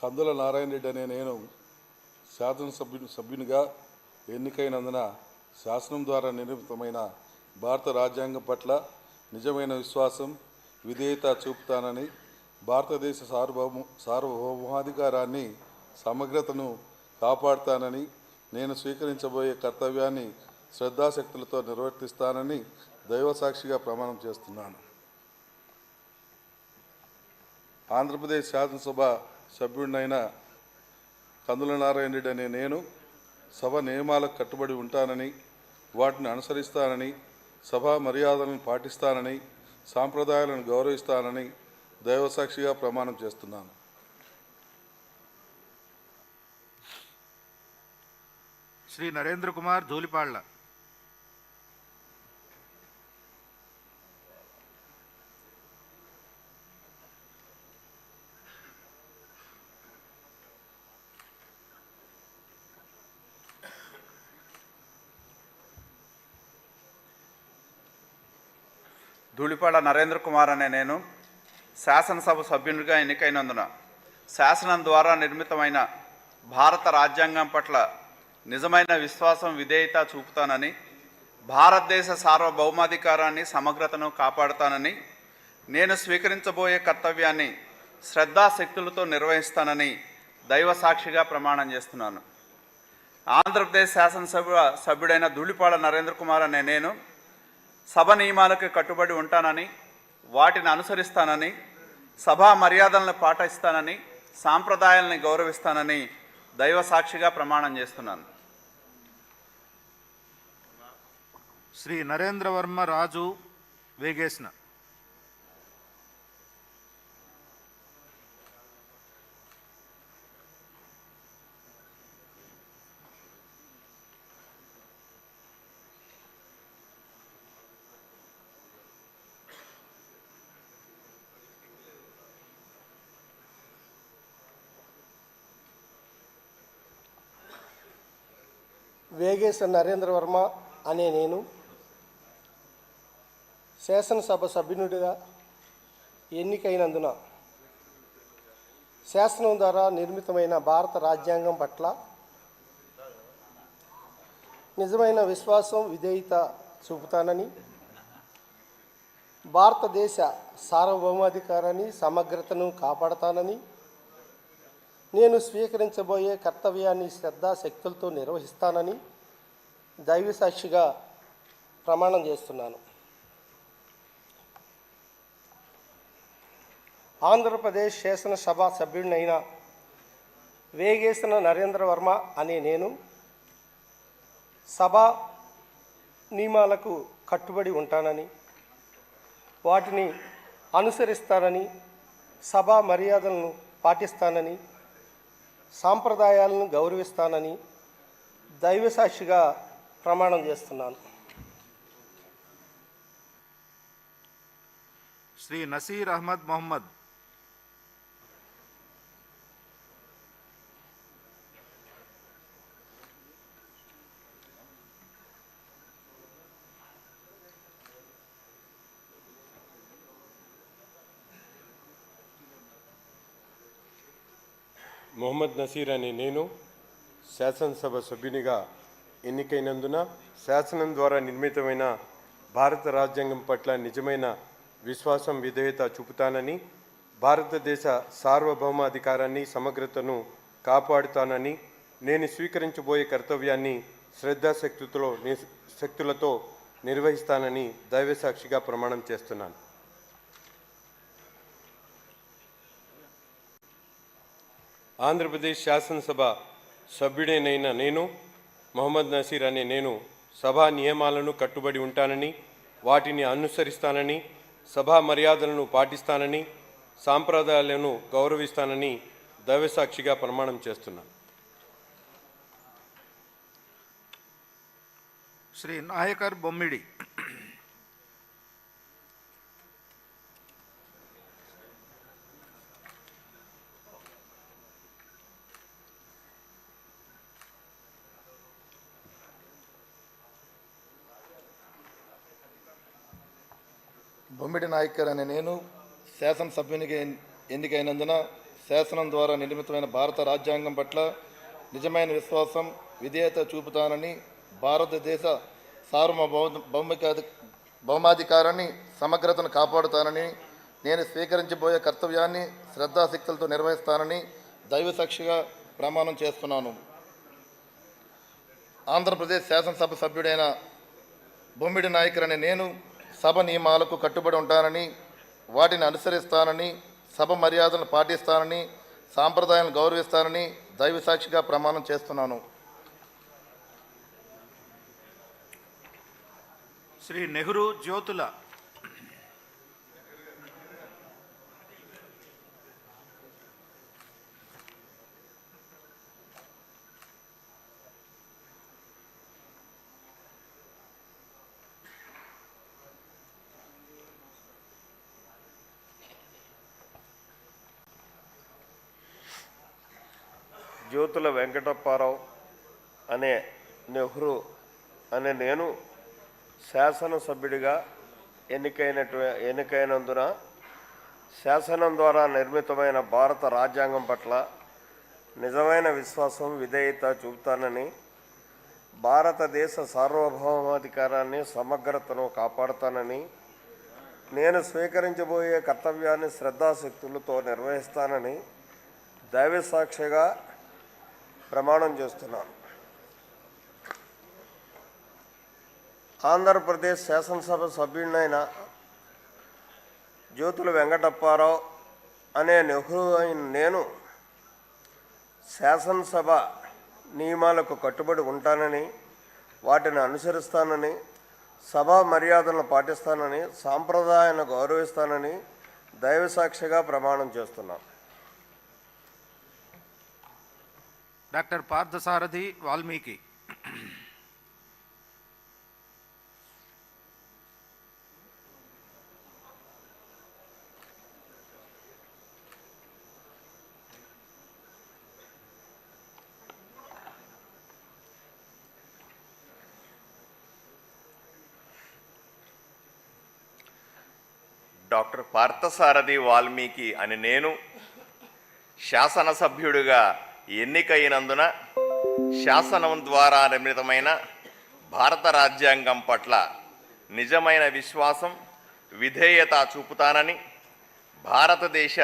కందుల నారాయణ రెడ్డి అనే నేను సభ్యునిగా ఎన్నికైనందున శాసనం ద్వారా నిర్మితమైన భారత రాజ్యాంగం పట్ల నిజమైన విశ్వాసం విధేయత చూపుతానని భారతదేశ సార్వభౌమాధికారాన్ని సమగ్రతను కాపాడుతానని నేను స్వీకరించబోయే కర్తవ్యాన్ని శ్రద్ధాశక్తులతో నిర్వర్తిస్తానని దైవసాక్షిగా ప్రమాణం చేస్తున్నాను. ఆంధ్రప్రదేశ్ శాసనసభ సభ్యుడినైన కందుల నారాయణ రెడ్డి అనే నేను సభ నియమాలకు కట్టుబడి ఉంటానని వాటిని అనుసరిస్తానని సభా మర్యాదలను పాటిస్తానని సాంప్రదాయాలను గౌరవిస్తానని దైవసాక్షిగా ప్రమాణం చేస్తున్నాను. శ్రీ నరేంద్ర కుమార్ ధూళిపాళ్ల. ధూళిపాళ్ల నరేంద్ర కుమార్ అనే నేను శాసనసభ సభ్యునిగా ఎన్నికైనందున శాసనం ద్వారా నిర్మితమైన భారత రాజ్యాంగం పట్ల నిజమైన విశ్వాసం విధేయత చూపుతానని భారతదేశ సార్వభౌమాధికారాన్ని సమగ్రతను కాపాడుతానని నేను స్వీకరించబోయే కర్తవ్యాన్ని శ్రద్ధాశక్తులతో నిర్వహిస్తానని దైవసాక్షిగా ప్రమాణం చేస్తున్నాను. ఆంధ్రప్రదేశ్ శాసనసభ సభ్యుడైన ధూళిపాళ్ల నరేంద్ర కుమార్ అనే నేను సభ నియమాలకు కట్టుబడి ఉంటానని వాటిని అనుసరిస్తానని సభా మర్యాదలను పాటిస్తానని సాంప్రదాయాలను గౌరవిస్తానని దైవసాక్షిగా ప్రమాణం చేస్తున్నాను. శ్రీ నరేంద్రవర్మ రాజు వేగేశ్న. వేగేశ్వర నరేంద్ర వర్మ అనే నేను శాసనసభ సభ్యునిగా ఎన్నికైనందున శాసనం ద్వారా నిర్మితమైన భారత రాజ్యాంగం పట్ల నిజమైన విశ్వాసం విధేయత చూపుతానని, భారతదేశ సార్వభౌమాధికారాన్ని సమగ్రతను కాపాడతానని, నేను స్వీకరించబోయే కర్తవ్యాన్ని శ్రద్ధాశక్తులతో నిర్వహిస్తానని దైవసాక్షిగా ప్రమాణం చేస్తున్నాను. ఆంధ్రప్రదేశ్ శాసనసభ సభ్యుడినైన వేగేసిన నరేంద్ర వర్మ అనే నేను సభా నియమాలకు కట్టుబడి ఉంటానని, వాటిని అనుసరిస్తానని, సభా మర్యాదలను పాటిస్తానని, సాంప్రదాయాలను గౌరవిస్తానని దైవసాక్షిగా ప్రమాణం చేస్తున్నాను. శ్రీ నసీర్ అహ్మద్ మొహమ్మద్. మొహమ్మద్ నసీర్ అనే నేను శాసనసభ సభ్యునిగా ఎన్నికైనందున శాసనం ద్వారా నిర్మితమైన భారత రాజ్యాంగం పట్ల నిజమైన విశ్వాసం విధేయత చూపుతానని, భారతదేశ సార్వభౌమాధికారాన్ని సమగ్రతను కాపాడుతానని, నేను స్వీకరించబోయే కర్తవ్యాన్ని శక్తులతో నిర్వహిస్తానని దైవసాక్షిగా ప్రమాణం చేస్తున్నాను. ఆంధ్రప్రదేశ్ శాసనసభ సభ్యుడైన నేను మొహమ్మద్ నసీర్ అనే నేను సభా నియమాలను కట్టుబడి ఉంటానని, వాటిని అనుసరిస్తానని, సభా మర్యాదలను పాటిస్తానని, సాంప్రదాయాలను గౌరవిస్తానని దైవసాక్షిగా ప్రమాణం చేస్తున్నాను. శ్రీ నాయకర్ బొమ్మిడి. బొమ్మిడి నాయకర్ అనే నేను శాసనసభ్యునిగా ఎన్నికైనందున శాసనం ద్వారా నిర్మితమైన భారత రాజ్యాంగం పట్ల నిజమైన విశ్వాసం విధేయత చూపుతానని, భారతదేశ భౌమాధికారాన్ని సమగ్రతను కాపాడుతానని, నేను స్వీకరించబోయే కర్తవ్యాన్ని శ్రద్ధాశక్తులతో నిర్వహిస్తానని దైవసాక్షిగా ప్రమాణం చేస్తున్నాను. ఆంధ్రప్రదేశ్ శాసనసభ సభ్యుడైన బొమ్మిడి నాయకర్ అనే నేను సభ నియమాలకు కట్టుబడి ఉంటానని, వాటిని అనుసరిస్తానని, సభ మర్యాదలను పాటిస్తానని, సాంప్రదాయాలను గౌరవిస్తానని దైవసాక్షిగా ప్రమాణం చేస్తున్నాను. శ్రీ నెహ్రూ జ్యోతుల. జ్యోతుల వెంకటప్పారావు అనే నెహ్రూ అనే నేను శాసనసభ్యుడిగా ఎన్నికైనందున శాసనం ద్వారా నిర్మితమైన భారత రాజ్యాంగం పట్ల నిజమైన విశ్వాసం విధేయత చూపుతానని, భారతదేశ సార్వభౌమాధికారాన్ని సమగ్రతను కాపాడుతానని, నేను స్వీకరించబోయే కర్తవ్యాన్ని శ్రద్ధాశక్తులతో నిర్వహిస్తానని దైవసాక్షిగా ప్రమాణం చేస్తున్నాను. ఆంధ్రప్రదేశ్ శాసనసభ సభ్యుడినైన జ్యోతుల వెంకటప్పారావు అనే నెహ్రూ అయిన నేను శాసనసభ నియమాలకు కట్టుబడి ఉంటానని, వాటిని అనుసరిస్తానని, సభా మర్యాదలను పాటిస్తానని, సాంప్రదాయాలను గౌరవిస్తానని దైవసాక్షిగా ప్రమాణం చేస్తున్నాను. డాక్టర్ పార్థసారథి వాల్మీకి. డాక్టర్ పార్థసారథి వాల్మీకి అని నేను శాసనసభ్యుడిగా ఎన్నికైనందున శాసనం ద్వారా నిర్మితమైన భారత రాజ్యాంగం పట్ల నిజమైన విశ్వాసం విధేయత చూపుతానని భారతదేశ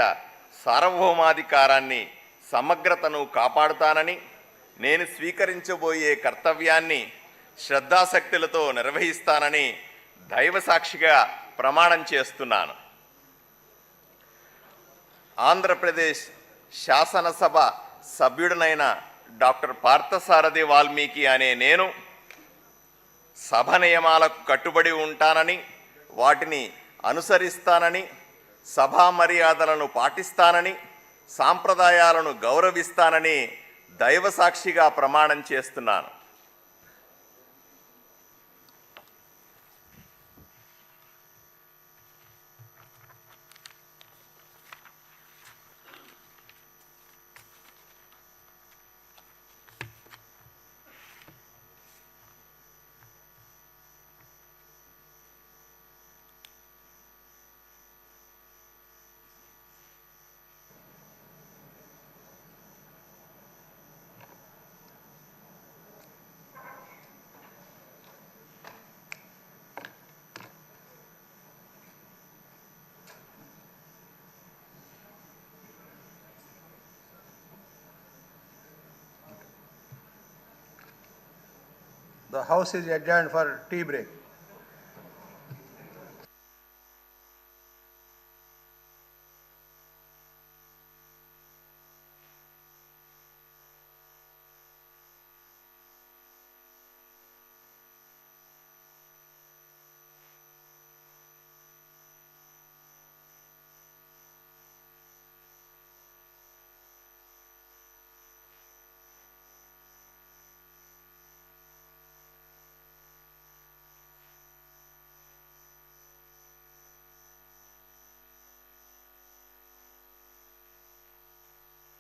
సార్వభౌమాధికారాన్ని సమగ్రతను కాపాడుతానని నేను స్వీకరించబోయే కర్తవ్యాన్ని శ్రద్ధాశక్తులతో నిర్వహిస్తానని దైవసాక్షిగా ప్రమాణం చేస్తున్నాను. ఆంధ్రప్రదేశ్ శాసనసభ సభ్యుడినైన డాక్టర్ పార్థసారథి వాల్మీకి అనే నేను సభ నియమాలకు కట్టుబడి ఉంటానని వాటిని అనుసరిస్తానని సభా మర్యాదలను పాటిస్తానని సాంప్రదాయాలను గౌరవిస్తానని దైవసాక్షిగా ప్రమాణం చేస్తున్నాను. The House is adjourned for tea break.